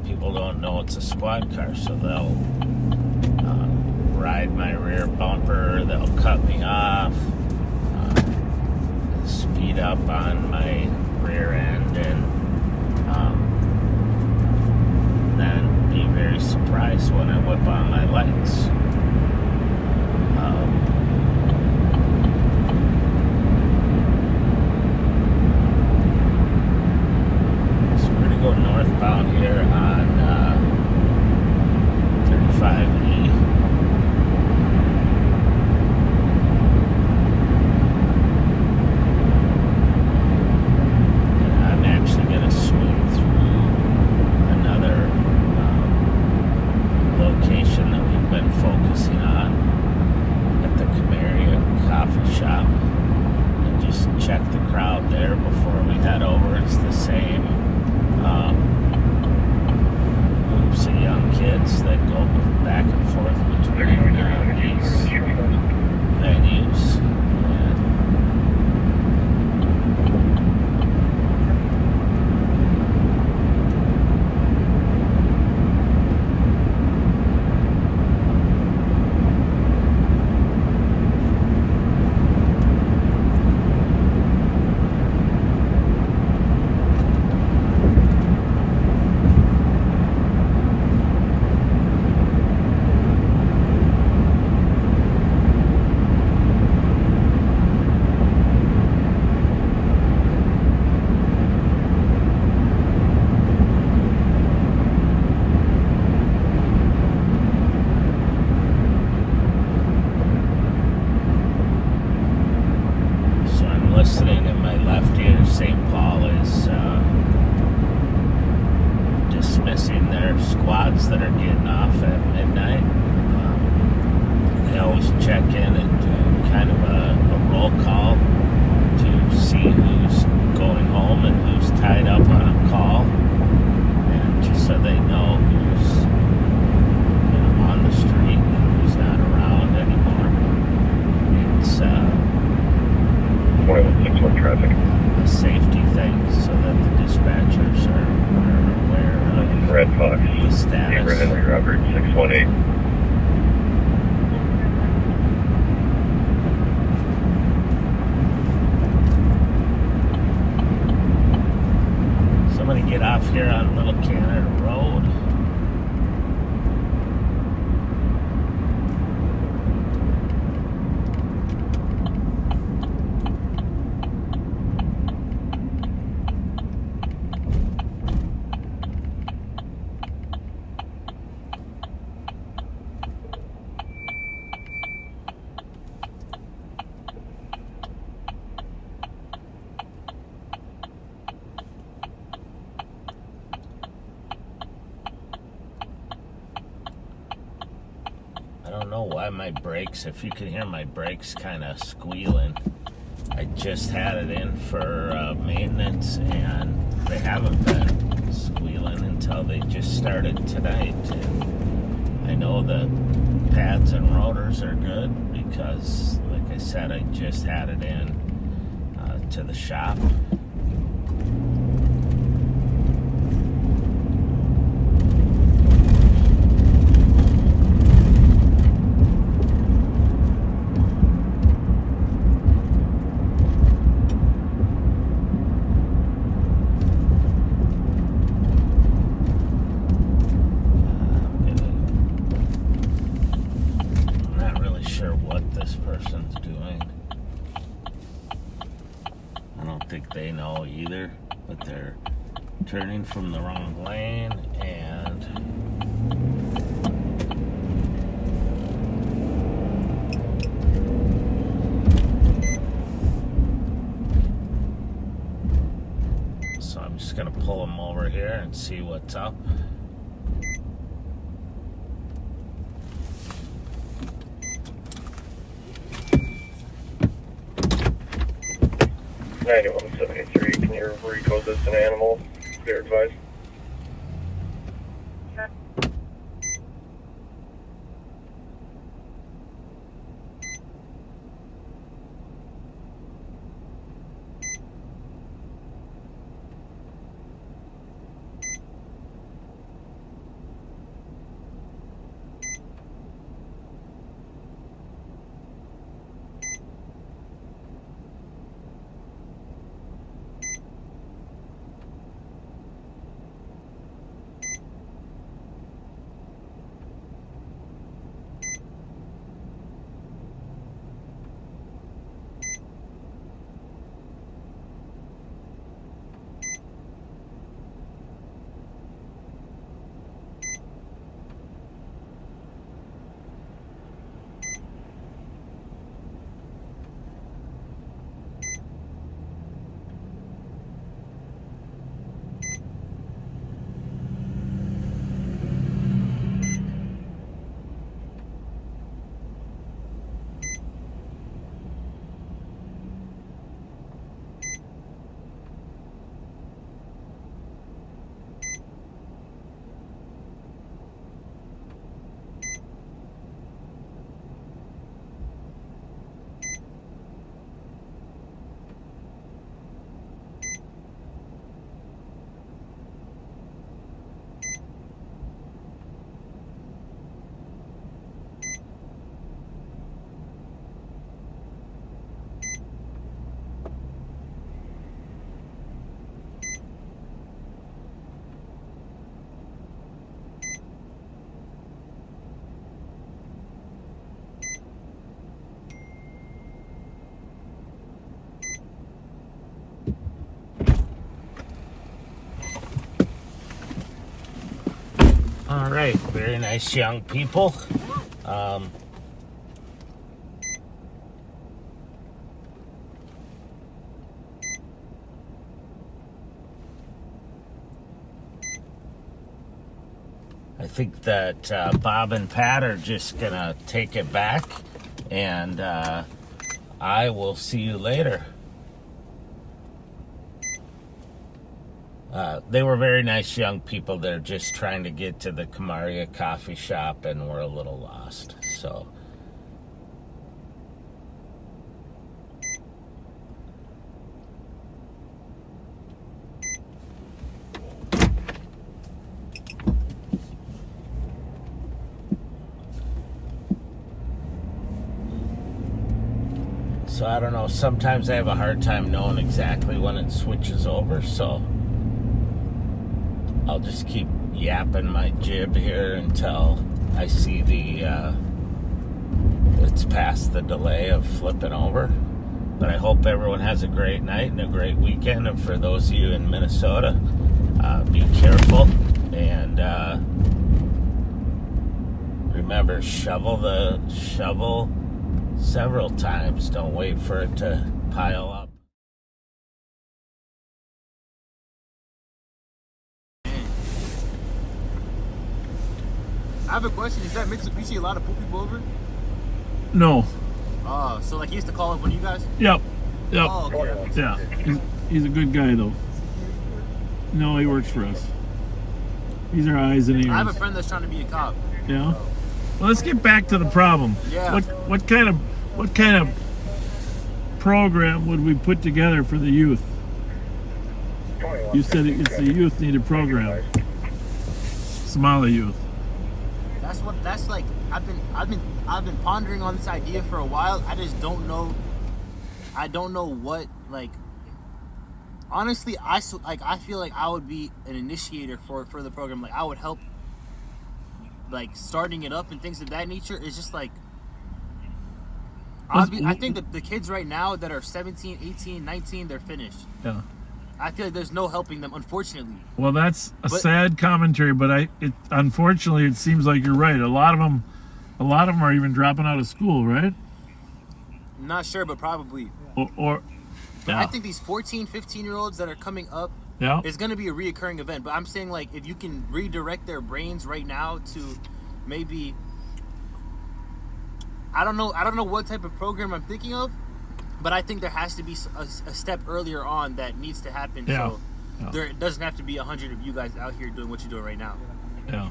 people don't know it's a squad car, so they'll ride my rear bumper, they'll cut me off, speed up on my rear end, and then be very surprised when I whip on my lights. So we're going to go northbound here on 35E. I'm actually going to swing through another location that we've been focusing on at the camaraderie coffee shop, and just check the crowd there before we head over. It's the same groups of young kids that go back and forth between these venues. Listening in my left ear, St. Paul is dismissing their squads that are getting off at midnight. They always check in and do kind of a roll call to see who's going home and who's tied up on a call, and just so they know who's on the street and who's not around anymore. It's 2161 traffic. a safety thing so that the dispatchers are aware of Red Fox. the status. Neighbor Henry Robert 618. Somebody get off here on Little Canada Road. I don't know why my brakes, if you can hear my brakes kind of squealing. I just had it in for maintenance, and they haven't been squealing until they just started tonight. And I know the pads and rotors are good because, like I said, I just had it in to the shop. They know either, but they're turning from the wrong lane, and pull him over here and see what's up. Can you recode this an animal? Clear advice. All right, very nice young people. I think that Bob and Pat are just gonna take it back, and I will see you later. They were very nice young people. They're just trying to get to the Camaria coffee shop and were a little lost. So, I don't know. Sometimes I have a hard time knowing exactly when it switches over. So I'll just keep yapping my jib here until I see it's past the delay of flipping over. But I hope everyone has a great night and a great weekend. And for those of you in Minnesota, be careful. And remember, shovel several times. Don't wait for it to pile up. I have a question. Is that Mitsubishi allowed to pull people over? No. So like he used to call up one of you guys? Yep. Oh, okay. Yeah. He's a good guy, though. No, he works for us. He's our eyes and ears. I have a friend that's trying to be a cop. Yeah. Well, let's get back to the problem. Yeah. What kind of program would we put together for the youth? You said it's the youth needed program. Somali youth. That's like I've been pondering on this idea for a while. I just don't know. I don't know what, like, honestly, I feel like I would be an initiator for the program. Like I would help, like, starting it up and things of that nature. Is just like I think that the kids right now that are 17, 18, 19, they're finished. Yeah. I feel like there's no helping them, unfortunately. Well, that's a sad commentary, but unfortunately it seems like you're right. A lot of them are even dropping out of school, right? I'm not sure, but probably. Or yeah. I think these 14, 15-year-olds that are coming up Yeah. It's going to be a reoccurring event. But I'm saying, like, if you can redirect their brains right now to maybe, I don't know what type of program I'm thinking of, but I think there has to be a step earlier on that needs to happen. Yeah. So there doesn't have to be 100 of you guys out here doing what you're doing right now. Yeah.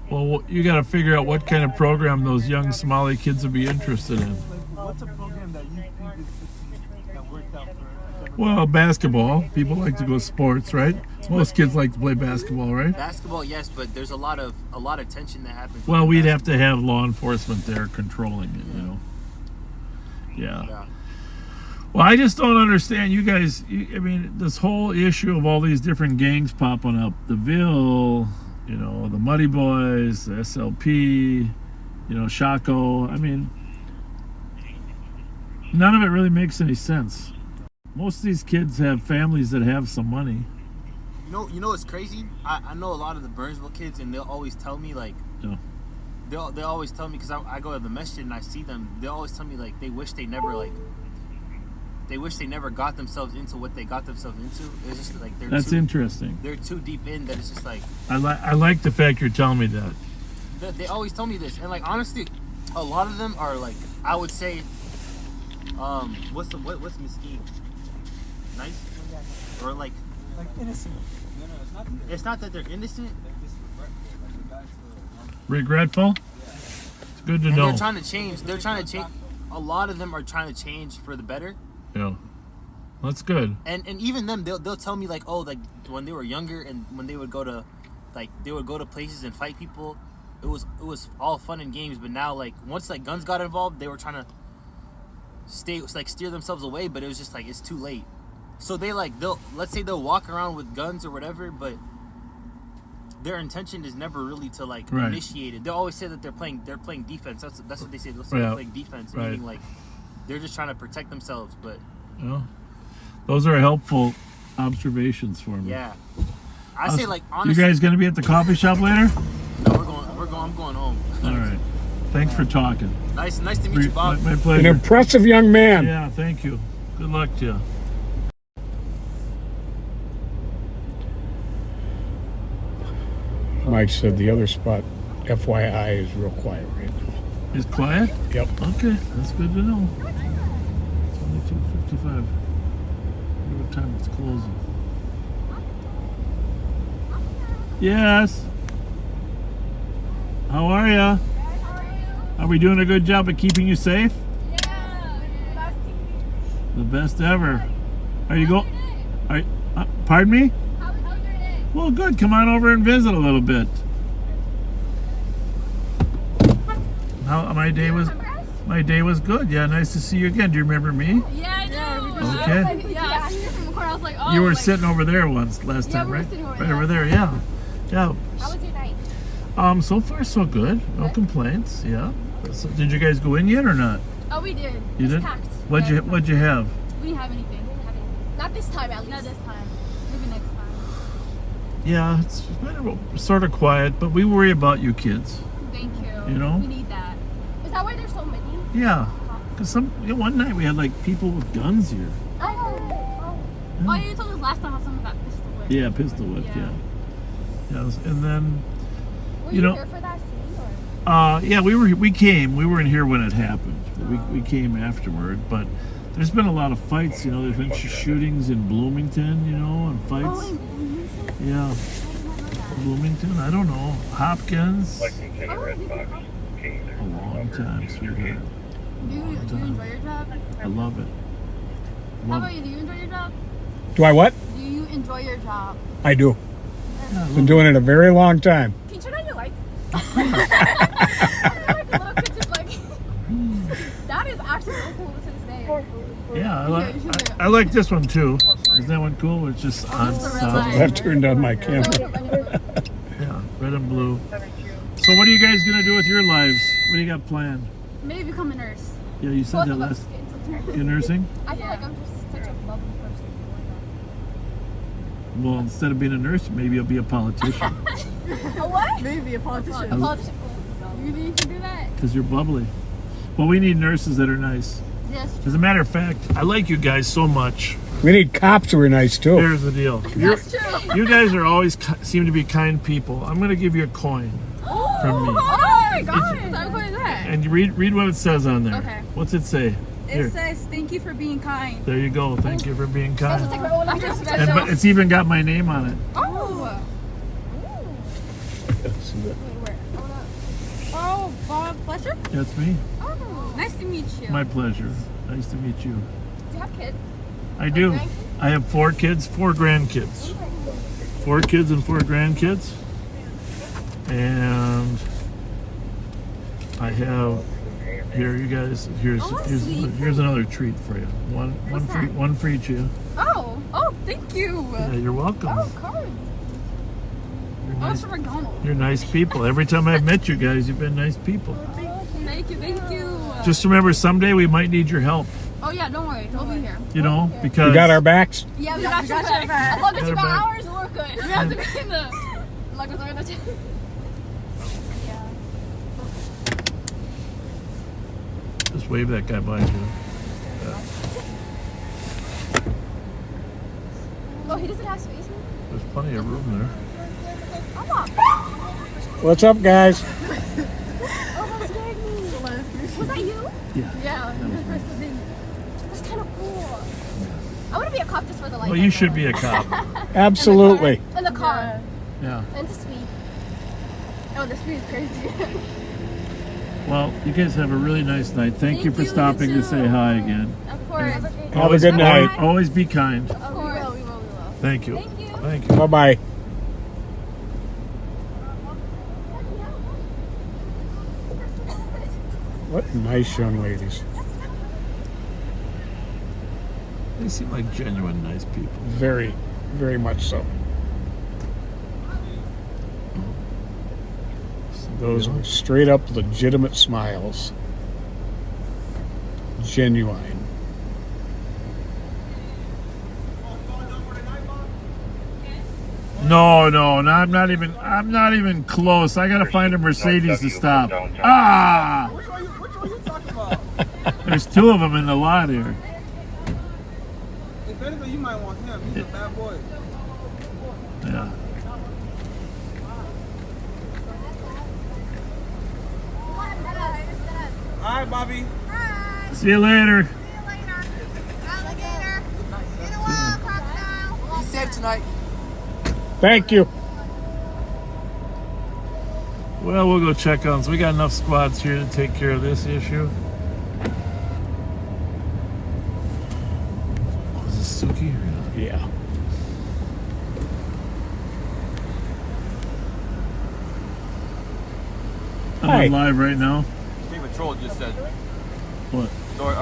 Well, you got to figure out what kind of program those young Somali kids would be interested in. What's a program that you think that worked out for? Well, basketball. People like to go sports, right? Most kids like to play basketball, right? Basketball, yes, but there's a lot of tension that happens. Well, we'd have to have law enforcement there controlling it, you know. Yeah. Well, I just don't understand. You guys, I mean, this whole issue of all these different gangs popping up, the Ville, you know, the Muddy Boys, the SLP, you know, Shaco. I mean, none of it really makes any sense. Most of these kids have families that have some money. You know what's crazy? I know a lot of the Burnsville kids, and they'll always tell me, like, they'll always tell me, because I go to the masjid and I see them, they'll always tell me, like, they wish they never got themselves into what they got themselves into. It's just like That's interesting. They're too deep in that it's just like. I like the fact you're telling me that. They always tell me this, and like honestly, a lot of them are like, I would say, what's mesquite? Nice, or like innocent. No, it's not that they're innocent. They're just Regretful? It's good to know. They're trying to change. A lot of them are trying to change for the better. Yeah. That's good. And even them, they'll tell me, like, oh, like when they were younger and when they would go to places and fight people, it was all fun and games. But now, like, once like guns got involved, they were trying to steer themselves away. But it was just like, it's too late. So they'll walk around with guns or whatever, but their intention is never really to like initiate it. They always say that they're playing defense. That's what they say. They'll say they're playing defense, meaning like they're just trying to protect themselves. But those are helpful observations for me. Yeah, I say, like, honestly, you guys gonna be at the coffee shop later? No, I'm going home. All right. Thanks for talking. Nice to meet you, Bob. My pleasure. An impressive young man. Yeah, thank you. Good luck to you. Mike said the other spot, FYI, is real quiet right now. It's quiet? Yep. Okay, that's good to know. It's only 2:55. I wonder what time it's closing. Yes. How are ya? Are we doing a good job of keeping you safe? Yeah. The best ever. Are you go? Pardon me? Well, good. Come on over and visit a little bit. How my day was? My day was good. Yeah, nice to see you again. Do you remember me? Yeah, I know. Okay. Yeah, I see you from the corner. I was like, oh. You were sitting over there last time, right? Right over there. Yeah. Yeah. How was your night? So far so good. No complaints. Yeah. So, did you guys go in yet or not? Oh, we did. You did? Packed. What'd you have? We didn't have anything. Not this time, at least. Not this time. Maybe next time. Yeah, it's been sort of quiet, but we worry about you kids. Thank you. You know? We need that. Is that why there's so many? Yeah. Because one night we had like people with guns here. Oh, you told us last time how someone got pistol whipped. Yeah, pistol whipped. Yeah. Yes, and then. Were you here for that scene, or? Yeah, we weren't here when it happened. We came afterward, but there's been a lot of fights. You know, there's been shootings in Bloomington. You know, and fights. Oh, in Bloomington? Yeah. Bloomington. I don't know. Hopkins. A long time, sweetheart. Do you enjoy your job? I love it. How about you? Do you enjoy your job? Do I what? Do you enjoy your job? I do. Been doing it a very long time. Can you turn on your lights? That is actually so cool to this day. Yeah, I like this one too. Is that one cool? It's just on solid. I turned on my camera. Yeah, red and blue. So what are you guys gonna do with your lives? What do you got planned? Maybe become a nurse. Yeah, you said that last. You're nursing? I feel like I'm just such a lovely person. Well, instead of being a nurse, maybe you'll be a politician. A what? Maybe a politician. A politician. You need to do that. Because you're bubbly. Well, we need nurses that are nice. Yes. As a matter of fact, I like you guys so much. We need cops who are nice too. Here's the deal. You guys are always seem to be kind people. I'm going to give you a coin from me. Oh my gosh! How cool is that? And you read what it says on there. Okay. What's it say? Here. It says, "Thank you for being kind." There you go. Thank you for being kind. I feel And, special. but it's even got my name on it. Oh. Oh, Bob Fletcher? That's me. Oh, nice to meet you. My pleasure. Nice to meet you. Do you have kids? I do. I have 4 kids, 4 grandkids. 4 kids and 4 grandkids. And I have here, you guys. Here's another treat for you. One for each of you. Oh, thank you. Yeah, you're welcome. Oh, cards. You're Oh, nice, it's from McDonald's. you're nice people. Every time I've met you guys, you've been nice people. Thank you. Just remember, someday we might need your help. Oh yeah, don't worry, we'll be here. You know, because You got our backs? Yeah, we got your back. As long as you Got our got back. ours, we're good. We have to be in the. Like, we're in the. Yeah. Just wave that guy by you. Oh, he doesn't have space. There's plenty of room there. What's up, guys? Oh, that scared me. Was that you? Yeah. Yeah, the first thing. That's kind of cool. I want to be a cop just for the light. Well, you should be a cop. Absolutely. In the car. Yeah. And the speed. Oh, the speed is crazy. Well, you guys have a really nice night. Thank you for stopping to say hi again. Of course. Have a good night. Always be kind. Of course. We will. Thank you. Thank you. Thank you. Bye-bye. What nice young ladies. They seem like genuine nice people. Very, very much so. Those are straight up legitimate smiles. Genuine. No, I'm not even close. I gotta find a Mercedes to stop. Ah! Which one are you talking about? There's 2 of them in the lot here. If anything, you might want him. He's a bad boy. Yeah. All right, Bobby. See you later. Be safe tonight. Thank you. Well, we'll go check on. So we got enough squads here to take care of this issue. Is this Suki or not? Yeah. I'm Hi. on live right now. State Patrol just said What?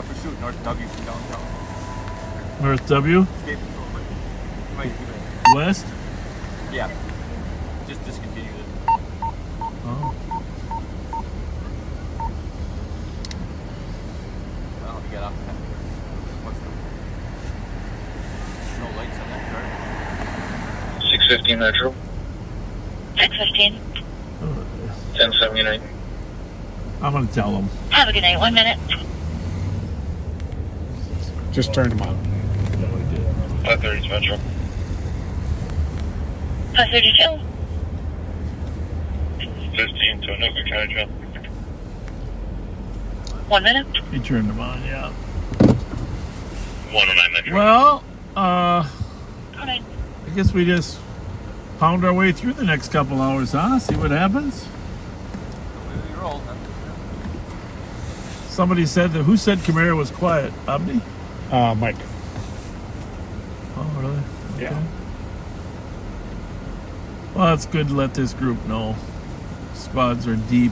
pursuit North W from downtown. North W? State Patrol, but you might give it. West? Yeah. Just discontinued it. Oh. I don't know if you got off that. What's the no lights on that chart? 615 Metro. 615. 1079. I'm gonna tell them. Have a good night. 1 minute. Just turn them on. 530 Metro. 532. 15 to Anoka County Jail. 1 minute. He turned them on, yeah. 109 Metro. Well, Okay. I guess we just pound our way through the next couple hours, huh? See what happens. You roll. Somebody said that. Who said Camaro was quiet? Abdi? Mike. Oh, really? Yeah. Okay. Well, it's good to let this group know. Squads are deep.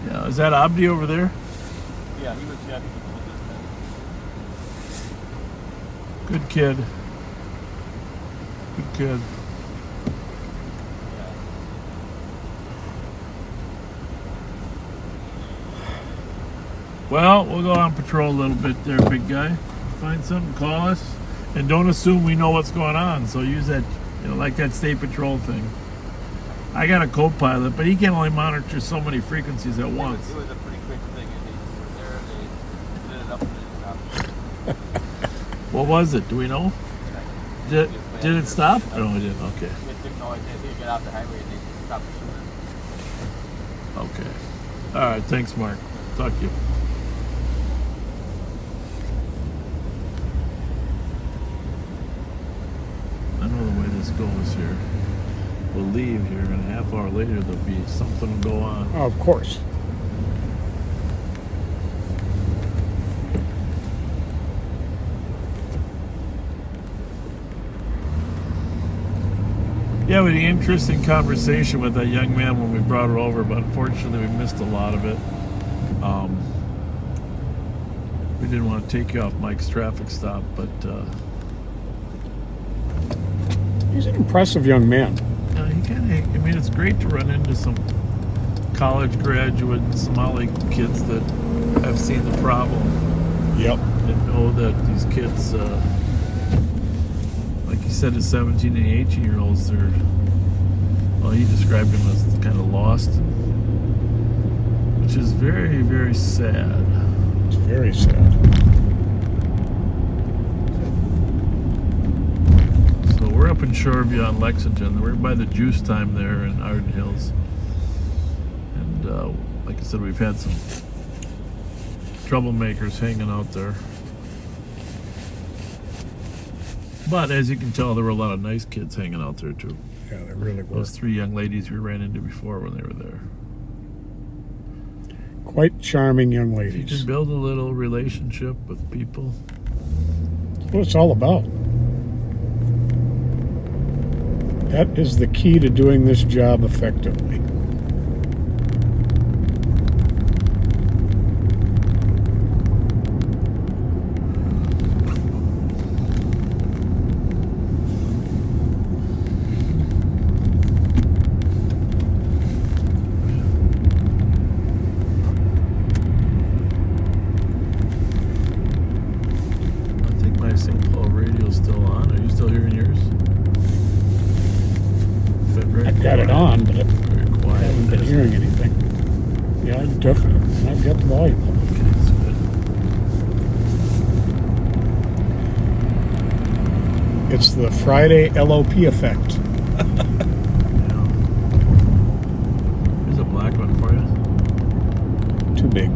Yeah, is that Abdi over there? Yeah, he was. Yeah, Good kid. Good kid. Well, we'll go on patrol a little bit there, big guy. Find something, call us. And don't assume we know what's going on. So use that, like that state patrol thing. I got a co-pilot, but he can only monitor so many frequencies at once. It was a pretty quick thing. They were there, they lit it up, and then stopped. What was it? Do we know? Did it stop? No, it didn't. Okay. It took no idea. They get off the highway and they stopped pursuing. Okay. All right. Thanks, Mark. Talk to you. I know the way this goes here. We'll leave here, and a half hour later there'll be something will go on. Oh, of course. Yeah, we had an interesting conversation with that young man when we brought it over, but unfortunately we missed a lot of it. We didn't want to take you off Mike's traffic stop, but He's an impressive young man. he kind of, I mean, it's great to run into some college graduate Somali kids that have seen the problem. Yep. And know that these kids, like you said, the 17 and 18-year-olds, they're, well, he described them as kind of lost, which is very, very sad. It's very sad. So we're up in Shoreview on Lexington. We're by the Juice Time there in Arden Hills. And like I said, we've had some troublemakers hanging out there. But as you can tell, there were a lot of nice kids hanging out there too. Yeah, there really were. Those three young ladies we ran into before when they were there. Quite charming young You ladies. can build a little relationship with people. That's what it's all about. That is the key to doing this job effectively. I think my St. Paul radio's still on. Are you still hearing yours? I've got it on, but I Very quiet. haven't been hearing anything. Yeah, definitely. I've got the volume up. Okay, that's good. It's the Friday LOP effect. Yeah. Here's a black one for you. Too big.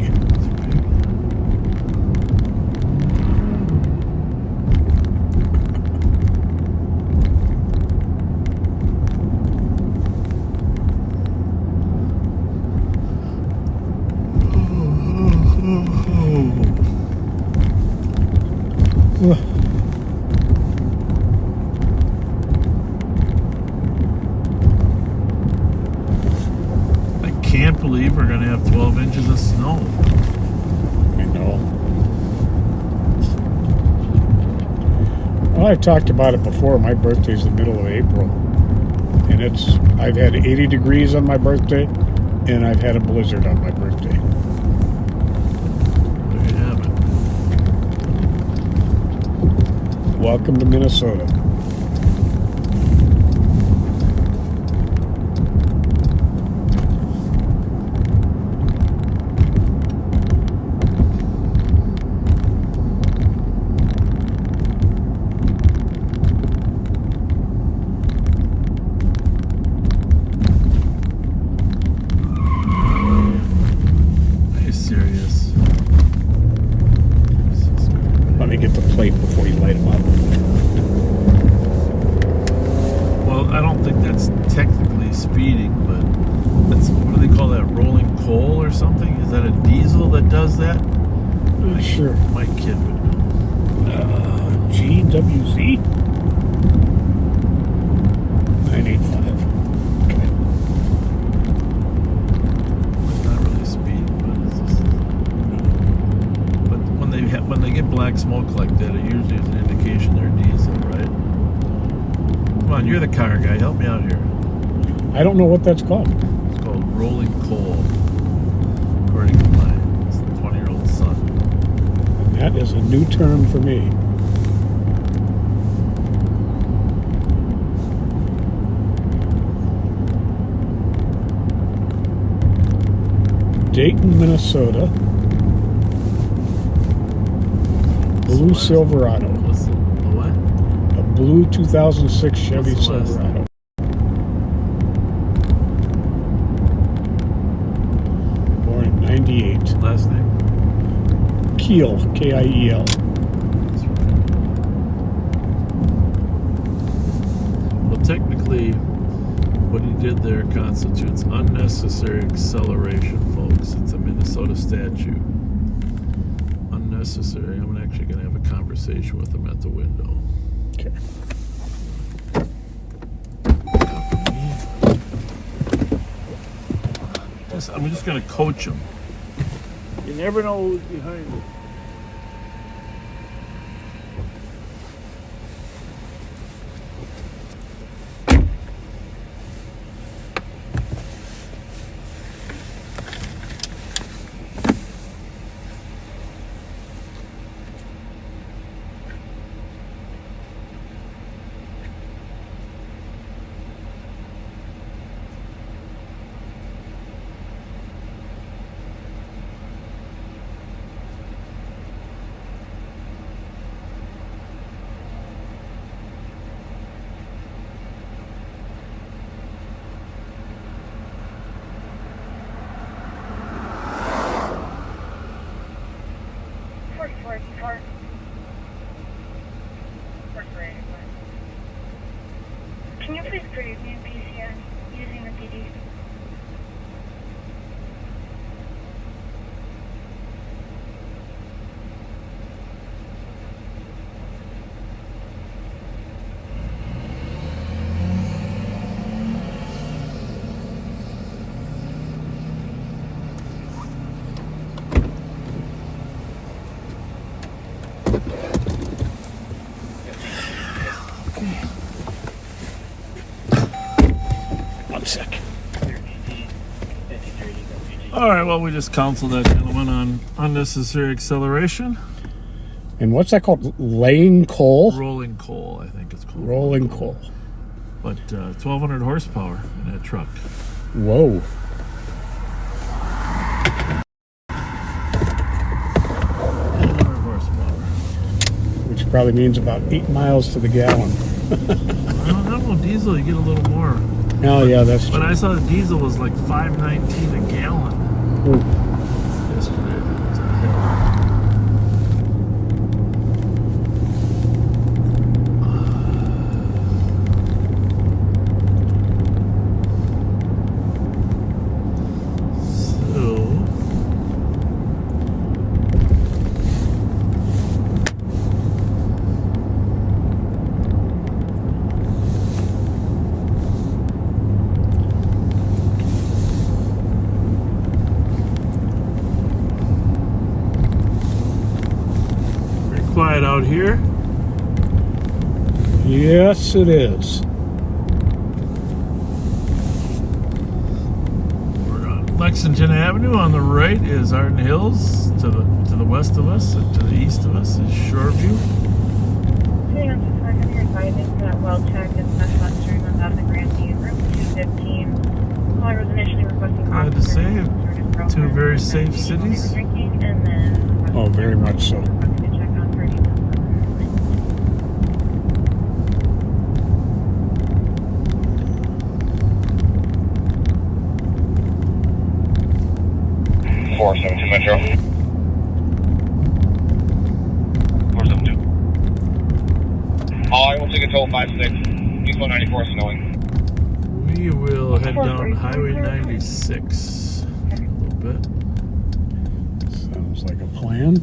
I can't believe we're going to have 12 inches of snow. I know. Well, I've talked about it before. My birthday's the middle of April. And I've had 80 degrees on my birthday, and I've had a blizzard on my birthday. There you have it. Welcome to Minnesota. Are you serious? Let me get the plate before you light them up. Well, I don't think that's technically speeding, but that's, what do they call that, rolling coal or something? Is that a diesel that does that? Sure. My kid would know. GWZ 985. Okay. It's not really speed, but it's just. But when they get black smoke like that, it usually is an indication they're diesel, right? Come on, you're the car guy. Help me out here. I don't know what that's called. It's called rolling coal, according to my 20-year-old son. And that is a new term for me. Dayton, Minnesota. Blue Silverado. What's the what? A blue 2006 Chevy What's the last Silverado. Born in 98. Last name? Kiel, K-I-E-L. Well, technically, what he did there constitutes unnecessary acceleration, folks. It's a Minnesota statute. Unnecessary. I'm actually going to have a conversation with him at the window. Okay. I'm just going to coach him. You never know who's behind it. Can you please create me a PCN using the PD? One sec. All right, well, we just counseled that gentleman on unnecessary acceleration. And what's that called? Laying coal? Rolling coal, I think it's called. Rolling coal. But 1,200 horsepower in that truck. Whoa. Which probably means about 8 miles to the gallon. I don't know, diesel, you get a little more. Oh, yeah, that's true. But I saw the diesel was like $5.19 a gallon. Ooh. Yesterday. It's a quiet out here. Yes, it is. We're on Lexington Avenue. On the right is Arden Hills. To the west of us, and to the east of us is Shoreview. Sitting on 600, you're advising that well checked and special entering on the Ramsey route 215. Caller was initially requesting Glad to say it. Two very safe cities. Drinking, and then Oh, very much so. Metro. 472. I will take a toll 56. East 194 snowing. We will head down Highway 96 a little bit. Sounds like a plan.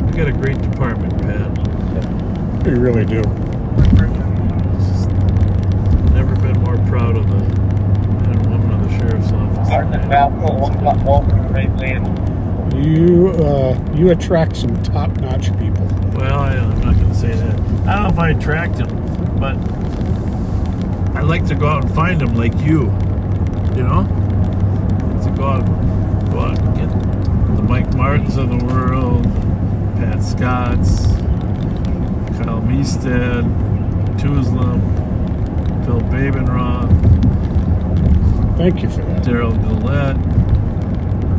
We got a great department, Pat. We really do. Never been more proud of the man and woman of the sheriff's office. You attract some top-notch people. Well, I'm not going to say that. I don't know if I attract them, but I like to go out and find them like you. You know? To go out and get the Mike Martins of the world, Pat Scotts, Kyle Meestead, Tuzlum, Phil Babenroth. Thank you for that. Daryl Gillette. I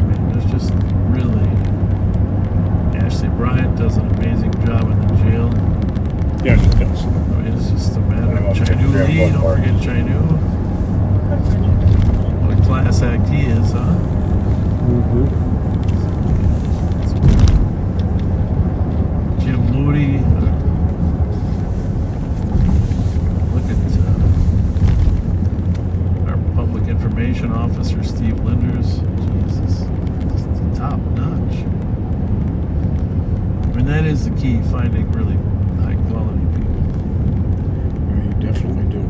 mean, there's just really... Ashley Bryant does an amazing job in the jail. Yeah, she does. I mean, it's just a matter of Chainu Lee. Don't forget Chainu. What a class act he is, huh? Mm-hmm. Jim Moody. Look at our public information officer, Steve Linders. Jesus. Just top notch. I mean, that is the key, finding really high quality people. Yeah, you definitely do.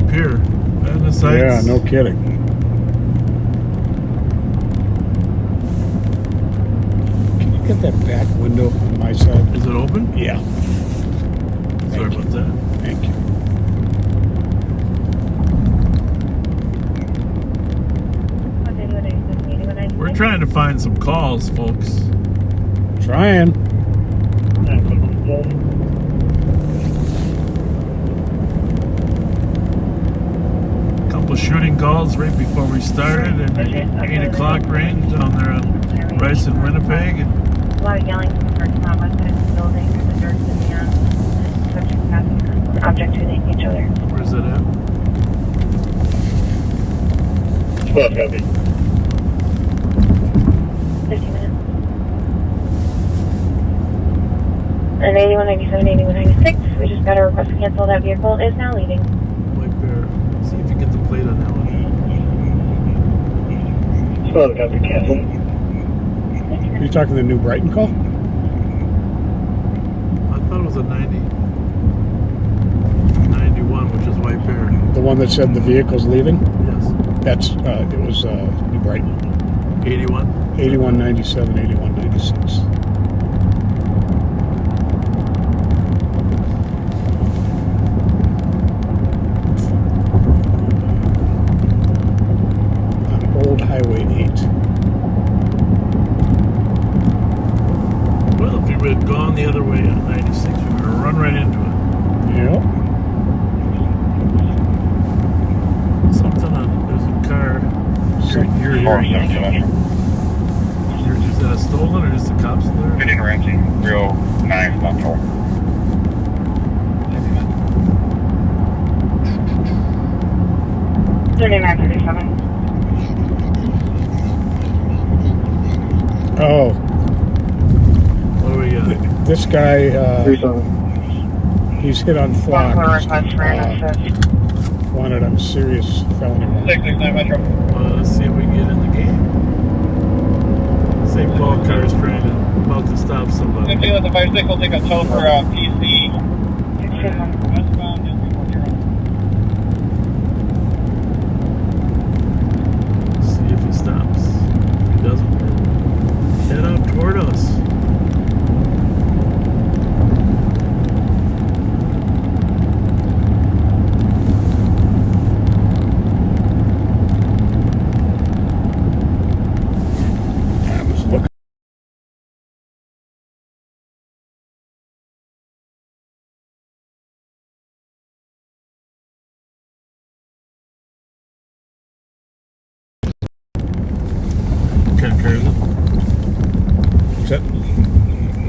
Here, and the sights. Yeah, no kidding. Can you get that back window on my side? Is it open? Yeah. Sorry about that. Thank you. We're trying to find some calls, folks. Trying. Shooting calls right before we started at 8 o'clock range down there on Rice and Winnipeg. A lot of yelling from the person on one side of the building, the dirt in the subject passing object hitting each other. Where's that at? 12 copy. 15 minutes. And 8197, 8196, we just got a request to cancel. That vehicle is now leaving. White Bear. See if you get the plate on that one. 12 copy, cancel. Are you talking the New Brighton call? I thought it was a 91, which is White Bear. The one that said the vehicle's leaving? Yes. That's, it was New Brighton. 81? 8197, 8196. Highway 8. Well, if you had gone the other way on 96, you were going to run right into it. Yep. Something on, there's a car. You're is that a stolen or just the cops there? Good in Ramsey, 09 Nonfatal. 3937. Oh. What do we got? This guy, he's hit on flock. Wanted on serious felony warrant. 669 Metro. Let's see if we can get in the game. St. Paul car is about to stop somebody. 15 at the 56 will take a tow for PC. Westbound and report your See if he stops. If he doesn't, head out toward us.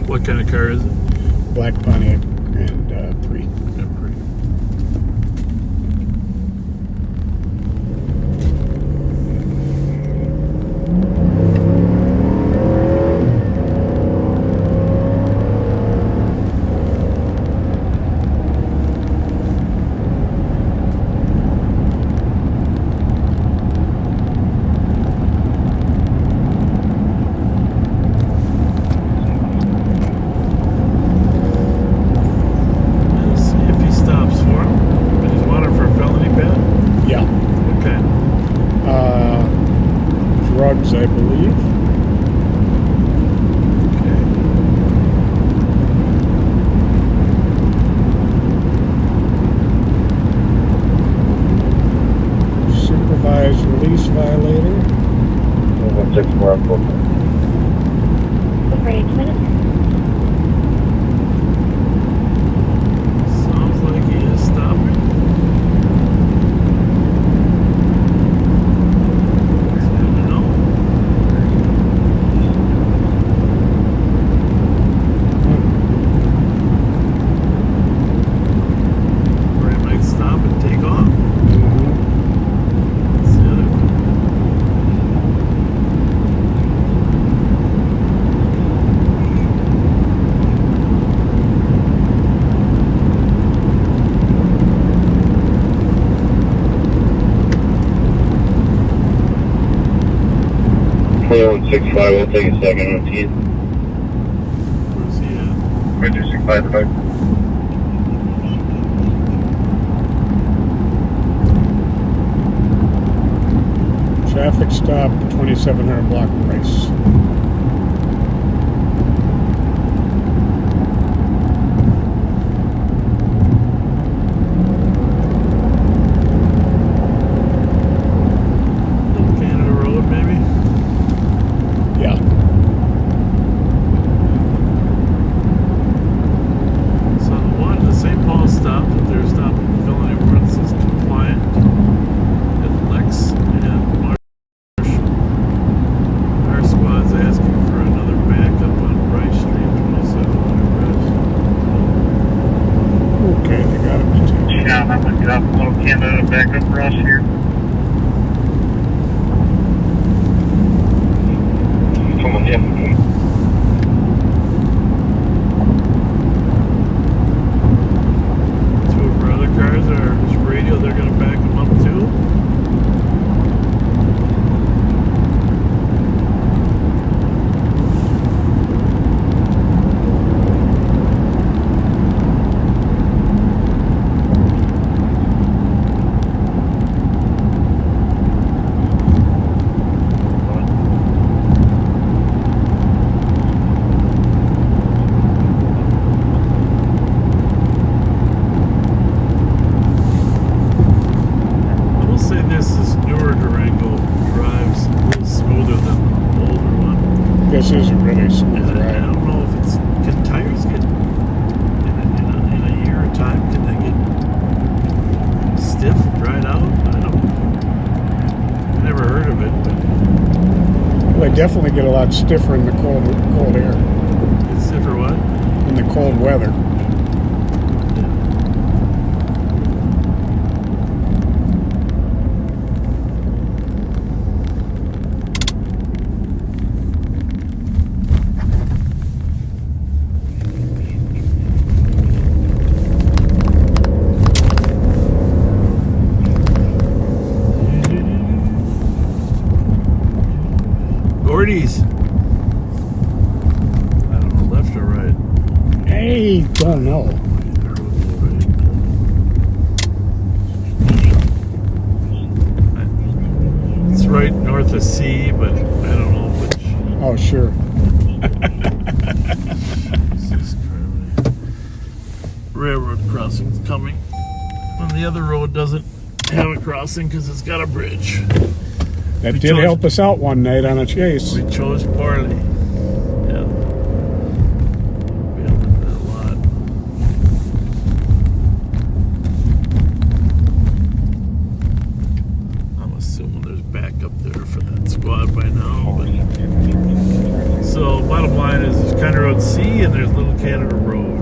What kind of car is it? Black Pontiac Grand Prix. Grand Prix. I believe. Supervised release violator. 164 on 4. For 8 minutes. Sounds like he is stopping. It's good to know. Or he might stop and take off. That's the other thing. Clear 165, we'll take a second on T. Where's he at? Right there, 65 the back. Traffic stop, 2700 block of Rice. Little Canada Road, maybe? Yeah. So the one at the St. Paul stop that they're stopping the felony warrants is compliant at Lex and Marshall. Our squad's asking for another backup on Rice Street, 2700 Okay, they got it detained. Yeah, I'm gonna drop a little Canada back up for us here. Come on, Jim. Two of our other cars are his radio, they're gonna back him up too. I will say this newer Durango drives a little smoother than the older one. This is a really smooth And I ride. don't know if it's, can tires get, in a year of time, can they get stiff, dried out? I never heard of it, but They definitely get a lot stiffer in the cold air, it's stiffer what? in the cold weather. Gordy's. I don't know, left or right? I don't know. It's right north of C, but I don't know which. Oh, sure. Railroad crossing's coming. And the other road doesn't have a crossing because it's got a bridge. That did help us out one night on a chase. We chose poorly. Yeah. We haven't done a lot. I'm assuming there's backup there for that squad by now. But so bottom line is there's County Road C and there's Little Canada Road.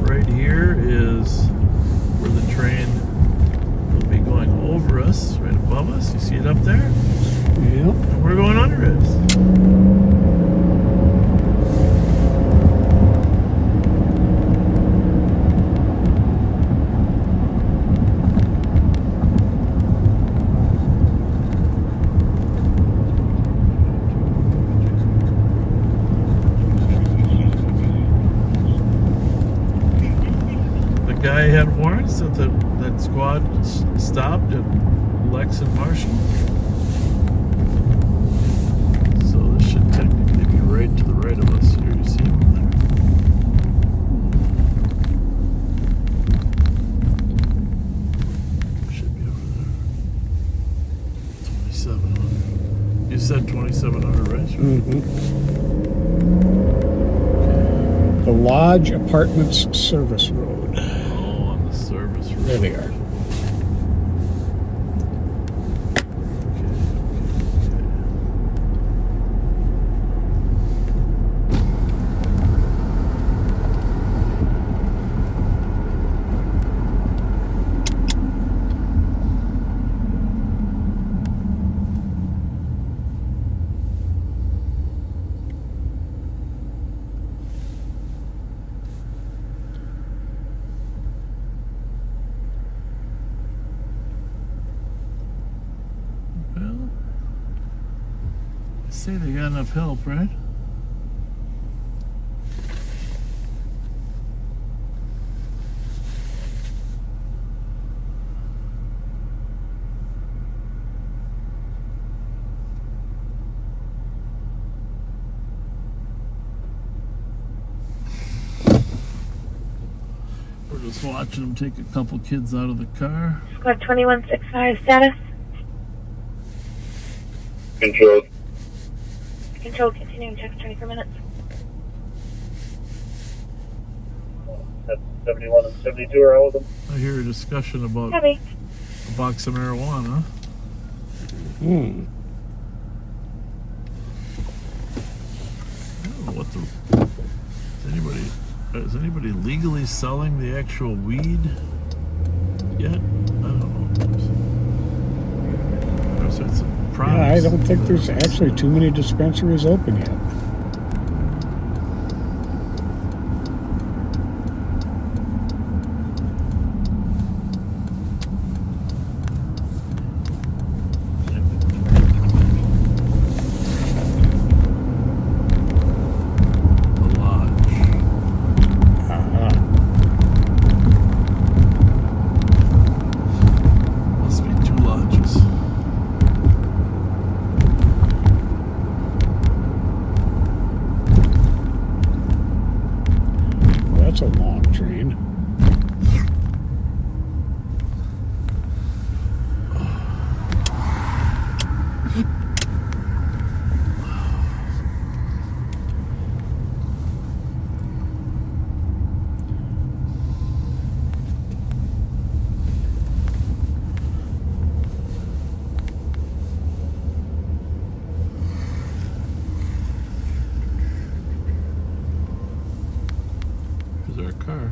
Right here is where the train will be going over us, right above us. You see it up there? Yep. And we're going under it. The guy had warrants that that squad stopped at Lex and Marshall. service road. The Lodge Apartments Service Road. Oh, on the service road. There they are. Well, I say they got enough help, right? We're just watching them take a couple kids out of the car. Squad 2165 status. Controlled. Control, continuing checks 24 minutes. That's 71 and 72 are all of them. I hear a discussion about Copy. a box of marijuana. Hmm. I don't know what the... Is anybody legally selling the actual weed yet? I don't know. I've had some problems. Yeah, I don't think there's actually too many dispensaries open yet. That's a long train. Here's our car.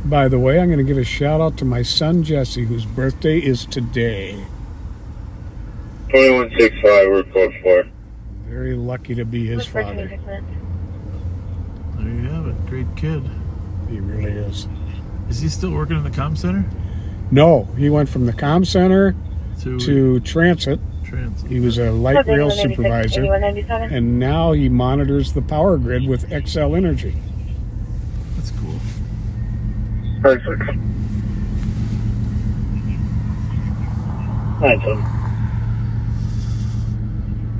By the way, I'm going to give a shout out to my son Jesse, whose birthday is today. 2165, we're code 4. Very lucky to be his father. There you have it. Great kid. He really is. Is he still working in the comm center? No, he went from the comm center to transit. He was a light rail supervisor, and now he monitors the power grid with XL Energy. That's cool. Perfect. 97.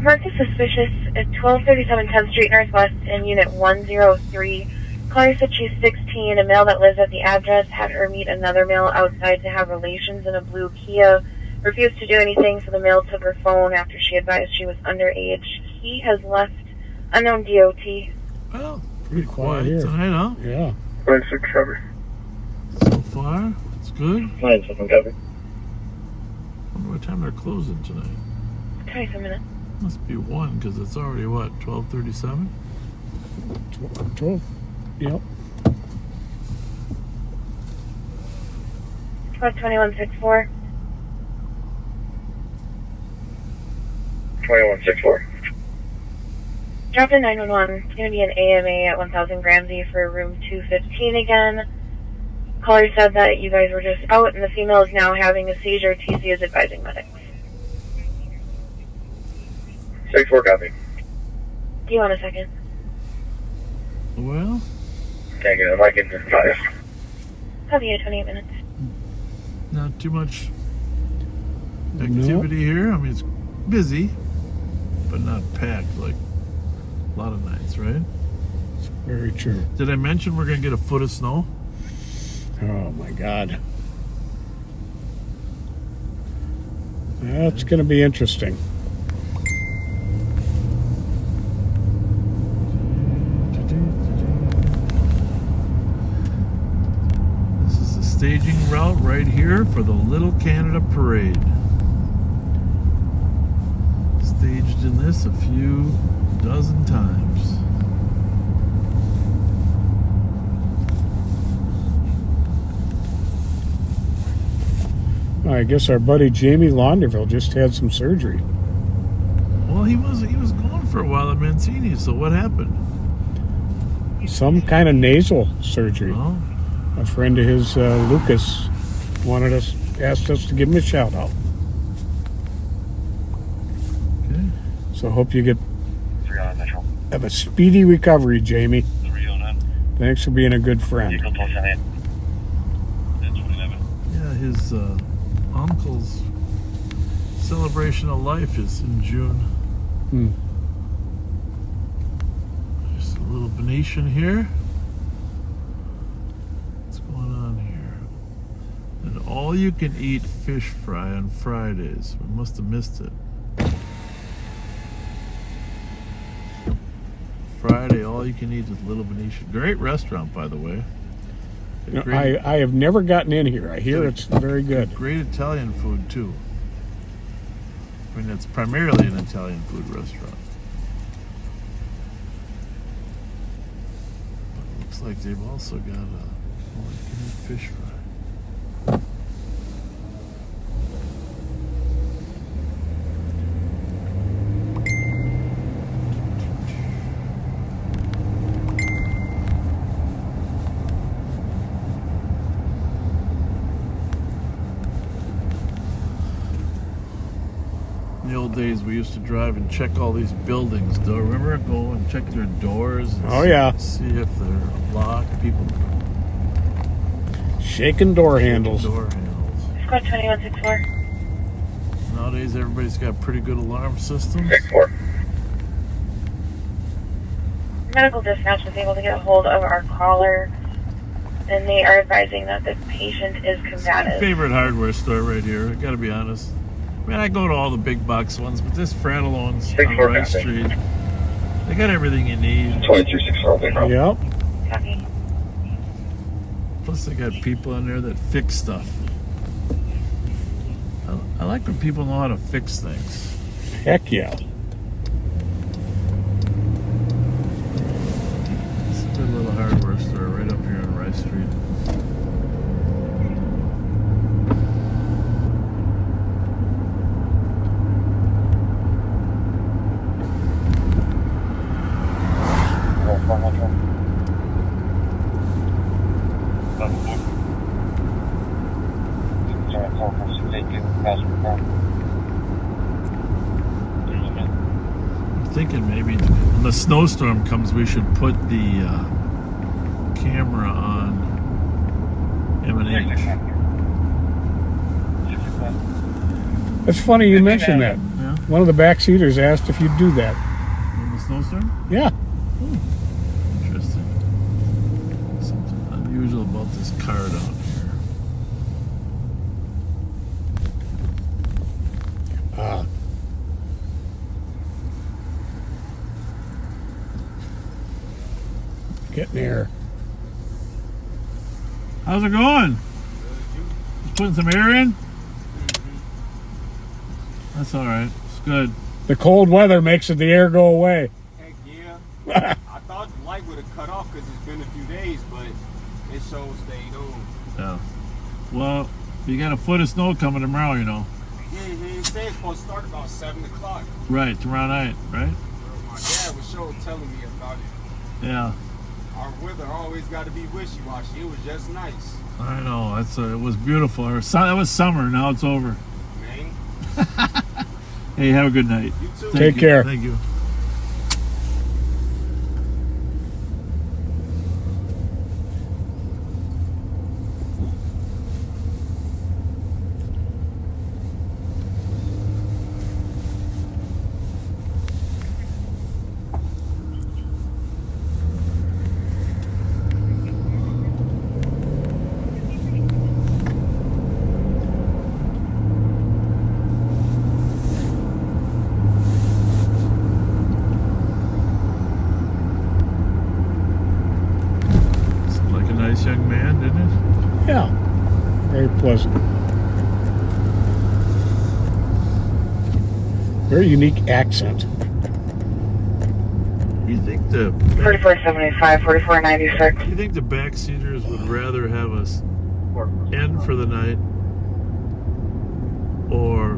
Marked as suspicious at 1237 10th Street Northwest in Unit 103. Caller said she's 16. A male that lives at the address had her meet another male outside to have relations in a blue Kia. Refused to do anything, so the male took her phone after she advised she was underage. He has left unknown DOT. Well, pretty quiet tonight, huh? Yeah. 26 cover. So far, it's good. 97 cover. Wonder what time they're closing tonight. 27 minutes. Must be 1, because it's already, what, 12:37? 12. Yep. Squad 2164. 2164. Dropped in 911. It's going to be an AMA at 1000 Ramsey for room 215 again. Caller said that you guys were just out and the female is now having a seizure. TC is advising medics. 64 copy. Do you want a second? Well, Can't get it. Like it just 5. Copy at 28 minutes. not too much activity here. I mean, it's busy, but not packed like a lot of nights, right? Very true. Did I mention we're going to get a foot of snow? Oh my God. That's going to be interesting. This is the staging route right here for the Little Canada Parade. Staged in this a few dozen times. I guess our buddy Jamie Launderville just had some surgery. Well, he was gone for a while at Mancini, so what happened? Some kind of nasal surgery. Oh. A friend of his, Lucas, asked us to give him a shout out. Okay. So hope you 309 Metro. have a speedy recovery, Jamie. 309. Thanks for being a good friend. Vehicle 278. 1027. Yeah, his uncle's celebration of life is in June. Just a little Venetian here. What's going on here? And all you can eat fish fry on Fridays. We must have missed it. Friday, all you can eat is Little Venetian. Great restaurant, by the way. You know, I have never gotten in here. I hear it's very good. Great Italian food, too. I mean, it's primarily an Italian food restaurant. But it looks like they've also got a all-you-can-eat fish fry. In the old days, we used to drive and check all these buildings. Do you remember? Go and check their doors. And Oh, yeah. See if they're locked. People Shaking door handles. door handles. Squad 2164. Nowadays, everybody's got pretty good alarm systems. 64. Medical dispatch was able to get a hold of our caller, and they are advising that the patient is combative. Favorite hardware store right here. I gotta be honest. I mean, I go to all the big box ones, but this Frattallone's on Rice Street, they got everything you need. 2364. Yep. Copy. Plus, they got people in there that fix stuff. I like when people know how to fix things. Heck yeah. It's a good little hardware store right up here on Rice Street. I'm thinking maybe when the snowstorm comes, we should put the camera on M&H. It's funny you mentioned that. Yeah. One of the backseaters asked if you'd do that. In the snowstorm? Yeah. Interesting. Something unusual about this car down here. Getting there. How's it going? Just putting some air in? That's all right. It's good. The cold weather makes the air go away. Heck yeah. I thought the light would have cut off because it's been a few days, but it shows stayed on. Yeah. Well, you got a foot of snow coming tomorrow, you know. It said it's supposed to start about 7 o'clock. Right, tomorrow night, right? My dad was telling me about it. Yeah. Our weather always got to be wishy-washy. It was just nice. I know. It was beautiful. It was summer. Now it's over. Man. Hey, have a good night. You too. Take care. Thank you. Very unique accent. You think the 4475, 4496. you think the backseaters would rather have us end for the night or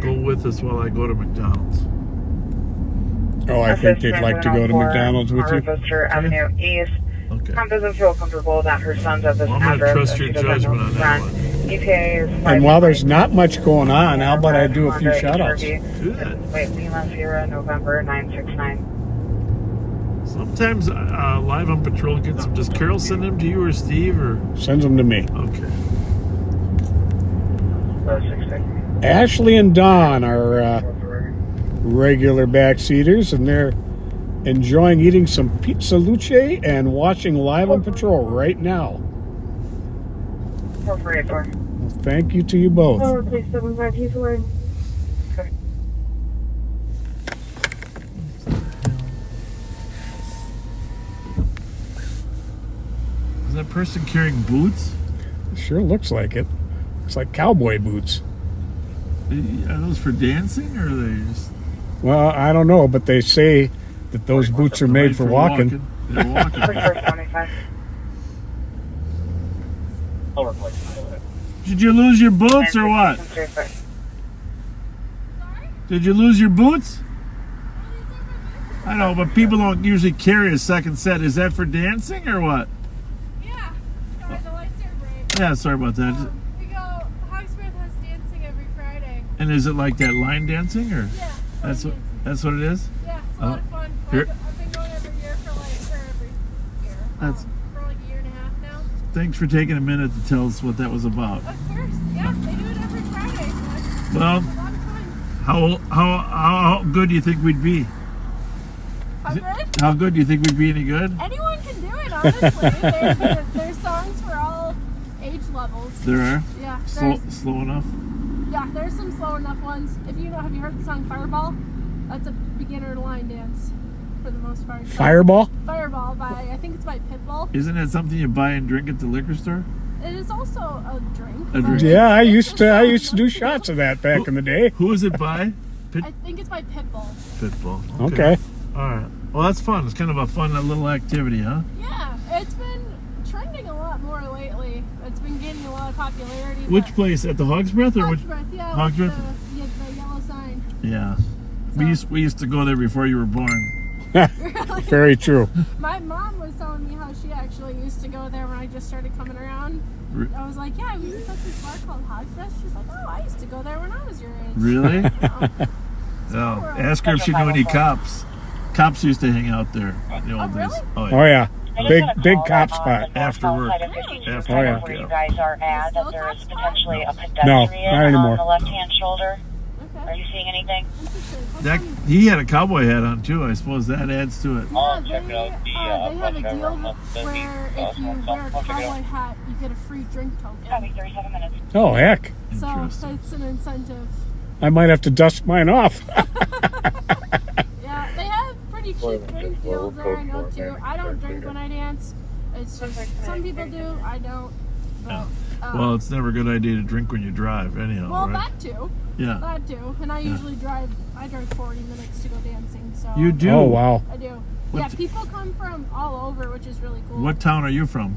go with us while I go to McDonald's? Oh, I think they'd like to go to McDonald's with you. Rochester Avenue East. Okay. Tom doesn't feel comfortable that her son's at this Well, I'm gonna address. trust and your she doesn't know judgment on his that friend. one. ETA is And while there's not much going on, how about I do a few shout-outs? Do that. Wait, Lima Sierra, November 969. Sometimes Live on Patrol gets them. Does Carol send them to you or Steve or? Sends them to me. Okay. Ashley and Don are regular backseaters, and they're enjoying eating some pizza luce and watching Live on Patrol right now. 4484. Well, thank you to you both. Oh, please, 7524. Okay. Is that person carrying boots? Sure looks like it. Looks like cowboy boots. Are those for dancing or are they just? Well, I don't know, but they say that those boots are made for walking. They're walking. 4425. Did you lose your boots or what? Did you lose your boots? I know, but people don't usually carry a second set. Is that for dancing or what? Yeah. Sorry, the lights are bright. Yeah, sorry about that. We go, Hogsworth has dancing every Friday. And is it like that line dancing or? Yeah. That's what it is? Yeah, it's a lot of fun. Here- I've been going every year every year. That's- For like a year and a half now. Thanks for taking a minute to tell us what that was about. Of course, yeah, they do it every Friday. So Well, it's a lot of fun. how good do you think we'd be? How good? How good do you think we'd be? Any good? Anyone can do it, honestly. There's songs for all age levels. There are. Yeah. Slow enough. Yeah, there's some slow enough ones. If you know, have you heard the song Fireball? That's a beginner line dance for the most part. Fireball? Fireball I think it's by Pitbull. Isn't that something you buy and drink at the liquor store? It is also a drink. A drink. Yeah, I used to do shots of that back in the day. Who is it by? I think it's by Pitbull. Pitbull. Okay. All right. Well, that's fun. It's kind of a fun little activity, huh? Yeah, it's been trending a lot more lately. It's been gaining a lot of popularity. Which place? At the Hog's Breath or which? Hogsworth, yeah. Hogsworth? The yellow sign. Yeah. We used to go there before you were born. Really? Very true. My mom was telling me how she actually used to go there when I just started coming around. I was like, yeah, we used to this bar called Hogsworth. She's like, oh, I used to go there when I was your age. Really? So, Oh, ask her if she knew any cops. Cops used to hang out there in the old days. Oh yeah. Big cop spot. After work. After Oh, yeah. work, Where you yeah. guys are at, that there is potentially a No, pedestrian not anymore. on the left-hand shoulder. Are you seeing anything? He had a cowboy hat on too. I suppose that adds to it. Yeah, they have a deal where if you wear a cowboy hat, you get a free drink token. Having 37 minutes. Oh heck. So it's an incentive. I might have to dust mine off. Yeah, they have pretty cheap drink deals there, I know too. I don't drink when I dance. It's just, some people do, I don't. But, Well, it's never a good idea to drink when you drive, anyhow. well, right? that too. Yeah. That too. And I usually drive 40 minutes to go dancing, so. You do? Oh wow. I do. What Yeah, t- people come from all over, which is really cool. What town are you from?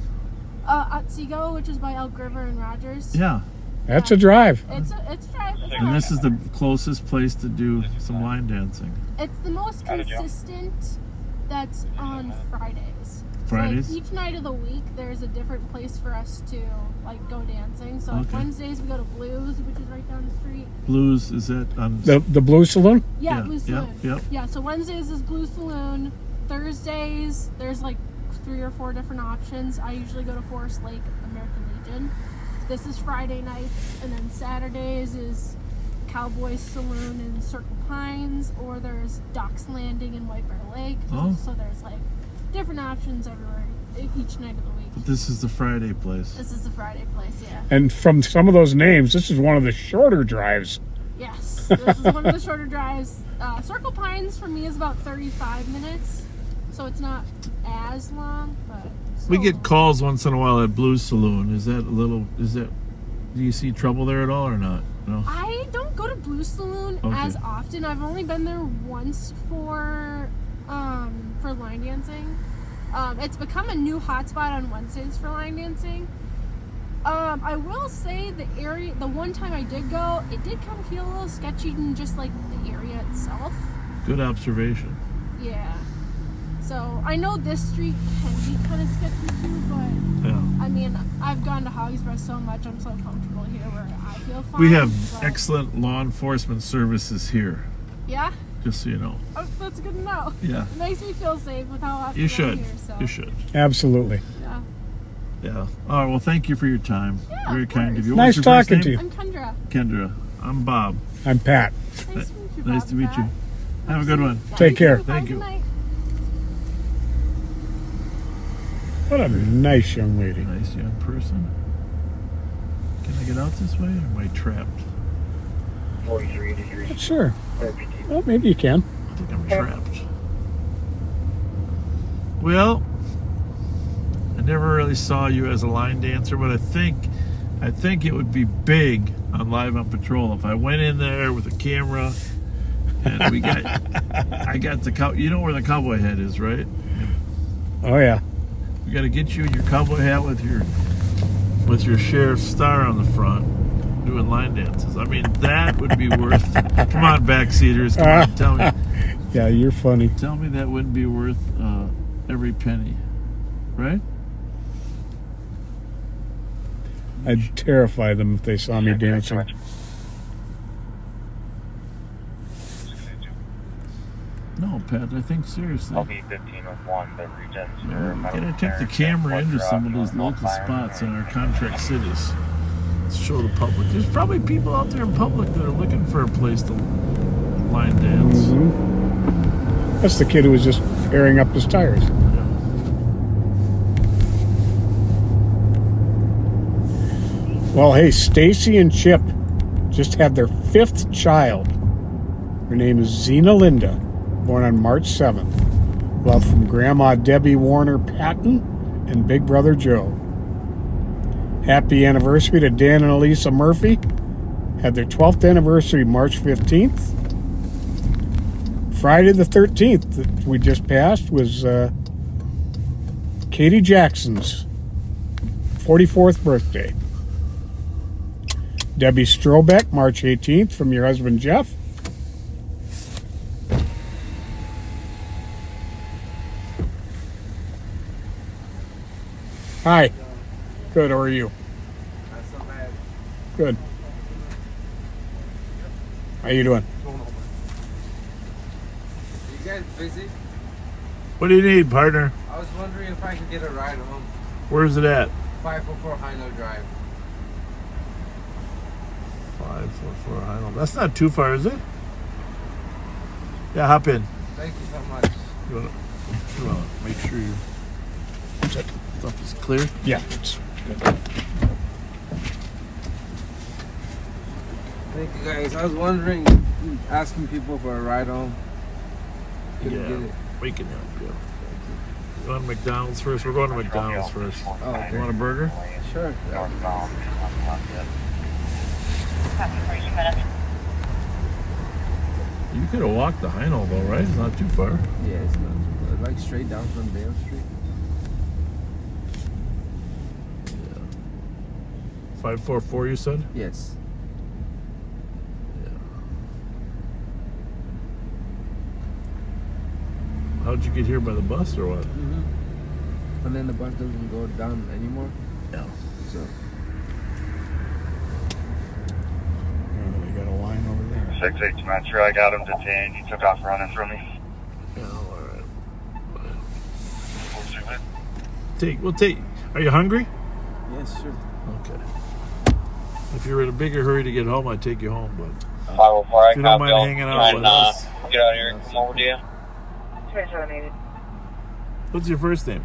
Otsego, which is by Elk River and Rogers. Yeah. That's a drive. It's a drive. It's And this is the closest place to do some line dancing. It's the most consistent that's on Fridays. Fridays? So like each night of the week, there's a different place for us to like go dancing. So like Okay. Wednesdays we go to Blues, which is right down the street. Blues, is that on? The Blue Saloon? Yeah, Yeah, Blue yep, Saloon. yep. Yeah, so Wednesdays is Blue Saloon. Thursdays, there's like 3 or 4 different options. I usually go to Forest Lake American Legion. This is Friday nights, and then Saturdays is Cowboy Saloon in Circle Pines, or there's Docks Landing in White Bear Lake. Oh. So there's like different options everywhere each night of the week. But this is the Friday place. This is the Friday place, yeah. And from some of those names, this is one of the shorter drives. Yes, this is one of the shorter drives. Circle Pines for me is about 35 minutes, so it's not as long, but We get calls once in a while at Blues Saloon. Is that do you see trouble there at all or not? No. I don't don't go to Blue Saloon as often. I've only been there once for line dancing. It's become a new hotspot on Wednesdays for line dancing. I will say the one time I did go, it did kind of feel a little sketchy in just like the area itself. Good observation. Yeah. So I know this street can be kind of sketchy too, but I mean, I've gone to Hog's Breast so much, I'm so comfortable here where I feel fine. We have excellent law enforcement services here. Yeah? Just so you know. Oh, that's good to know. Yeah. It makes me feel safe with how often You should. I'm here, so. You should. Absolutely. Yeah. Yeah. All right. Well, thank you for your time. Yeah, very kind of you. Nice talking to you. I'm Kendra. Kendra. I'm Bob. I'm Pat. Nice to meet you, Nice Bob to meet and you. Pat. Have a good one. Take care. Thank you. What a nice young lady. Nice young person. Can I get out this way or am I trapped? 43 degrees. Sure. Well, maybe you can. I think I'm trapped. Well, I never really saw you as a line dancer, but I think it would be big on Live on Patrol if I went in there with a camera and I got the you know where the cowboy hat is, right? Oh yeah. We got to get you in your cowboy hat with your sheriff's star on the front, doing line dances. I mean, that would be worth. Come on, backseaters, come on, tell me. Yeah, you're funny. Tell me that wouldn't be worth every penny, right? I'd terrify them if they saw me dancing. No, Pat, I think seriously. I'll be 15 with 1, but regents. Gotta take the camera into some of those local spots in our contract cities. Let's show the public. There's probably people out there in public that are looking for a place to line dance. Mm-hmm. That's the kid who was just airing up his tires. Well, hey, Stacy and Chip just had their 5th child. Her name is Zena Linda, born on March 7th. Love from Grandma Debbie Warner Patton and Big Brother Joe. Happy anniversary to Dan and Elisa Murphy. Had their 12th anniversary March 15th. Friday the 13th that we just passed was Katie Jackson's 44th birthday. Debbie Strobeck, March 18th, from your husband Jeff. Hi. Good, how are you? Not so bad. Good. How you doing? You guys busy? What do you need, partner? I was wondering if I could get a ride home. Where's it at? 544 Hino Drive. 544 Hino. That's not too far, is it? Yeah, hop in. Thank you so much. You wanna make sure your stuff is clear? Yeah. Thank you guys. I was wondering, asking people for a ride home. Couldn't get it. We can help you. You want McDonald's first? We're going to McDonald's first. Oh, okay. You want a burger? Sure. Northbound. You could have walked the Hino though, right? It's not too far. Yeah, it's not too bad. Like straight down from Dale Street. 544, you said? Yes. How'd you get here, by the bus or what? Mm-hmm. And then the bus doesn't go down anymore. Yeah. So. Oh, they got a line over there. 6-8 Metro, I got him detained. He took off running from me. Yeah, all right. We'll take. Are you hungry? Yes, sure. Okay. If you're in a bigger hurry to get home, I'd take you home, but 504, if you don't mind hanging out with us. Get out of here. Come over to you. What's your first name?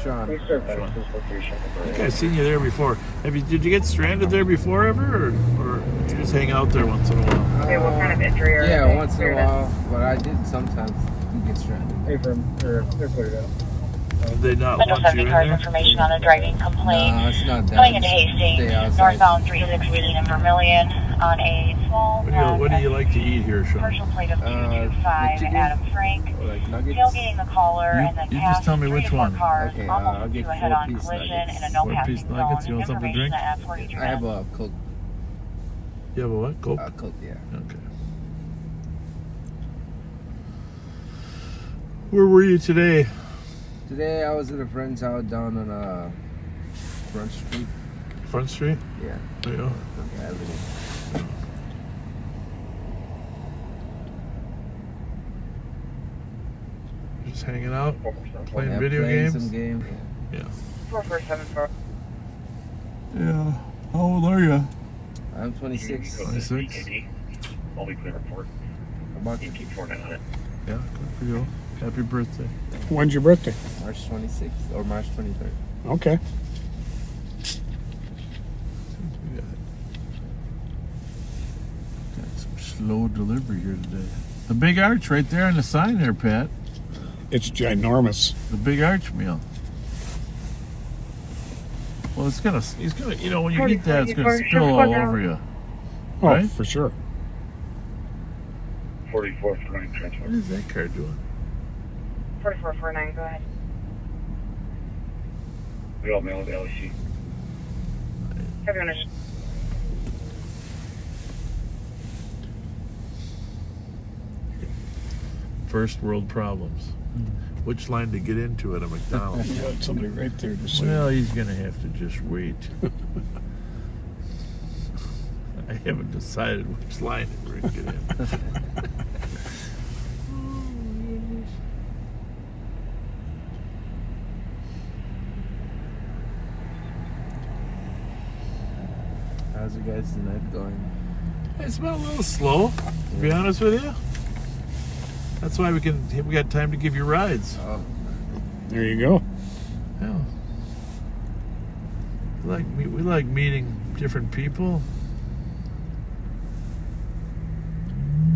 Sean. I think I've seen you there before. Did you get stranded there before ever, or you just hang out there once in a while? Okay, what kind of injury are Yeah, they? once in a while, but I did sometimes get stranded. Hey, they're cleared out. Did they not Central want you 70 in cars there? information on a driving complaint. No, it's not that. Going into Stay Hastings, outside. northbound 36 leading in Vermilion. on a small What do you like to eat here, Sean? commercial plate of 225 Adam Frank. Like nuggets? Tailgating the caller and then you passed just tell me 3 which to 4 one. cars Okay, almost I'll get into a head-on 4-piece collision nuggets. in a no 4-piece passing nuggets? zone. You want something to Information drink? at 40 I have a Coke. You have a what? Coke? Coke, yeah. Okay. Where were you today? Today I was at a friend's house down on Front Street. Front Street? Yeah. There you go. Avenue. Just hanging out? Playing Yeah, video playing games? some game. Yeah. 4474. Yeah. How old are you? I'm 26. 26? I'll be clear report. About You keep 4 on it. Yeah, good for you. Happy birthday. When's your birthday? March 26th or March 23rd. Okay. Got some slow delivery here today. The big arch right there on the sign there, Pat. It's ginormous. The big arch meal. Well, he's gonna, you know, when you eat that, it's gonna spill all over you. Oh, Right? for sure. 44 for 9 What transfer. is that car doing? 4449, go ahead. We all mail the LEC. Everyone is. First world problems. Which line to get into at a McDonald's? You got somebody right there to say. Well, he's gonna have to just wait. I haven't decided which line we're gonna get in. How's you guys tonight going? It's been a little slow, to be honest with you. That's why we got time to give you rides. Oh, There you go. Yeah. We like meeting different people.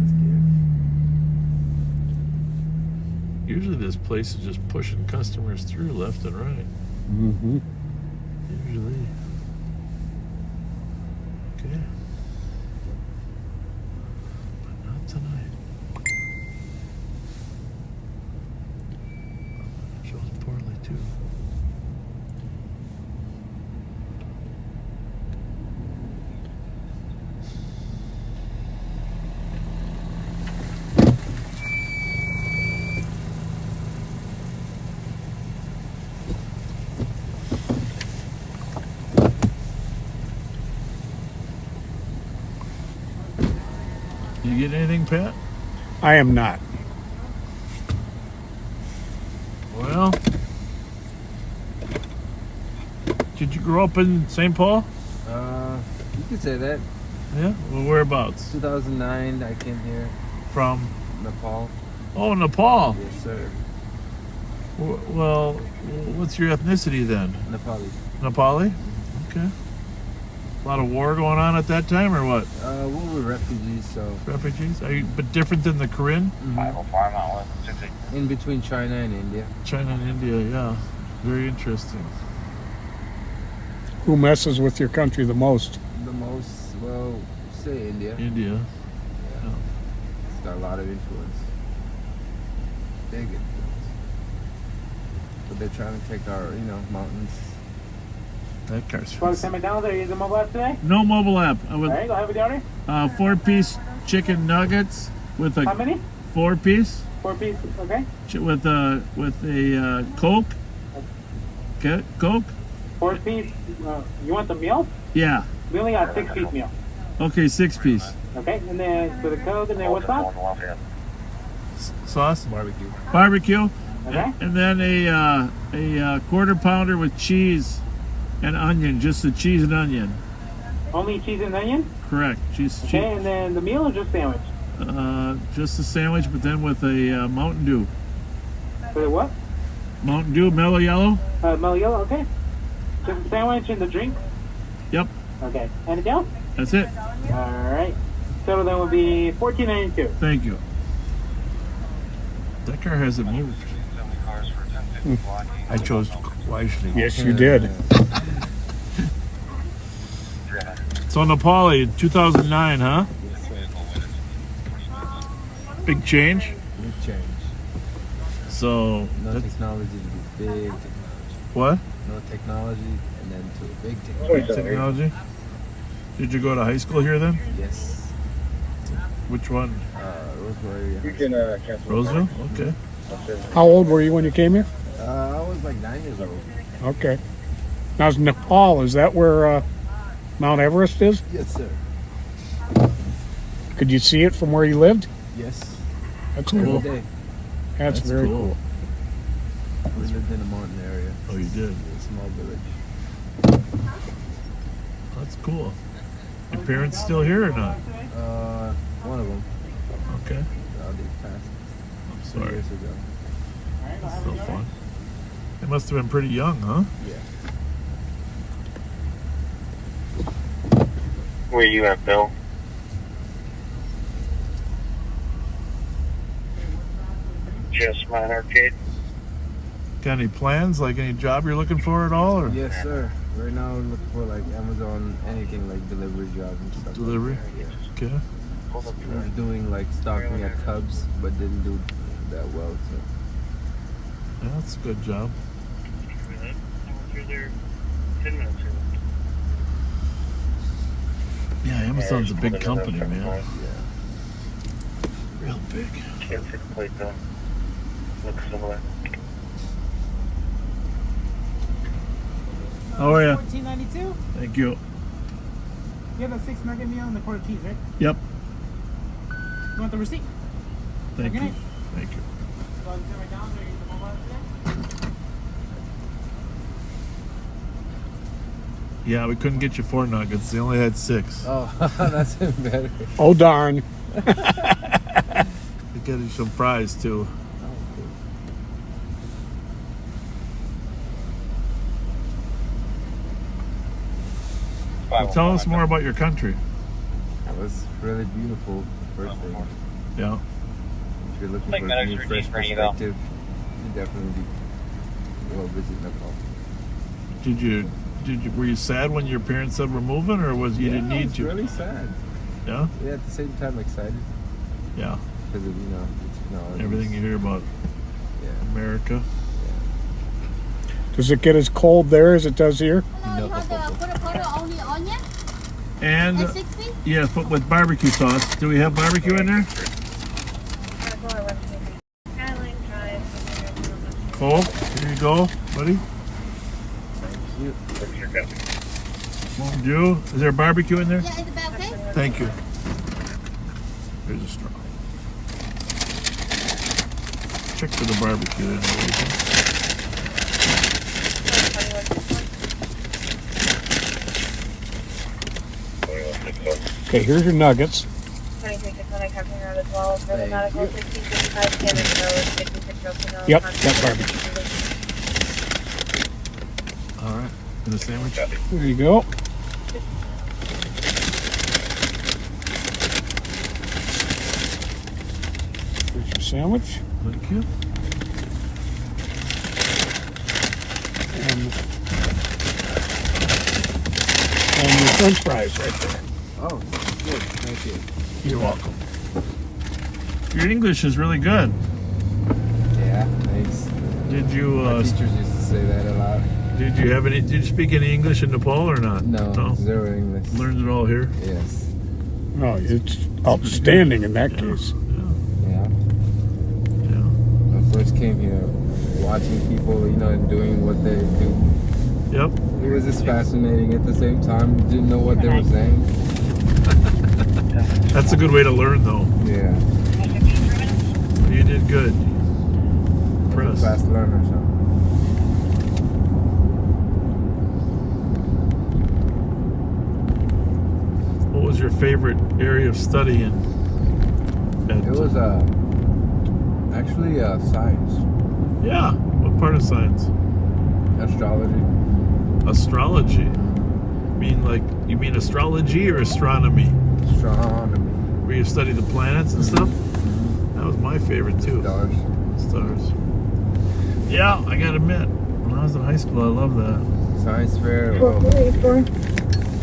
that's good. Usually this place is just pushing customers through left and right. Mm-hmm. Usually. Okay. But not tonight. Shows poorly too. You get anything, Pat? I am not. Well, did you grow up in St. Paul? You could say that. Yeah. Well, whereabouts? 2009, I came here. From? Nepal. Oh, Nepal. Yes, sir. Well, what's your ethnicity then? Nepali. Nepali? Okay. A lot of war going on at that time, or what? We were refugees, so. Refugees? Are you, but different than the Korean? In between China and India. China and India, yeah. Very interesting. Who messes with your country the most? The most, well, say India. India. Yeah. It's got a lot of influence. Big influence. But they're trying to take our, mountains. That car's Want to send McDonald's? Are you using mobile app today? No mobile app. I would, All right, go ahead with the order. 4-piece chicken nuggets with a How many? 4-piece 4 pieces, okay. with a Coke. Okay, Coke. 4 piece. You want the meal? Yeah. We only got 6-piece meal. Okay, 6-piece. Okay, and then for the Coke, and then what's up? Sauce. Barbecue. Barbecue. Okay. And then a quarter pounder with cheese and onion. Just the cheese and onion. Only cheese and onion? Correct. Cheese. Okay, and then the meal or just sandwich? Just a sandwich, but then with a Mountain Dew. For the what? Mountain Dew, mellow yellow. Mellow yellow, okay. Just a sandwich and the drink? Yep. Okay. Anything else? That's it. Alright. Total then will be $14.92. Thank you. That car hasn't moved. I chose wisely. Yes, you did. So Nepali, 2009, huh? Yes, sir. Big change. Big change. So No technology to big technology. what? No technology, and then to a big Big technology. technology. Did you go to high school here then? Yes. Which one? Rosemary. You can cancel. Roseville. Okay. How old were you when you came here? I was like 9 years old. Okay. Now, is Nepal, is that where Mount Everest is? Yes, sir. Could you see it from where you lived? Yes. That's cool. Every day. That's very cool. We lived in a mountain area. Oh, you did. A small village. That's cool. Your parents still here or not? One of them. Okay. They passed I'm 2 sorry. years ago. That's still fun. They must have been pretty young, huh? Yeah. Where you at, Bill? Just Mine Arcade. Got any plans? Like any job you're looking for at all? Or Yes, sir. Right now we're looking for like Amazon, anything like delivery jobs and stuff. delivery? Okay. I was doing like stocking at Cubs, but didn't do that well. So Yeah, that's a good job. You're there 10 minutes ago. Yeah, Amazon's a big company, man. yeah. Real big. Can't see the plate though. Looks similar. How are you? $14.92. Thank you. You have a 6 nugget meal and the quarter cheese, right? Yep. You want the receipt? Thank Okay. you. Thank you. Yeah, we couldn't get you 4 nuggets. They only had 6. Oh, that's even better. Oh, darn. They get you some fries too. Well, tell us more about your country. That was really beautiful. The first thing. Yeah. If you're looking for a new fresh perspective, you definitely go visit Nepal. Were you sad when your parents said we're moving, or was you didn't need to? Really sad. Yeah. Yeah, at the same time excited. Yeah. Because of Everything you hear about America. Does it get as cold there as it does here? And yeah, but with barbecue sauce. Do we have barbecue in there? Cool. Here you go, buddy. Thank you. Is there barbecue in there? Yeah, is it okay? Thank you. Here's a straw. Check for the barbecue in there. Okay, here's your nuggets. 2361 Captain Road as well. For the medical 1655 Cannon Road, 56 Yep, got barbecue. All right. And a sandwich? There you go. Here's your sandwich. Thank you. And your french fries right there. Oh, good. Thank you. You're welcome. Your English is really good. Yeah, thanks. Did you? My teachers used to say that a lot. Did you speak any English in Nepal or not? No, zero English. Learned it all here. Yes. Oh, it's outstanding in that case. Yeah. When I first came here, watching people, and doing what they do. Yep. It was just fascinating at the same time. Didn't know what they were saying. That's a good way to learn, though. Yeah. You did good. Impressed. Fast learner, so. What was your favorite area of study in? It was actually science. Yeah. What part of science? Astrology. Astrology. You mean astrology or astronomy? Astronomy. Where you study the planets and stuff? That was my favorite too. Stars. Yeah, I gotta admit, when I was in high school, I loved that. Science fair.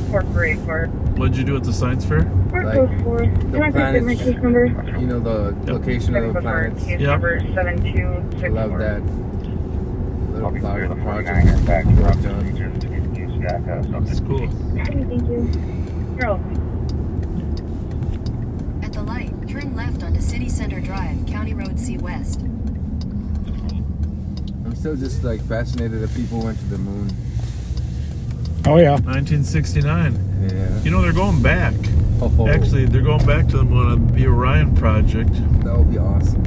444. What'd you do at the science fair? Like the planets, you know, the location of the planets. Case Yep. number I 7264. love that. Little flower project work done. That's cool. Thank you. You're welcome. At the light, turn left onto City Center Drive, County Road C West. I'm still just like fascinated that people went to the moon. Oh yeah. 1969. Yeah. You know, they're going back. Oh. Actually, they're going back to the moon on the Orion project. That would be awesome.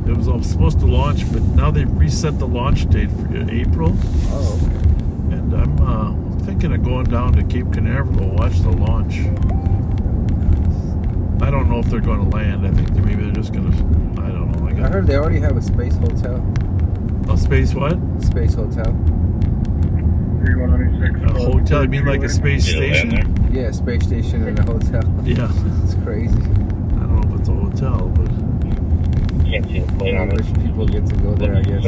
It was all supposed to launch, but now they've reset the launch date for April. Oh. And I'm thinking of going down to Cape Canaveral to watch the launch. I don't know if they're going to land. I think maybe they're just going to, I don't know. I heard they already have a space hotel. A space what? Space hotel. A hotel? You mean like a space station? Yeah, space station and a hotel. Yeah. It's crazy. I don't know if it's a hotel, but... Can't see the plane on it. Rich people get to go there, I guess.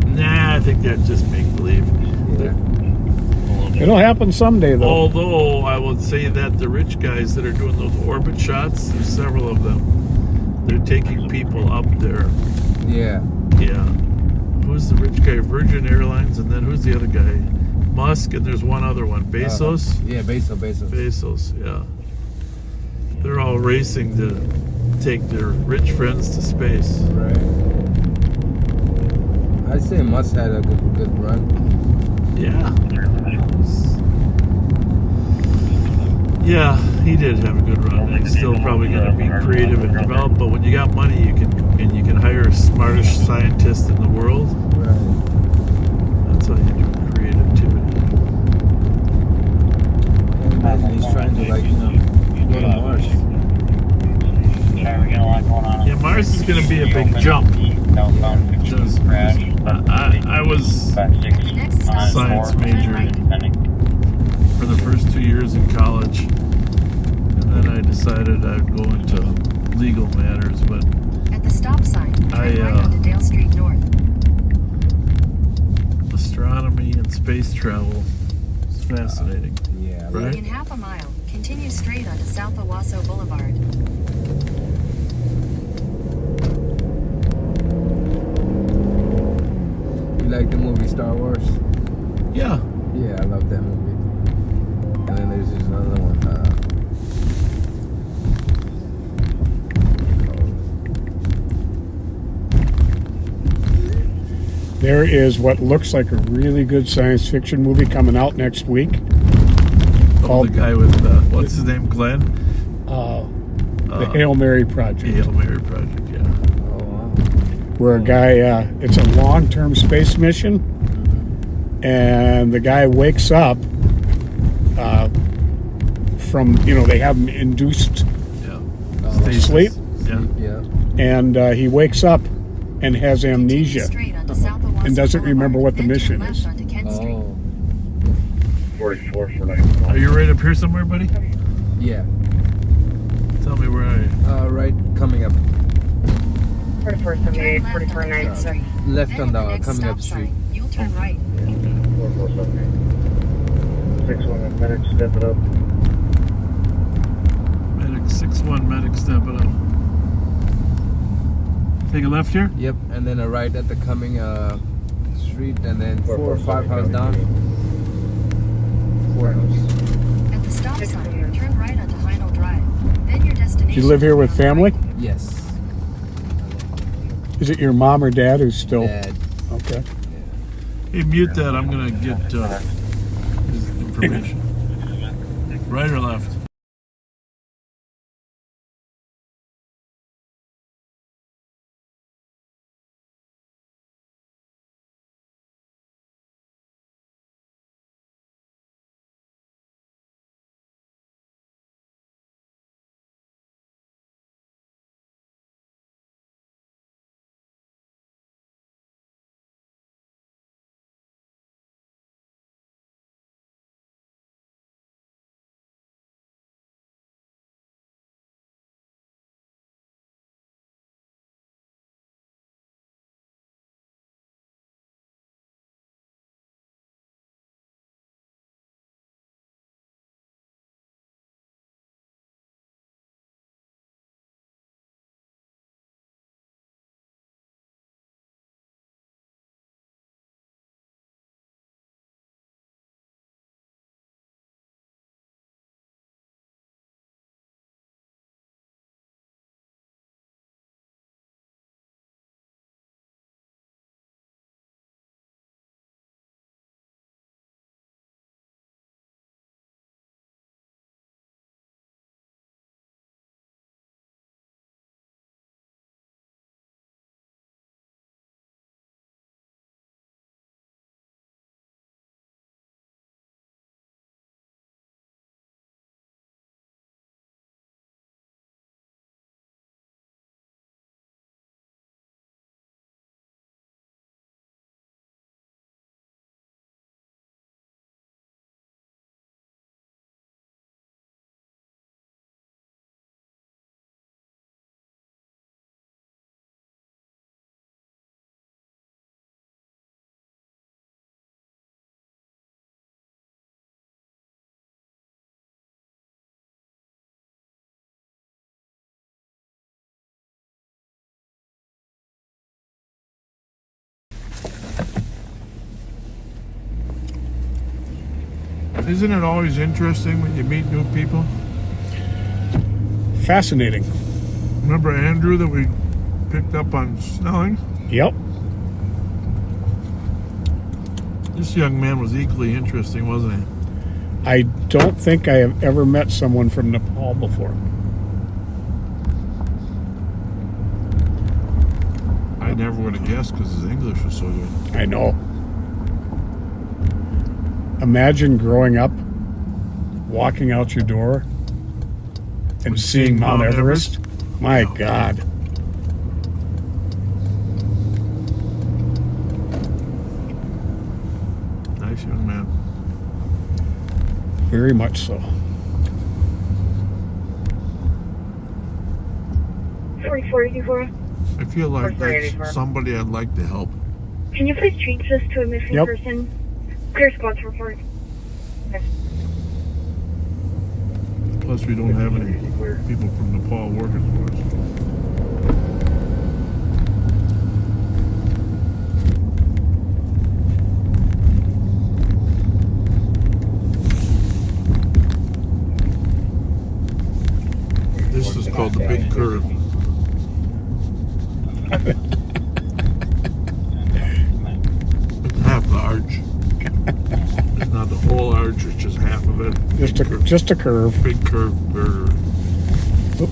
Nah, I think that's just make-believe. Yeah. It'll happen someday, though. Although, I would say that the rich guys that are doing those orbit shots, there's several of them. They're taking people up there. Yeah. Yeah. Who's the rich guy? Virgin Airlines, and then who's the other guy? Musk, and there's one other one. Bezos? Yeah, Bezos. Bezos, yeah. They're all racing to take their rich friends to space. Right. I'd say Musk had a good run. Yeah. Yeah, he did have a good run. He's still probably going to be creative and develop, but when you got money, you can hire the smartest scientist in the world. Right. That's how you do creativity. Imagine he's trying to like, go to Mars. Yeah, Mars is going to be a big jump. Because I was a science major for the first 2 years in college, and then I decided I'd go into legal matters, but At the stop sign, turn right onto Dale Street North. astronomy and space travel is fascinating. Yeah. Right? In half a mile, continue straight onto South Owasso Boulevard. You like the movie Star Wars? Yeah. Yeah, I love that movie. And then there's this another one. There is what looks like a really good science fiction movie coming out next week. Oh, the guy with, what's his name, Glenn? The Hail Mary Project. Hail Mary Project, yeah. Where a guy, it's a long-term space mission, and the guy wakes up from, they have him induced sleep, Yeah. and he wakes up and has amnesia and doesn't remember what the mission is. Oh. 44 for 9. Are you right up here somewhere, buddy? Yeah. Tell me where I... Right, coming up. 4478, 4496. Left on the coming up street. You'll turn right. 4478. 61 medic, step it up. Medic 6-1, medic, step it up. Take a left here? Yep, and then a right at the coming street, and then 4 or 5 houses down. 4 houses. At the stop sign, turn right onto Heinel Drive. Then your Do destination. you live here with family? Yes. Is it your mom or dad who's still? Dad. Okay. Hey, mute that. I'm going to get his information. Right or left? Isn't it always interesting when you meet new people? Fascinating. Remember Andrew that we picked up on Snelling? Yep. This young man was equally interesting, wasn't he? I don't think I have ever met someone from Nepal before. I never would have guessed because his English was so good. I know. Imagine growing up, walking out your door, and seeing Mount Everest. My God. Nice young man. Very much so. 4484. I feel like that's somebody I'd like to help. Can you please change this to a missing Yep. person? Clear squads report. Plus, we don't have any people from Nepal working for us. This is called the Big Curve. It's half the arch. It's not the whole arch, it's just half of it. Just a curve. Big curve burger. Oop.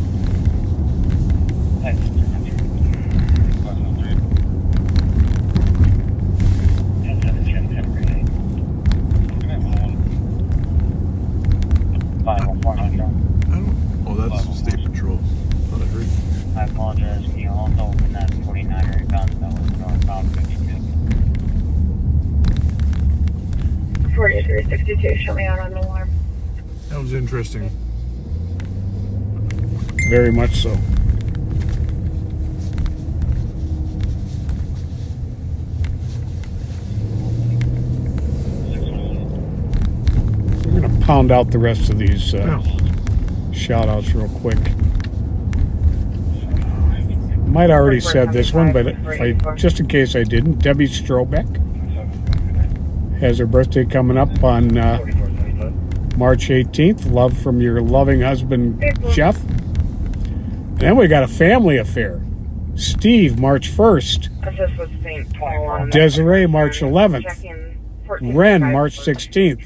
Oh, that's State Patrol. Not a hurry. I apologize. Can you also open that 49er gun that was northbound 52? 4362, shut me out on the alarm. That was interesting. Very much so. We're going to pound out the rest of these shout outs real quick. Might already said this one, but just in case I didn't, Debbie Strobeck has her birthday coming up on March 18th. Love from your loving husband, Jeff. And then we got a family affair. Steve, March 1st. Desiree, March 11th. Ren, March 16th.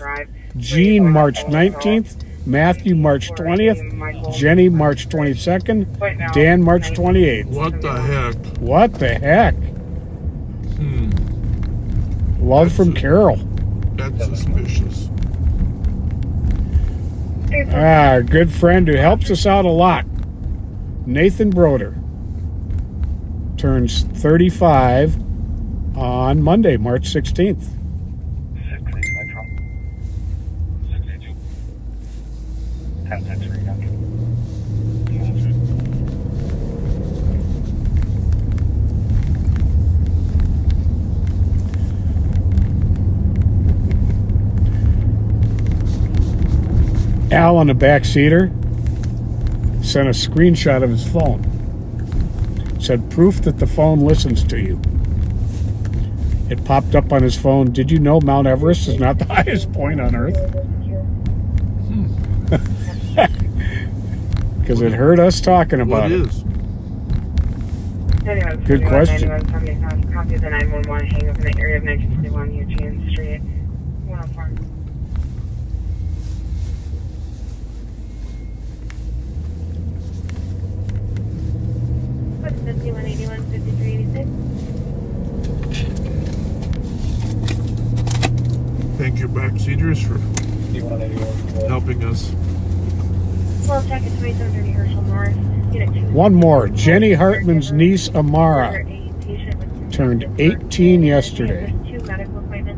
Jean, March 19th. Matthew, March 20th. Jenny, March 22nd. Dan, March 28th. What the heck? What the heck? Love from Carol. That's suspicious. Our good friend who helps us out a lot, Nathan Broder, turns 35 on Monday, March 16th. 10-6 Al on the back seater sent a screenshot of his phone. Said proof that the phone listens to you. It popped up on his phone. Did you know Mount Everest is not the highest point on Earth? Because it heard us talking about it. Good question. Copy the 911 hang up in the area of 1951 Eugene Street. 104. What's 5181 5386? Thank you, backseaters, for helping us. 12 check at 2730 Herschel North. Unit 2. One more. Jenny Hartman's niece, Amara, turned 18 yesterday.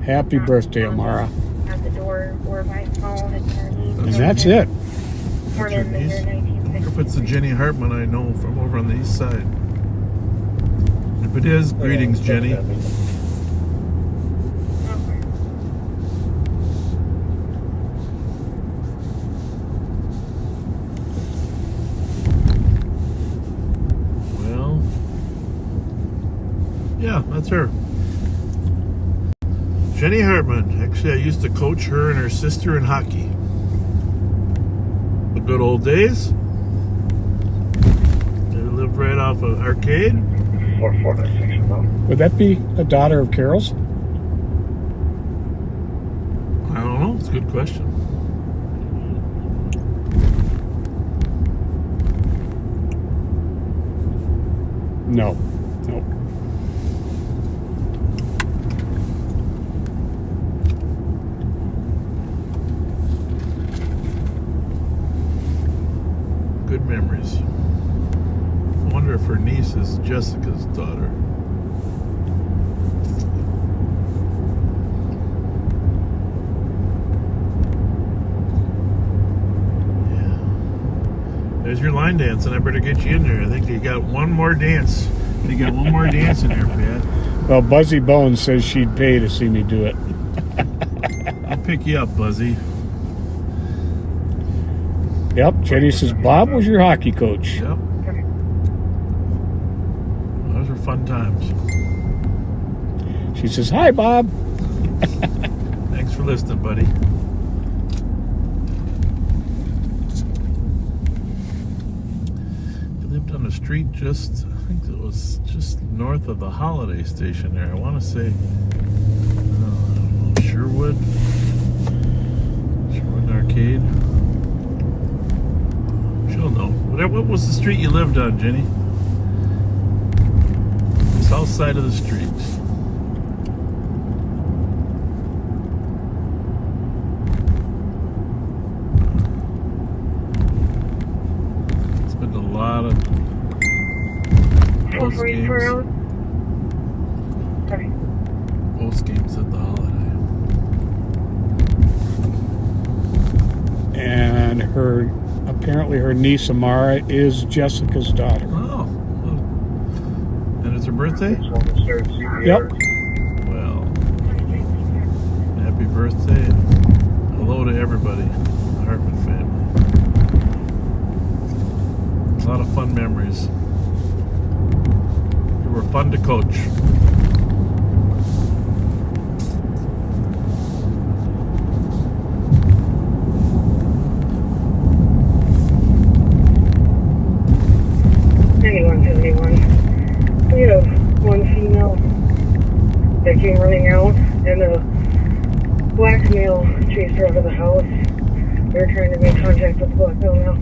Happy birthday, Amara. At the door or by phone. And that's it. I wonder if it's the Jenny Hartman I know from over on the east side. If it is, greetings, Jenny. Yeah, that's her. Jenny Hartman. Actually, I used to coach her and her sister in hockey. The good old days. They lived right off of Arcade. Would that be a daughter of Carol's? I don't know. It's a good question. No. Nope. Good memories. I wonder if her niece is Jessica's daughter. There's your line dance, and I better get you in there. I think you got one more dance. You got one more dance in there, Pat. Well, Buzzy Bones says she'd pay to see me do it. I'll pick you up, Buzzy. Yep. Jenny says Bob was your hockey coach. Yep. Those were fun times. She says, hi, Bob. Thanks for listening, buddy. On the street just, I think it was just north of the Holiday Station there. I want to say, I don't know, Sherwood Arcade. She'll know. What was the street you lived on, Jenny? South side of the street. It's been a lot of post games at the Holiday. And apparently her niece Amara is Jessica's daughter. Oh. And it's her birthday? Yep. Well, happy birthday. Hello to everybody, the Hartman family. A lot of fun memories. Were fun to coach. We have one female that came running out, and a black male chased her out of the house. They're trying to make contact with the black male now.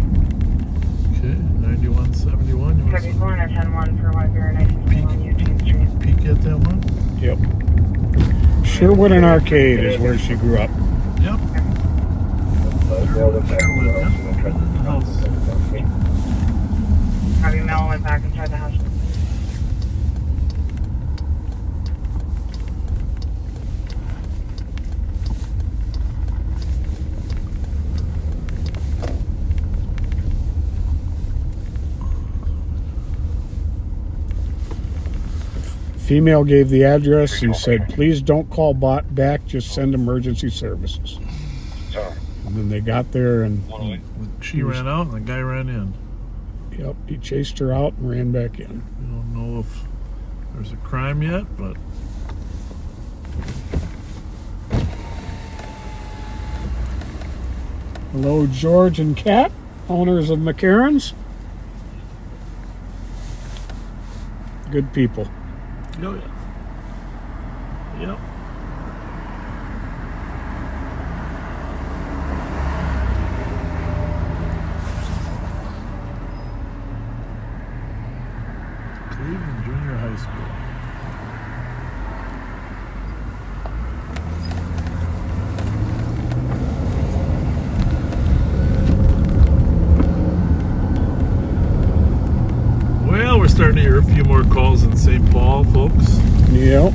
Okay, 9171. Copy 1 or 10-1 for Whitebear, 1921 Eugene Street. Peek at that one? Yep. Sherwood and Arcade is where she grew up. Yep. Copy Mel went back inside the house. Female gave the address and said, please don't call back, just send emergency services. And then they got there and she ran out and the guy ran in. Yep, he chased her out and ran back in. We don't know if there's a crime yet, but hello, George and Kat, owners of McCarran's. Good people. Oh, yeah. Yep. Cleveland Junior High School. Well, we're starting to hear a few more calls in St. Paul, folks. Yep.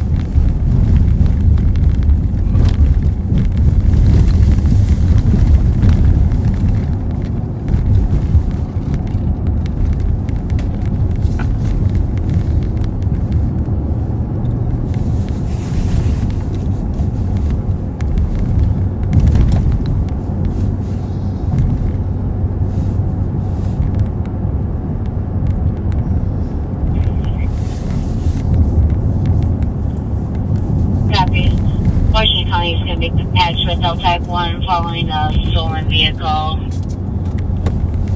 County is going to be patched with LTAC 1 following a stolen vehicle.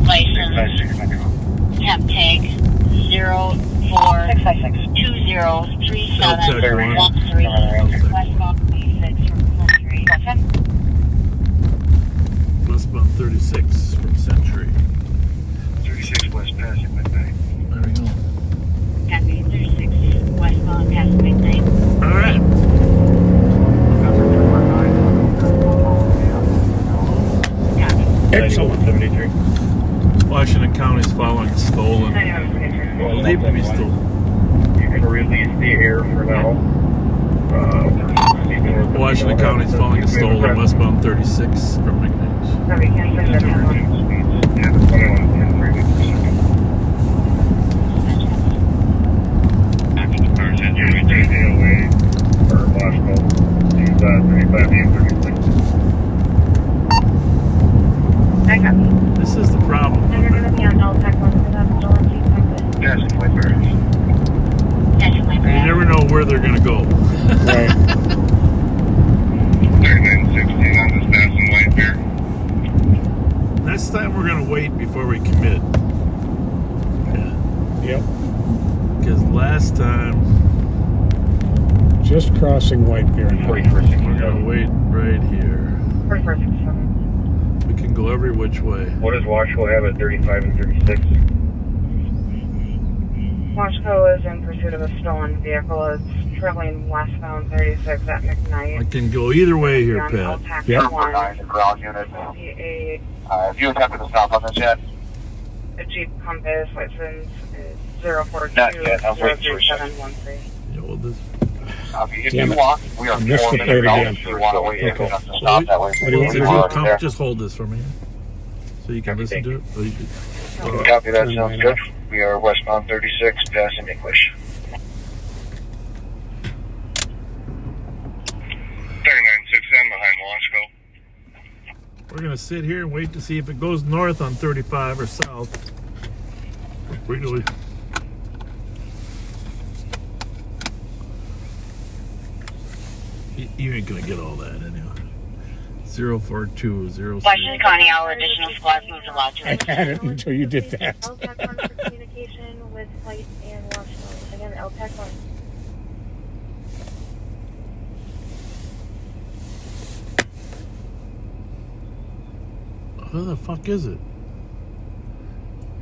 License, temp tag 04203713. Westbound 36 from Century. Westbound 36 from Century. 36 West passing midnight. There we go. Copy, 36 westbound past midnight. All right. Excellent. 73. Washington County is following stolen. Believed to be stolen. You can release the air for now. Washington County is following a stolen westbound 36 from McNair. Sorry, can I get that one? Yeah, 21, 10, 3 cars in Jamie J. away for Washington. He's 35 and 36. I got me. This is the problem. And you're going to be on LTAC 1 for that stolen Jeep Compass. Passing Whitebirds. Passing my You brand. never know where they're going to go. Right. 3916 on this passing white bear. Next time we're going to wait before we commit. Yep. Because last time Just crossing White Bear now. we're going to wait right here. 4467. We can go every which way. What does Washco have at 35 and 36? Washco is in pursuit of a stolen vehicle. It's traveling westbound 36 at McKnight. I can go either way here, On Pat. LTAC Yep. 1. The ground unit. A Have you attempted to stop on this yet? Jeep Compass license is 042 Not yet. I'm waiting for a 03713. Yeah, well, this, If Damn you it. want, we are I missed 4 the minutes plate out. again. If you want to wait, Okay. enough to stop that way. What do you want me to do? just hold this for me. So you can listen to it. So you can, Copy that, Turn sounds mine good. off. We are westbound 36, passing English. 39-6M behind Washco. we're going to sit here and wait to see if it goes north on 35 or south. Really. You ain't going to get all that anyway. 04206. Washington County, all additional squads moved to Lodge. I had it until you did that. LTAC 1 for communication with flight and Washington. Again, LTAC 1. Who the fuck is it?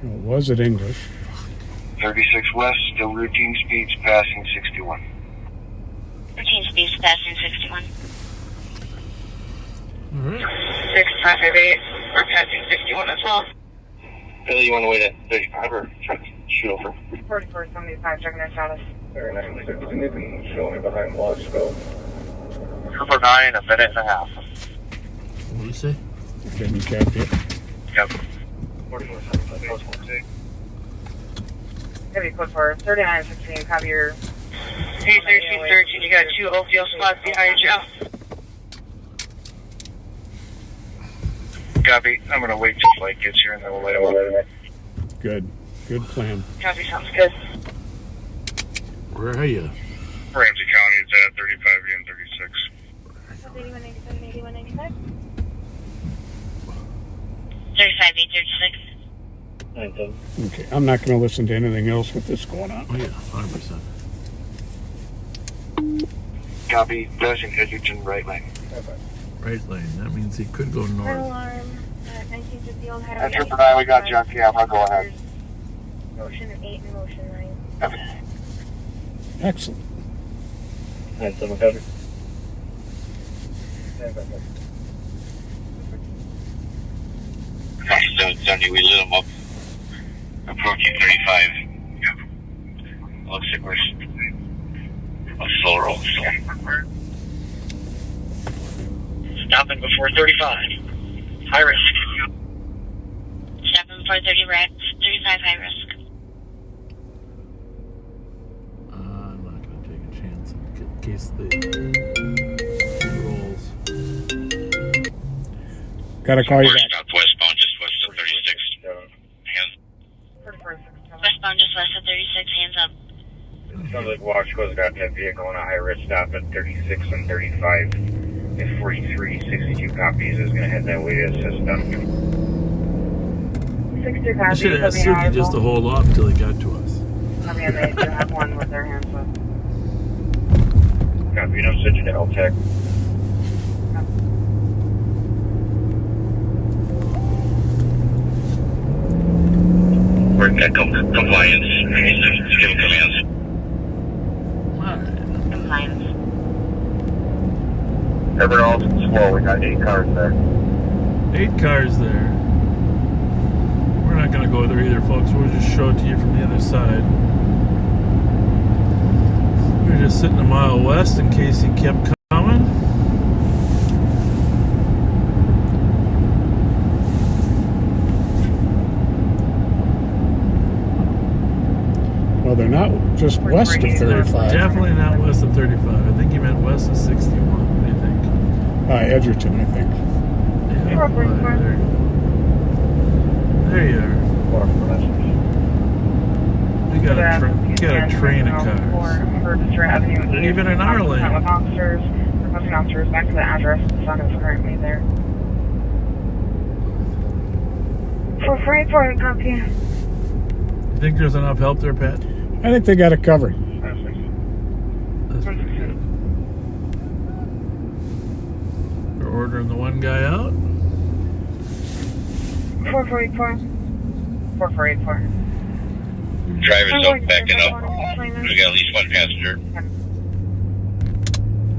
Was it English? 36 west, still routine speeds, passing 61. Routine speeds passing 61. All right. 6558. We're passing 61 as well. Billy, you want to wait at 35 or shoot over? 4475, checking their status. 39-6, you can show me behind Washco. 9, a minute and a half. What do you say? Didn't catch it. Yep. 4475, Heavy code for 3916, copy your... Hey, 1313, you got 2 OPL squads behind you. Copy. I'm going to wait till flight gets here and then we'll let him over. Good. Good plan. Copy, sounds good. Where are you? Ramsey County is at 35 and 36. 8197, 8195. 35, 836. Okay, I'm not going to listen to anything else with this going on. Oh, yeah, 100%. Copy. Passing Edgerton right lane. Right lane. That means he could go Red north. alarm at 1950 Old Highway. That's Trooper 9, we got you on camera. Go ahead. Motion 8 and motion 9. Excellent. And someone covered. Sunday, we lit them up. Approaching 35. Yep. Looks like we're a slow roll. Stopping before 35. High risk. Stopping before 35, high risk. I'm not going to take a chance in case they rolls. Gotta call you back. Stop westbound, just west of 36. Hands. Westbound just west of 36, hands up. Sounds like Washco's got that vehicle on a high risk stop at 36 and 35. If 4362 copies is going to head that way to assist them. 63 I copies. should have asked Suki just to hold off till he got to us. I mean, they do have one with their hands up. Copy, no switching to LTEC. We're at compliance. Just give commands. Compliance. Everyone else is slow. We got 8 cars there. 8 cars there. We're not going to go there either, folks. We'll just show it to you from the other side. We're just sitting a mile west in case he kept coming. Well, they're not just west of 35. Definitely not west of 35. I think he meant west of 61. What do you think? Edgerton, I think. Yeah, there you are. We got a train of cars. Even in our lane. With officers, requesting officers back to the address. The sun is currently there. 4484, copy. You think there's enough help there, Pat? I think they got it covered. That's pretty good. We're ordering the one guy out. 4484. 4484. Driver's out backing up. We got at least one passenger.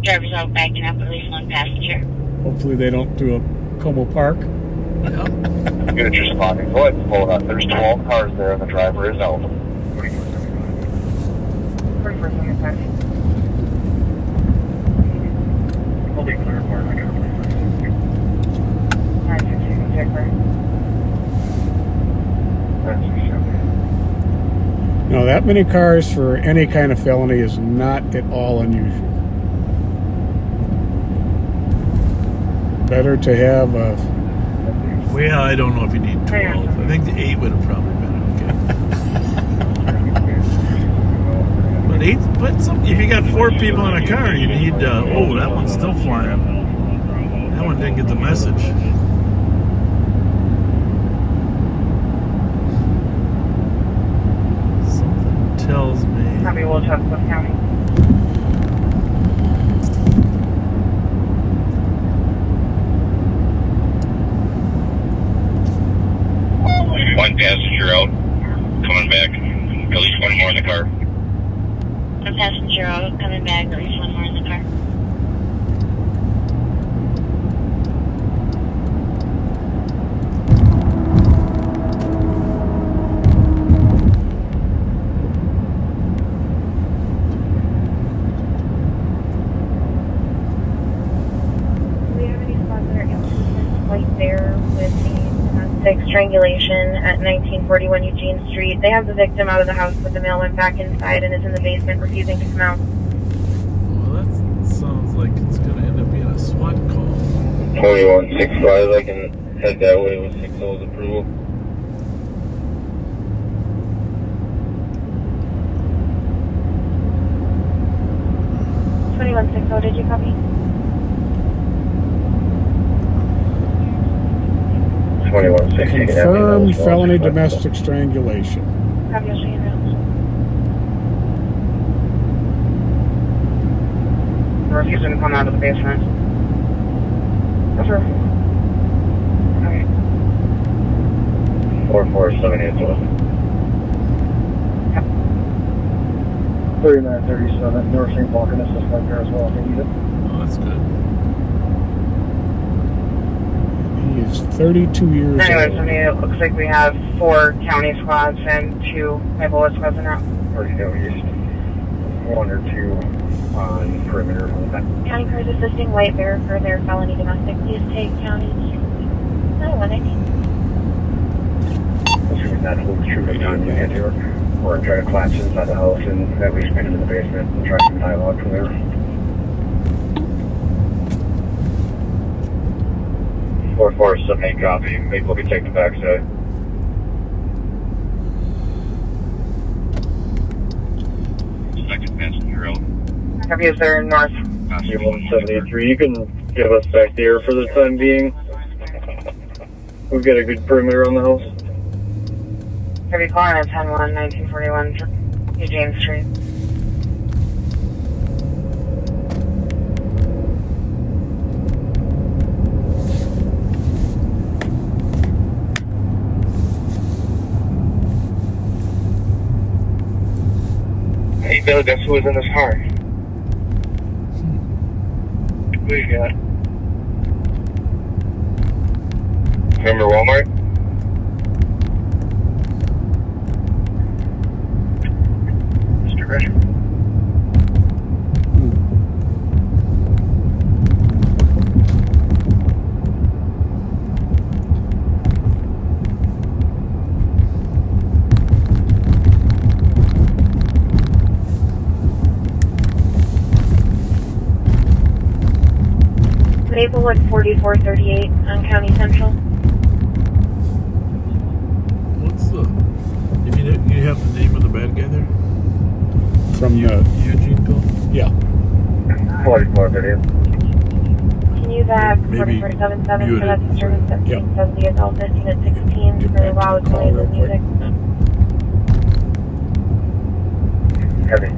Driver's out backing up, at least one passenger. Hopefully they don't do a Como Park. Good, you're spotting. Go ahead and pull it up. There's 12 cars there and the driver is out. 4475. We'll be clear for it. 916 Jackler. No, that many cars for any kind of felony is not at all unusual. Better to have a... Well, I don't know if you need 12. I think the 8 would have probably been okay. But 8, if you got 4 people in a car, you need, oh, that one's still flying. That one didn't get the message. Something tells me. Copy, we'll check Cliff County. One passenger out, coming back. At least one more in the car. One passenger out, coming back, at least one more in the car. Do we have any spots that are right there with the domestic strangulation at 1941 Eugene Street? They have the victim out of the house, but the male went back inside and is in the basement refusing to come out. Well, that sounds like it's going to end up being a SWAT call. 2165, I can head that way with 6-0's approval. Did you copy? 2160. Confirmed felony domestic strangulation. Copy, I'll show you now. We're refusing to come out of the basement. Over. Okay. 4478. 3937, North St. Paul can assist right there as well if they need it. Oh, that's good. He is 32 years Anyways, old. I mean, it looks like we have 4 county squads and 2 Ebola squads in route. Already know east. 1 or 2 on perimeter. County crews assisting White Bear for their felony domestic. Please take county 9119. Assuming that holds true by the time you get here. Or try to collapse inside the house and at least get into the basement and try some dialogue from there. 4478 copy. Maybe we can take the backside. Second passenger out. Copy, is there north? 173. You can Give us back the air for the time being. We've got a good perimeter on the house. Heavy calling at 10-1, 1941 New James Street. Hey, Bill, guess who was in this car? Who you got? Remember Walmart? Mr. Fletcher. Maplewood 4438 on County Central. What's the? You have the name of the bad guy there? From Eugene Bill? Yeah. 4438. Can you back Maybe 4477 mute for that it. disturbance at 670 adult 15 at 16 for loud noise and music? Heavy.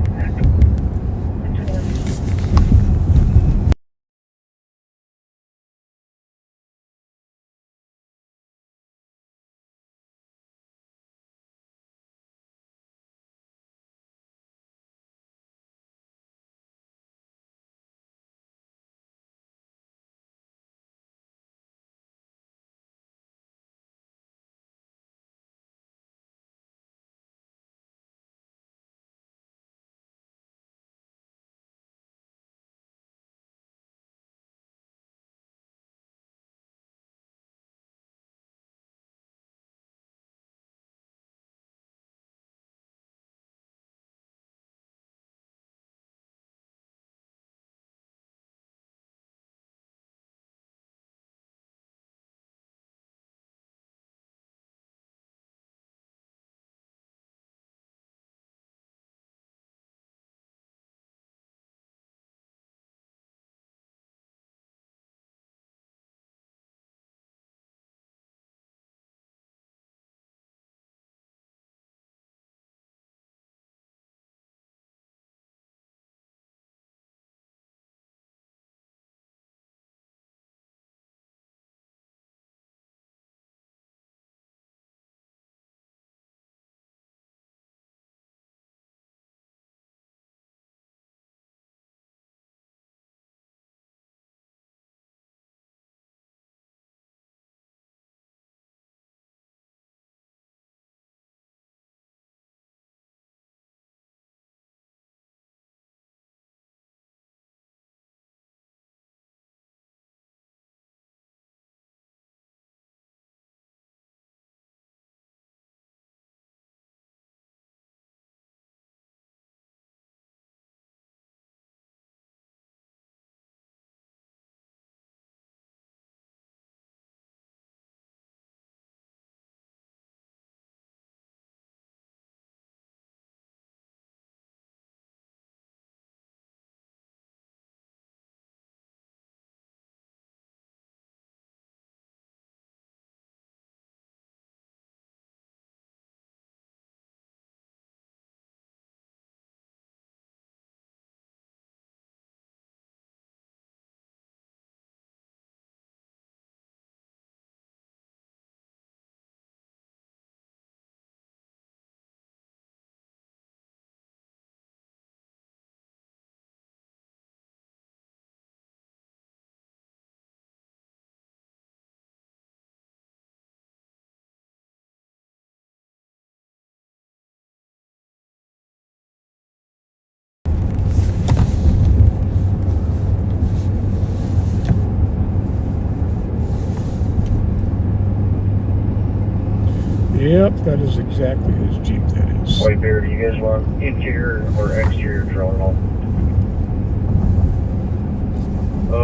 Yep, that is exactly his Jeep, that is. White Bear, do you guys want interior or exterior drone off?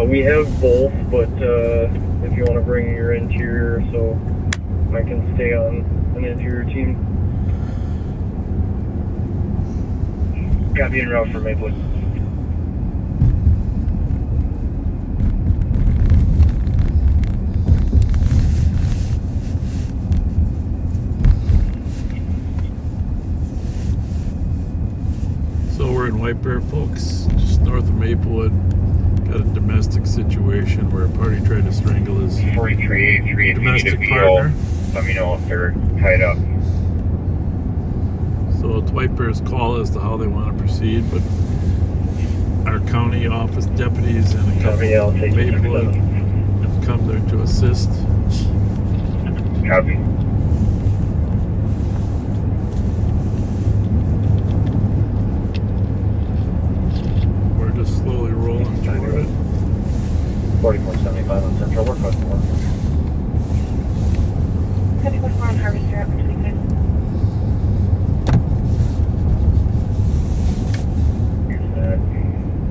We have both, but if you want to bring your interior so I can stay on an interior team. Copy en route for Maplewood. White Bear folks, just north of Maplewood. Got a domestic situation where a party tried to strangle his 4383 domestic partner. Let me know if they're tied up. So it's White Bear's call as to how they want to proceed, but our county office deputies and a couple of Maplewood have come there to assist. Copy. We're just slowly rolling toward it. 4475 on Central. Work on 4. 74 on Harvester up between guys.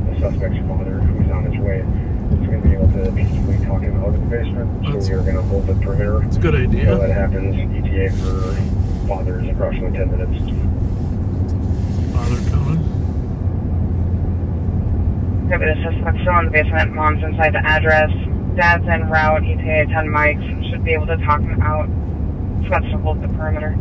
The suspect's father, who's on his way, is going to be able to peacefully talk him out of the basement. So we are going to hold the perimeter. It's a good idea. So that happens. ETA for father is approximately 10 minutes. Father coming. The suspect still in the basement. Mom's inside the address. Dad's en route. ETA 10 mics. Should be able to talk him out. Just wants to hold the perimeter.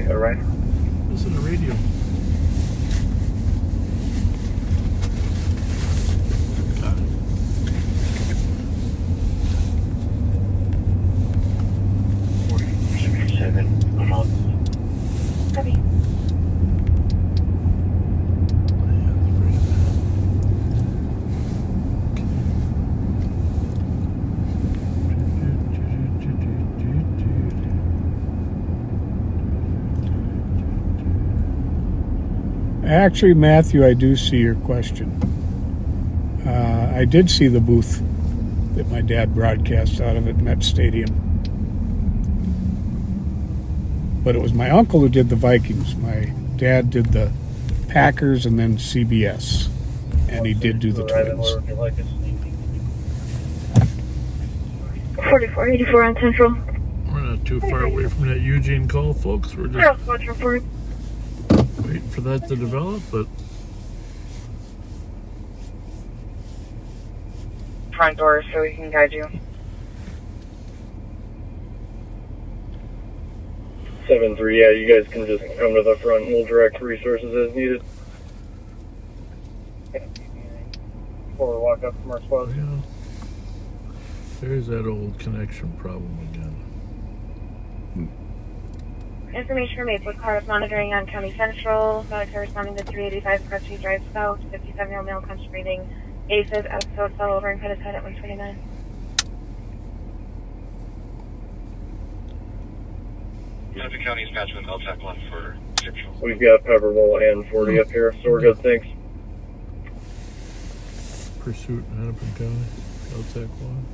Alright. Listen to radio. Got it. I'm out. Copy. Actually, Matthew, I do see your question. I did see the booth that my dad broadcast out of at Met Stadium. But it was my uncle who did the Vikings. My dad did the Packers and then CBS. And he did do the Twins. 4484 on Central. We're not too far away from that Eugene call, folks. We're just waiting for that to develop, but Front door so we can guide you. 7-3, yeah, you guys can just come to the front and we'll direct resources as needed. Before we walk up from our spot. yeah, there's that old connection problem again. Information from Maplewood car is monitoring on County Central. Medics are responding to 385 Crestview Drive South. 57-year-old male comes breathing. AFib episode fell over and cut his head at 129. Hudson County is patching with LTAC 1 for Central. We've got Pepperville and 40 up here, so we're good, thanks. Pursuit in Hennepin County, LTAC 1.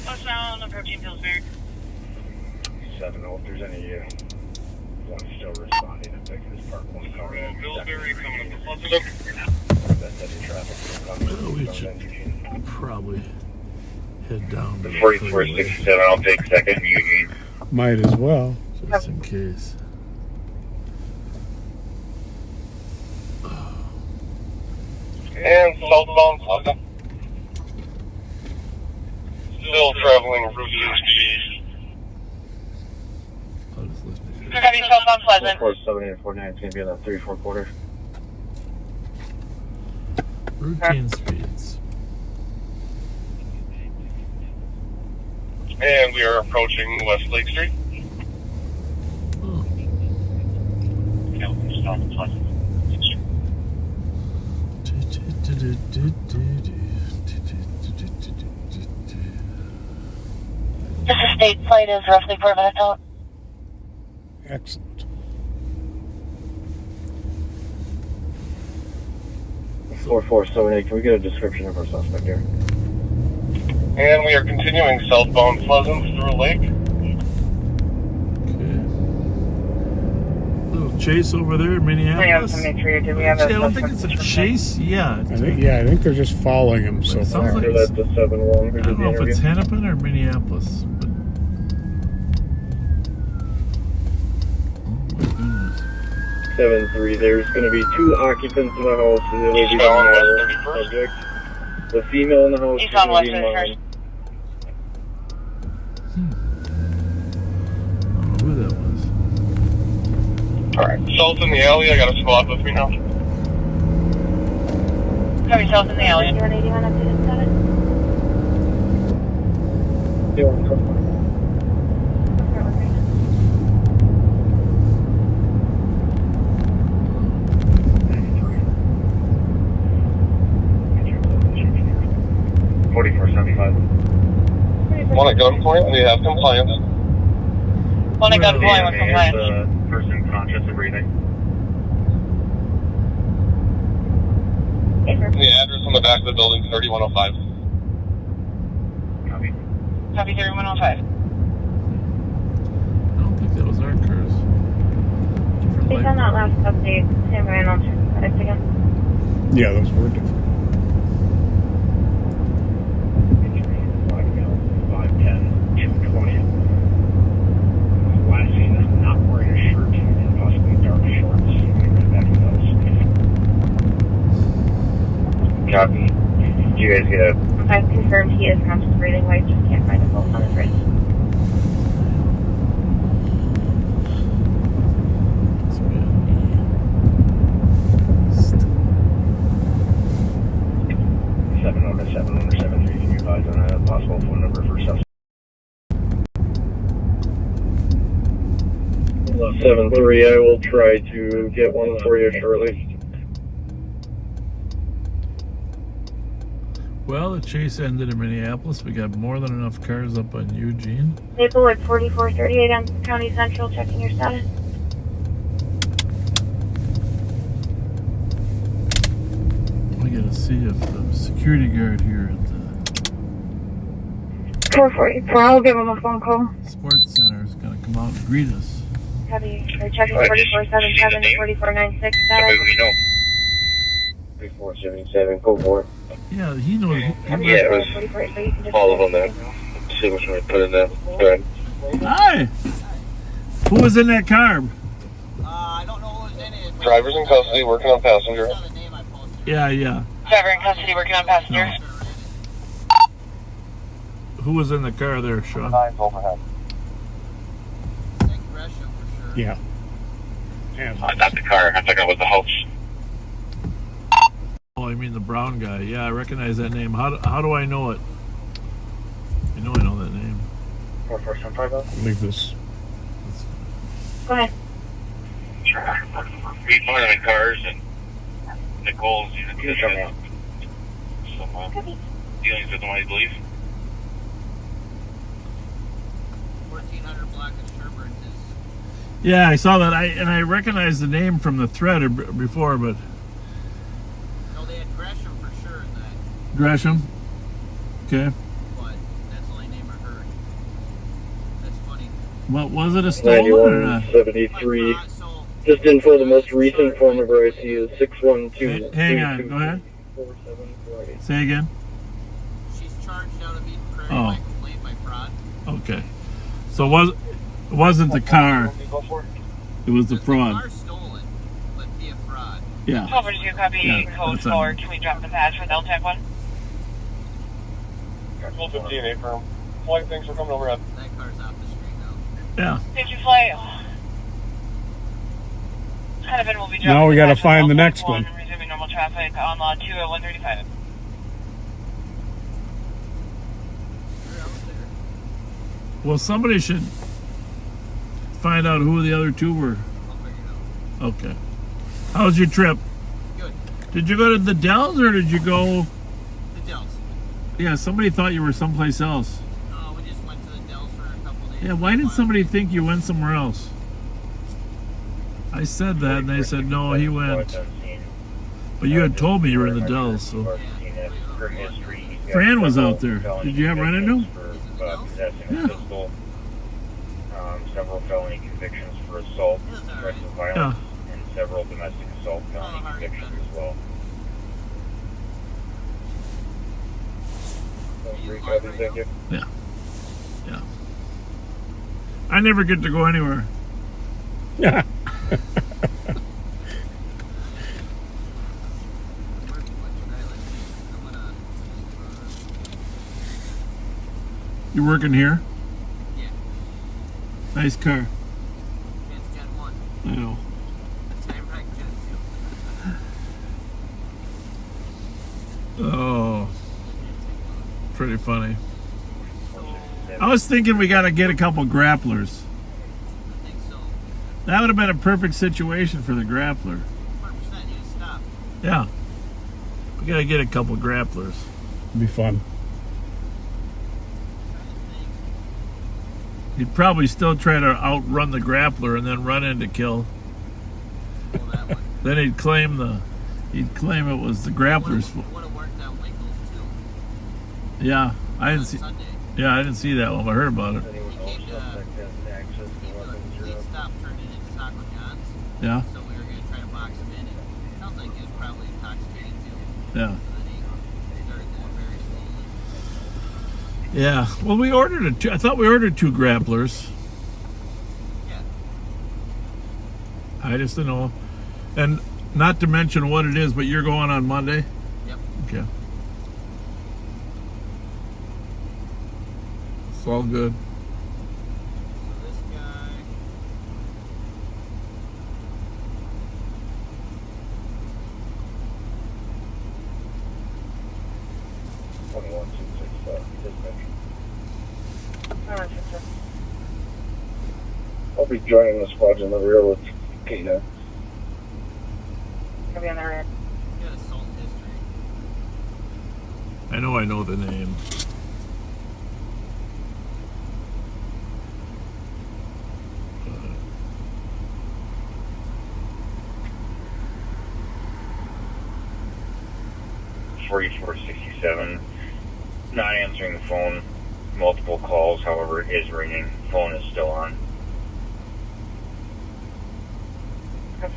What's down approaching Pillsbury? 7-0, if there's any one still responding, I think this part 1 car. Pillsbury coming up to That's heavy traffic. We should probably head down to 4467, I'll take second, Eugene. Might as well. just in case. And southbound Plaza. Still traveling routine speed. Heavy southbound Pleasant. 47849 is going to be on that 3-4 quarter. Routine speeds. And we are approaching West Lake Street. This estate flight is roughly 4 minutes out. Excellent. 4478, can we get a description of our suspect here? And we are continuing southbound Pleasant through Lake. Little chase over there in Minneapolis. Do we have Actually, I don't think it's a chase. Yeah. I think they're just following him so far. Like That's the 7-1. I don't know if it's Hennepin or Minneapolis. But... Oh my goodness. 7-3, there's going to be 2 occupants in the house. And it'll be the male subject. The female in the house is going to be mine. Who that was? Alright, south in the alley, I got a squad with me now. Heavy south in the alley. 181 updated status. One at gunpoint, we have compliance. One at gunpoint with compliance. Person conscious of breathing. The address on the back of the building, 3105. Copy. Copy 3105. I don't think that was our cars. Based on that last update, Sam Ryan, I'll check the status again. Yeah, those were different. 510, 220. Last seen is not wearing a shirt and possibly dark shorts. Back to those. Copy. Did you guys get a... I've confirmed he is conscious breathing. Wife just can't find a pulse on his wrist. On a possible phone number for suspect. 7-3, I will try to get one for you shortly. Well, the chase ended in Minneapolis. We got more than enough cars up on Eugene. Maplewood 4438 on County Central, checking your status. We gotta see if the security guard here at the 444, I'll give him a phone call. sports center is gonna come out and greet us. Heavy, we're checking 4477, 4496 status. 3477, go for it. Yeah, he knows. Yeah, it was all of them there. See which one we put in there. Go ahead. Hi! Who was in that car? I don't know who was in it. Driver's in custody, working on passenger. Yeah. Driver in custody, working on passenger. Who was in the car there, Sean? Overhead. Yeah. Not the car, I think it was the house. Oh, I mean the brown guy. Yeah, I recognize that name. How do I know it? I know that name. Leave this. Go ahead. We found them in cars and Nicole's some dealings with them, I believe. 1400 Black and Sherburne is... Yeah, I saw that. I recognized the name from the thread before, but No, they had Gresham for sure in that. Gresham. Okay. But that's the only name I heard. That's funny. What was it? A stolen or not? 9173. Just info, the most recent phone number I see is 612. Hang on, go ahead. Say again. She's charged out of Eden Prairie Oh. by complaint by fraud. Okay. So it wasn't the car. It was the The fraud. car's stolen, but via fraud. Yeah. 1242, copy, Yeah, code that's on 4. me. Can we drop the patch with LTAC 1? 1215, affirm. Flight, thanks for coming overhead. That car's off the street now. Yeah. Thank you, flight. Kind of, and we'll be dropping Now we the got to patch with find the LTAC next 1, one. resuming normal traffic on lot 2 at 135. Well, somebody should find out who the other two were. I'll figure it out. Okay. How was your trip? Good. Did you go to the Dells or did you go? The Dells. Yeah, somebody thought you were someplace else. No, we just went to the Dells for a couple days. Yeah, why did somebody think you went somewhere else? I said that and they said, no, he went. But you had told me you were in the Dells, so. Fran was out there. Did you have run into him? Yeah. Several felony convictions for assault, threats of violence, and several domestic assault felony convictions as well. Thank you. Yeah. Yeah. I never get to go anywhere. Yeah. You working here? Yeah. Nice car. It's Gen 1. I know. Time wreck Gen 2. Oh. Pretty funny. I was thinking we got to get a couple grapplers. I think so. That would have been a perfect situation for the grappler. 100%, you stop. Yeah. We got to get a couple grapplers. It'd be fun. He'd probably still try to outrun the grappler and then run into kill. Then he'd claim it was the grappler's fault. Would have worked out Winkles too. Yeah, I didn't see. Sunday. Yeah, I didn't see that one. But I heard about it. He came to a complete stop, turned it into Taco John's. Yeah. So we were going to try to box him in. It sounds like he was probably intoxicated too. Yeah. So then he started going very slowly. Yeah. Well, we ordered I thought we ordered 2 grapplers. Yeah. I just don't know. And not to mention what it is, but you're going on Monday? Yep. Okay. It's all good. So this guy. I'll be joining the squads in the rear with Kata. I'll be on the rear. He got assault history. I know the name. $44.67. Not answering the phone. Multiple calls, however, it is ringing. Phone is still on. Is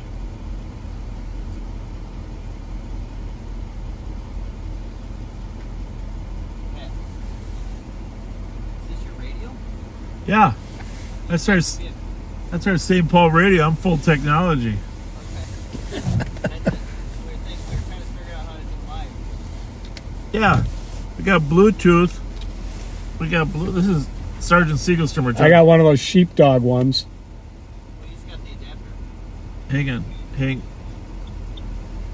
this your radio? Yeah. That's our St. Paul radio. I'm full technology. Yeah. We got Bluetooth. This is Sergeant Siegelstrom. I got one of those sheepdog ones. Hang on.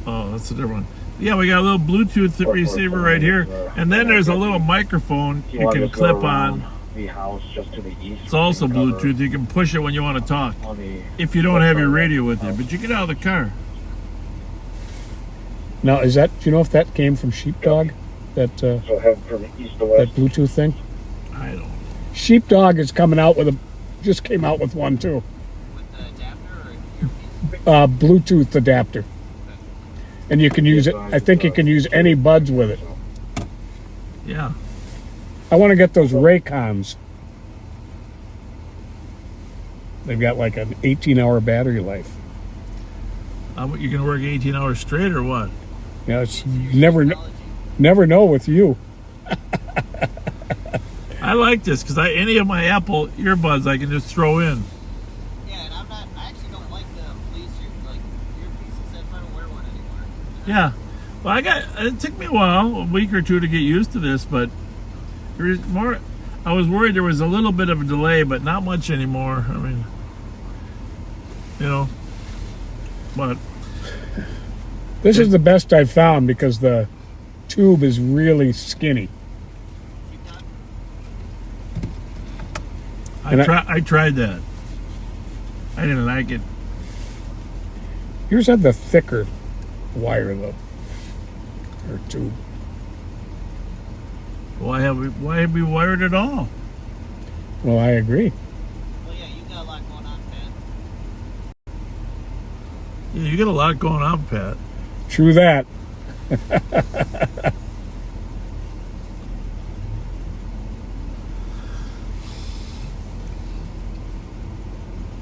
Oh, that's a different one. Yeah, we got a little Bluetooth receiver right here. And then there's a little microphone you can clip on. The house just to the east. It's also Bluetooth. You can push it when you want to talk. If you don't have your radio with you. But you get out of the car. Now, do you know if that came from Sheepdog? That So head from east to west. that Bluetooth thing? I don't know. Sheepdog is coming out with just came out with one too. With the adapter or Bluetooth adapter. And you can use it, I think you can use any buds with it. Yeah. I want to get those Raycons. They've got like an 18-hour battery life. You can work 18 hours straight or what? Yeah, it's never know with you. I like this because any of my Apple earbuds I can just throw in. Yeah, and I actually don't like the police like earpieces. That's why I don't wear one Yeah. Well, it took me a while, a week or two to get used to this, but there's more. I was worried there was a little bit of a delay, but not much anymore. I mean, but This is the best I've found because the tube is really skinny. I tried that. I didn't like it. Yours had the thicker wire though, or tube. Why have we wired it all? Well, I agree. Yeah, you got a lot going on, Pat. True that.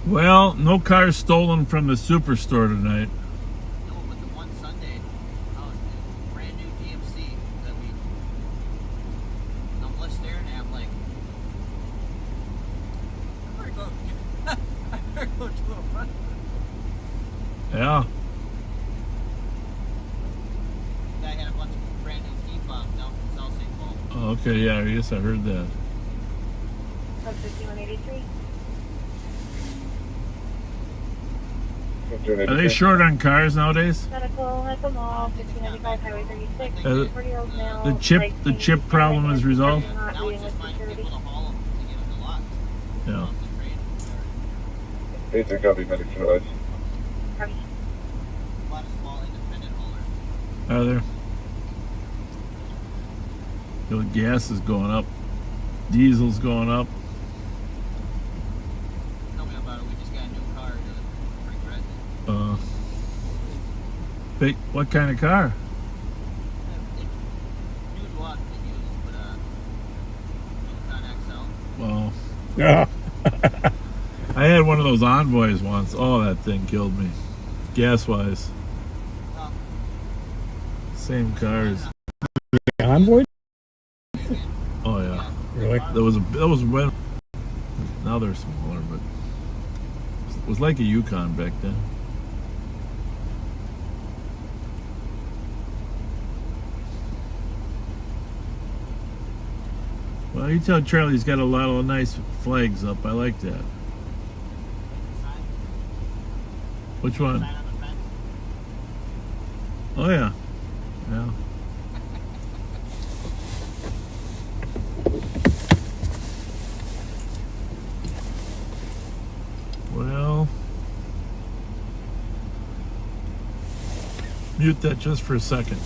Well, no cars stolen from the superstore tonight. No, but the one Sunday, brand new GMC that I'm left staring at, I'm like, I better go to a run. Yeah. Guy had a bunch of brand new key fobs down from South St. Paul. Oh, okay, yeah, I guess I heard that. 5183. Are they short on cars nowadays? Medical at the mall, 1595 Highway 36. 40-year-old male. The chip problem is resolved? Not reading with security. Yeah. Basic copy, medic advice. Are there? The gas is going up. Diesel's going up. Tell me about it. We just got a new car. Regret it. Big. What kind of car? New to us, big used, but Nissan XL. Well, Yeah. I had one of those Envoys once. Oh, that thing killed me. Gas-wise. Same cars. Envoy? Oh yeah. Really? That was when. Now they're smaller, but it was like a Yukon back then. Well, you tell Charlie he's got a lot of nice flags up. I like that. Which one? Oh yeah. Yeah. Well, mute that just for a second.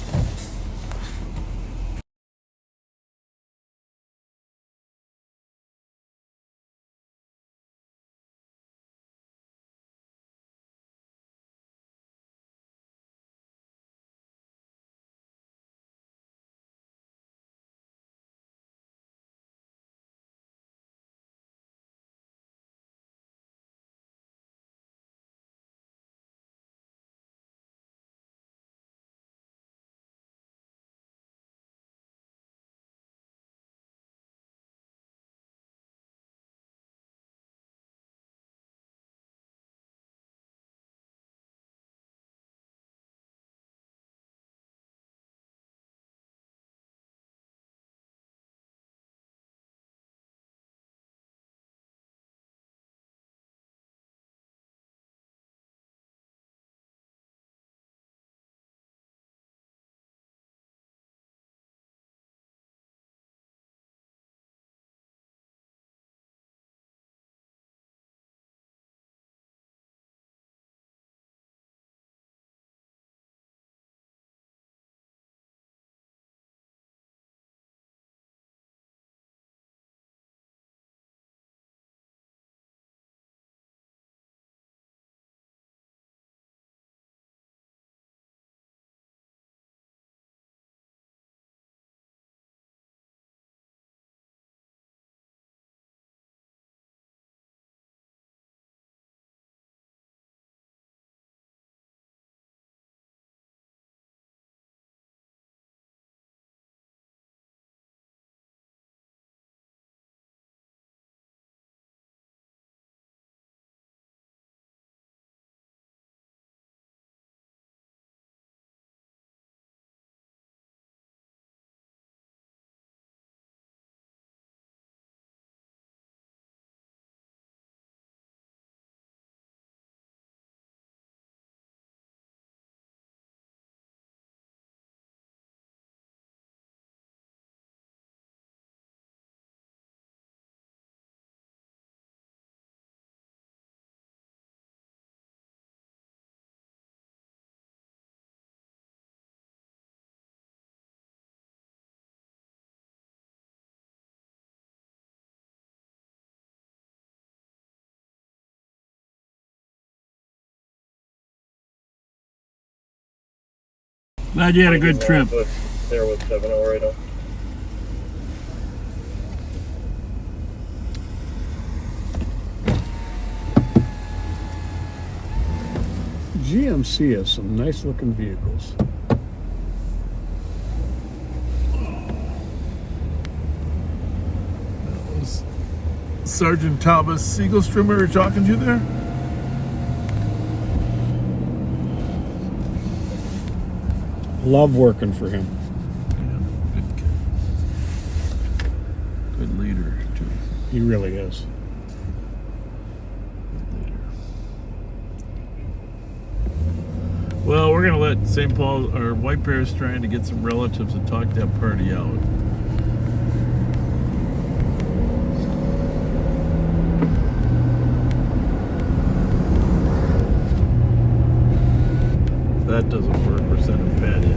Glad you had a good trip. There with 70 right now. GMC has some nice looking vehicles. That was Sergeant Thomas Siegelstrimmer talking to you there? Love working for him. Yeah, good kid. Good leader, too. He really is. Well, we're going to let St. Paul, or White Bear's trying to get some relatives to talk that party out. If that doesn't work, we're sending Pat in.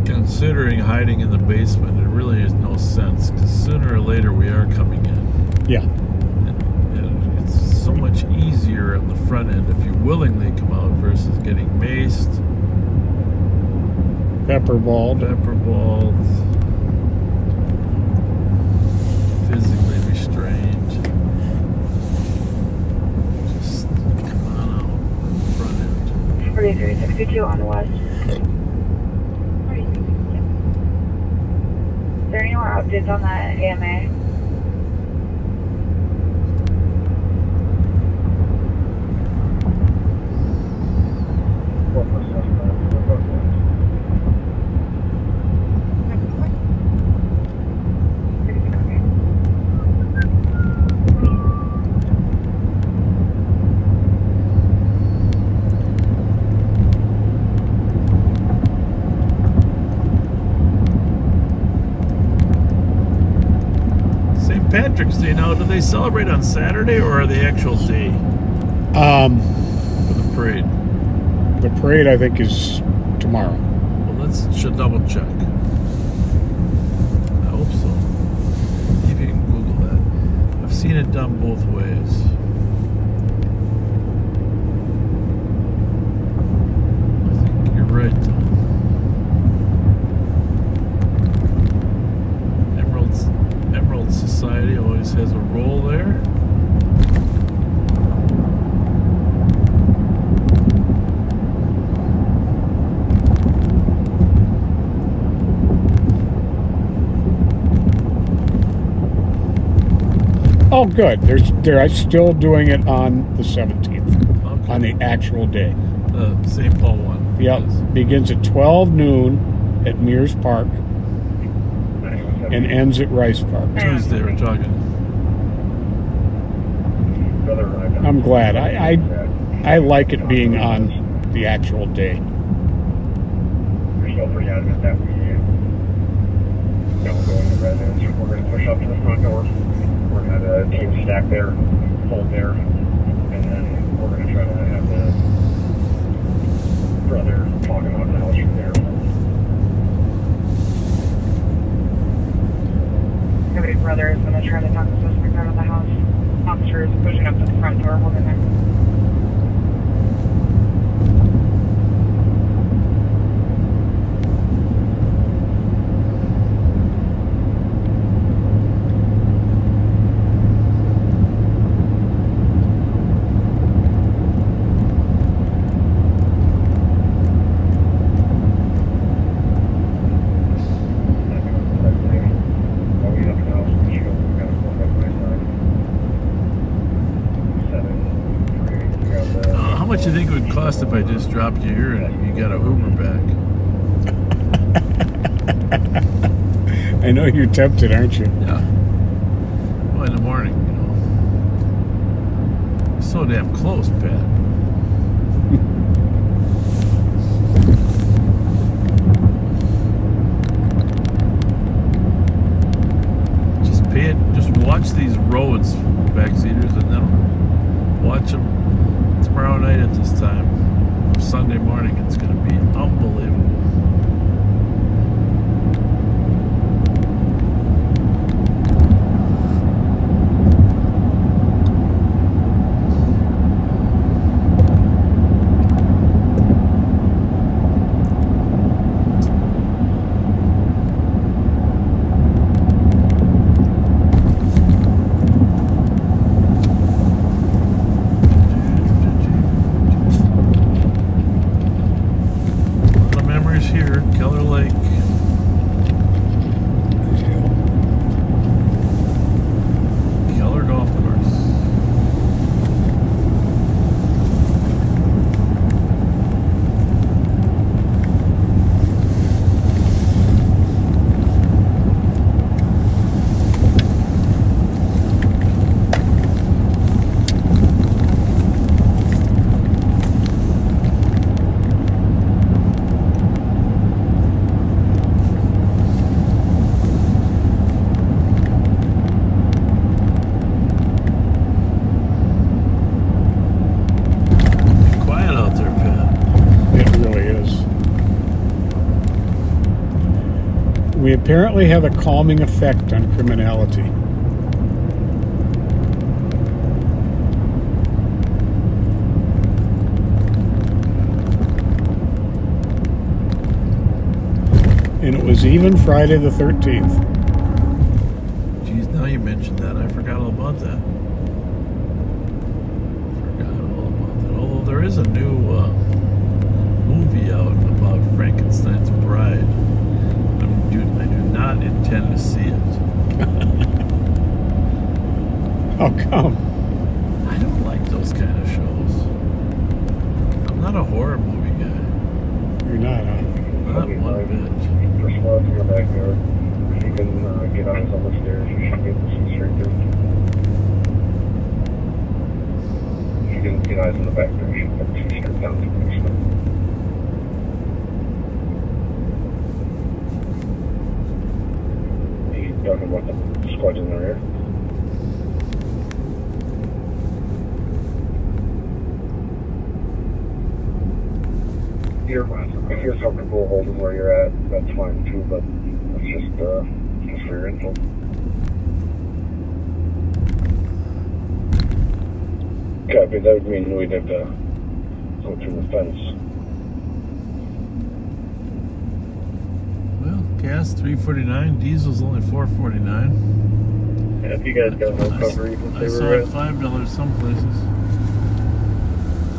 Considering hiding in the basement, it really is no sense, because sooner or later we are coming in. Yeah. And it's so much easier on the front end if you willingly come out versus getting maced, Pepperballed, physically restrained. Just come on out on the front end. 4362 on the west. Is there any more updates on that AMA? Patrick's Day now, do they celebrate on Saturday or the actual day? For the parade. The parade, I think, is tomorrow. Well, should double check. I hope so. If you can Google that. I've seen it done both ways. I think you're right, Tom. Emerald Society always has a role there. Oh, good. They're still doing it on the 17th, on the actual day. The St. Paul one. Yep. Begins at 12 noon at Mears Park and ends at Rice Park. Tuesday we're talking. I'm glad. I like it being on the actual day. We're still pretty adamant that we don't go into residence. We're going to push up to the front door. We're going to have a team stack there, hold there, and then we're going to try to have the brother talk about the house from there. Somebody's brother is going to try to talk the suspect out of the house. Officer is pushing up to the front door, holding there. How much do you think it would cost if I just dropped you here and you got a Uber back? I know you're tempted, aren't you? Yeah. Well, in the morning, you know. You're so damn close, Pat. Just watch these roads, backseaters, and then watch them tomorrow night at this time. Sunday morning, it's going to be unbelievable. We apparently have a calming effect on criminality. And it was even Friday the 13th. Geez, now you mentioned that. I forgot all about that. Although there is a new movie out about Frankenstein's bride. I do not intend to see it. How come? I don't like those kind of shows. I'm not a horror movie guy. You're not, huh? Not one bit. Just walk to your backyard. If you can get on some of the stairs, you should be able to see straight through. If you can get eyes on the back there, you should be able to see straight down to the basement. You talking about the squad in the rear? If you're comfortable holding where you're at, that's fine too, but it's just for your info. Copy, that would mean we'd have to go through the fence. Well, gas $3.49, diesel's only $4.49. Yeah, if you guys got no cover, you can I say saw we're it $5 some places.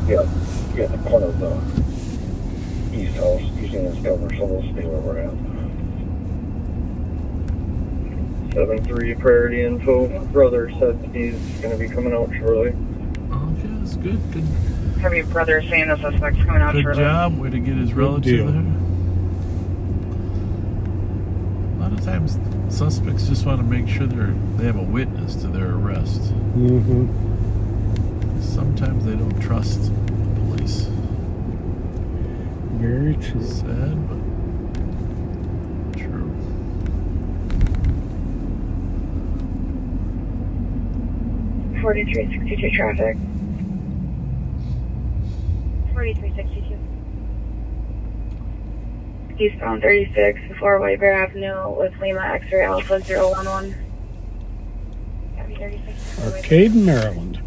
Yeah, the corner of the east house using this cover, so we'll stay where we're at. 7-3 priority info. Brother said he's going to be coming out shortly. Okay, that's good. Good. Have your brother saying the suspect's coming out Good shortly? job. Way to get his relative there. A lot of times, suspects just want to make sure they have a witness to their arrest. Mm-hmm. Sometimes they don't trust the police. Very true. Sad, but true. $43.62 traffic. 43.62. Eastbound 36 before White Bear Avenue with Lima X-ray Alpha 011. Copy 36. Arcade, Maryland.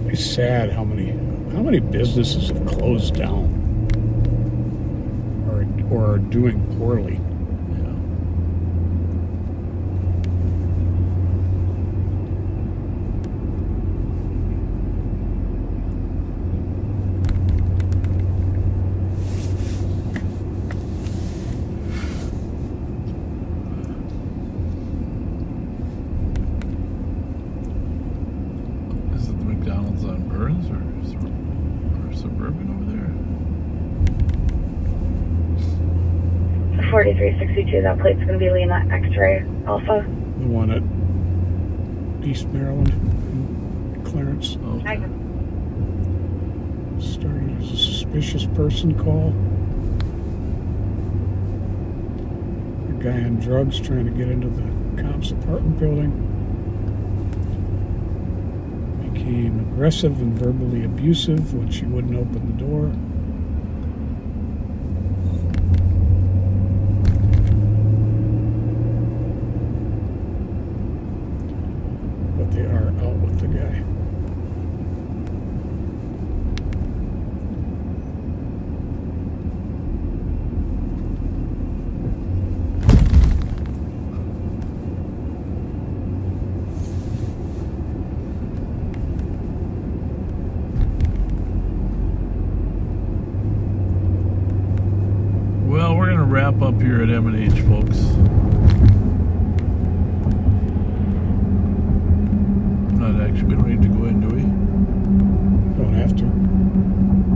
It's sad how many businesses have closed down or are doing poorly. Is it the McDonald's on Burns or Suburban over there? 4362, that plate's going to be Lima X-ray Alpha. The one at East Maryland in Clarence. Okay. Started as a suspicious person call. A guy on drugs trying to get into the cops' apartment building. Became aggressive and verbally abusive when she wouldn't open the door. But they are out with the guy. Well, we're going to wrap up here at M&H, folks. We don't need to go in, do we? Don't have to.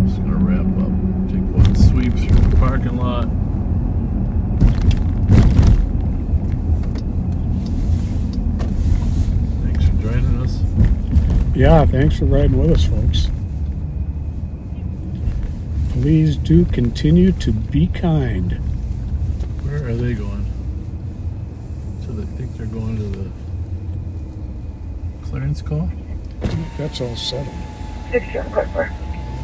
Just going to wrap up. Take one sweep through the parking lot. Thanks for joining us. Yeah, thanks for riding with us, folks. Please do continue to be kind. Where are they going? To think they're going to the clearance call? That's all settled. 6 quicker.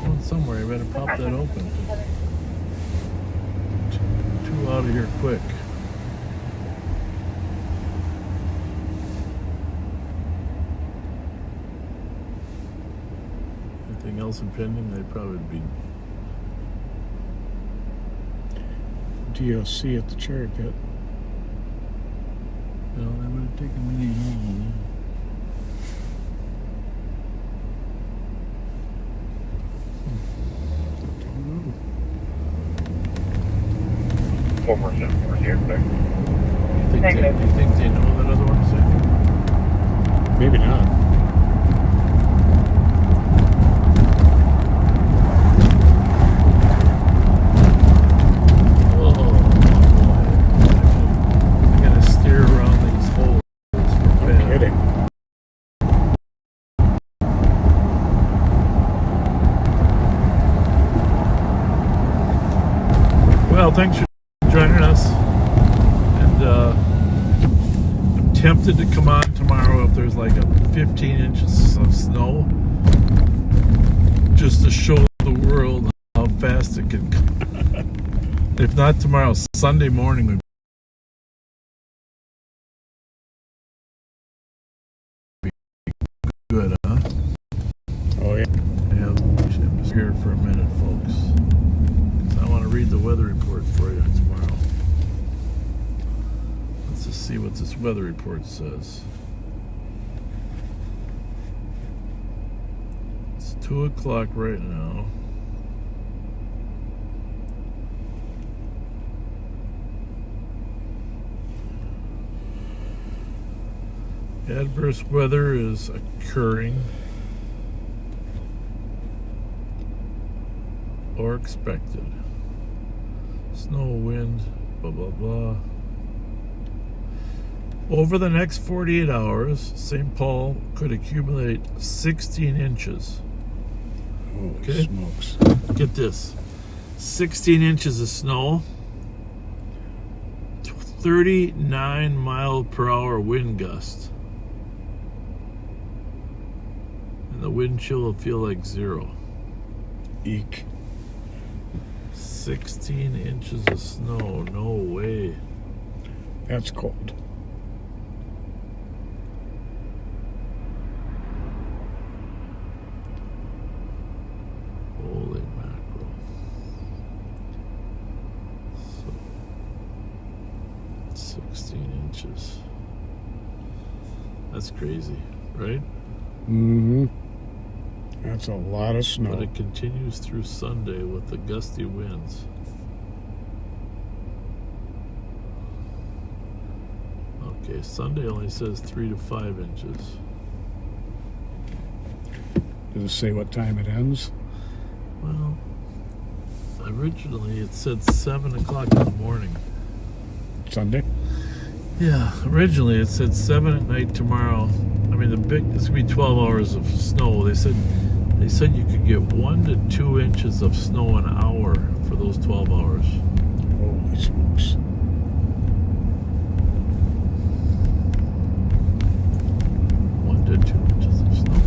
Going somewhere. You better pop that open. Two out of here quick. Anything else impending? They'd probably be DLC at the cherry pit. well, they would have taken me home. Former 7 here, back. Do you think they know that other one's there? Maybe not. I gotta steer around these holes. No kidding. Well, thanks for joining us. And I'm tempted to come on tomorrow if there's like a 15 inches of snow, just to show the world how fast it can come. If not tomorrow, Sunday morning would be good, huh? Oh, yeah. Yeah, I'm just here for a minute, folks. I want to read the weather report for you tomorrow. Let's just see what this weather report says. It's 2 o'clock right now. Adverse weather is occurring or expected. Snow, wind, blah, blah, blah. Over the next 48 hours, St. Paul could accumulate 16 inches. Holy smokes. Get this. 16 inches of snow, 39 mile per hour wind gust. And the wind chill will feel like 0. Eek. 16 inches of snow. No way. That's cold. Holy mackerel. So, 16 inches. That's crazy, right? Mm-hmm. That's a lot of snow. But it continues through Sunday with the gusty winds. Okay, Sunday only says 3 to 5 inches. Does it say what time it ends? Well, originally it said 7 o'clock in the morning. Sunday? Yeah, originally it said 7 at night tomorrow. I mean, it's gonna be 12 hours of snow. They said you could get 1 to 2 inches of snow an hour for those 12 hours. Holy smokes. One to 2 inches of snow.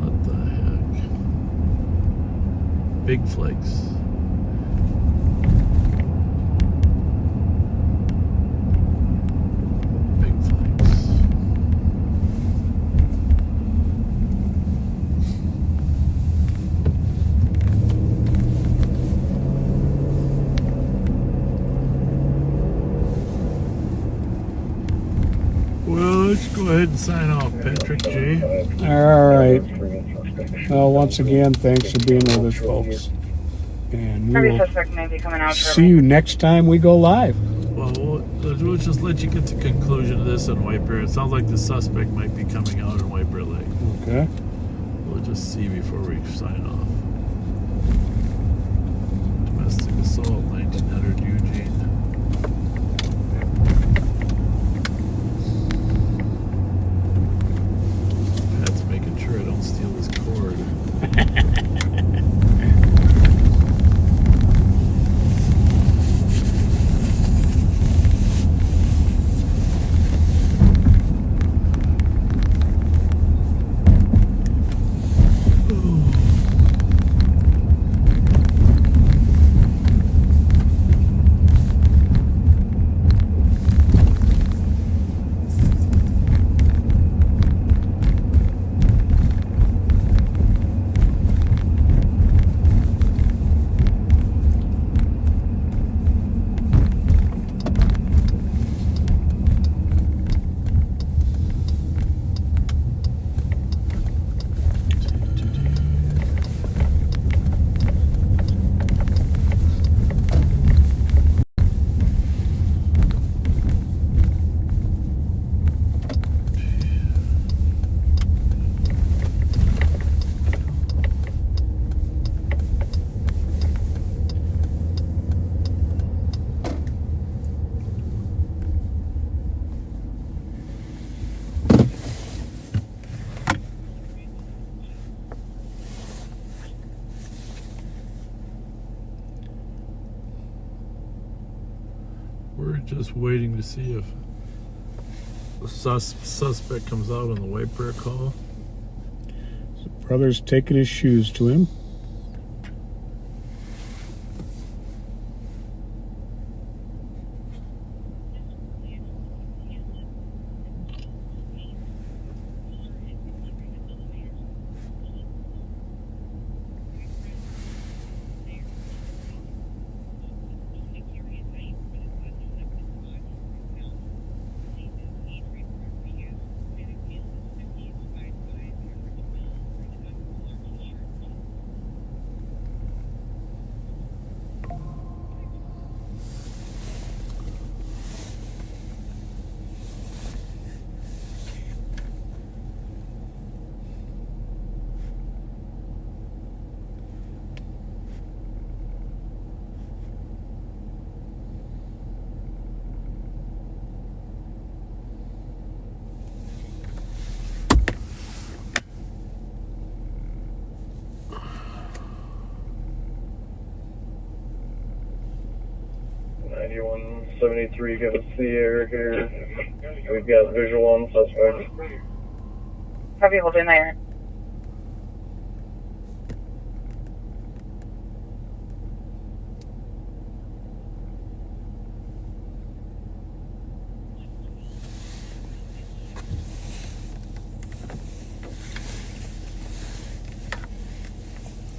What the heck? Big flakes. Let's go ahead and sign off, Patrick J. All right. Well, once again, thanks for being with us, folks. And we will see you next time we go live. Well, we'll just let you get to the conclusion of this in White Bear. It sounds like the suspect might be coming out in White Bear Lake. Okay. We'll just see before we sign off. Domestic assault, 1900 Eugene. Sure I don't steal this cord. just waiting to see if the suspect comes out on the white bear call. So brother's taking his shoes to him. .73, give us the air here. We've got visual on suspect. Copy, holding there.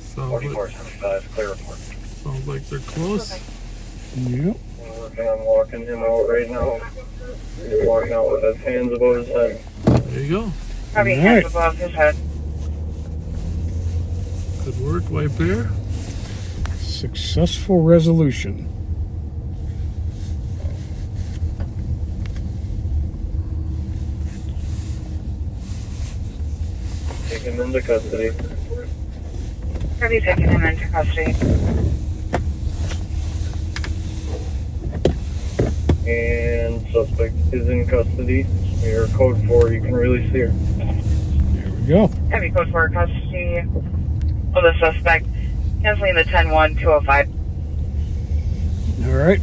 Sounds 4475, clear report. Sounds like they're close. Yep. We're working on walking him out right now. He's walking out with his hands above his head. There you go. Copy, hands above his head. Good work, white bear. Successful resolution. Take him into custody. Copy, taking him into custody. And suspect is in custody. Your code 4, you can release here. There we go. Copy, code 4 custody of the suspect. Canceling the 10-1-205. All right.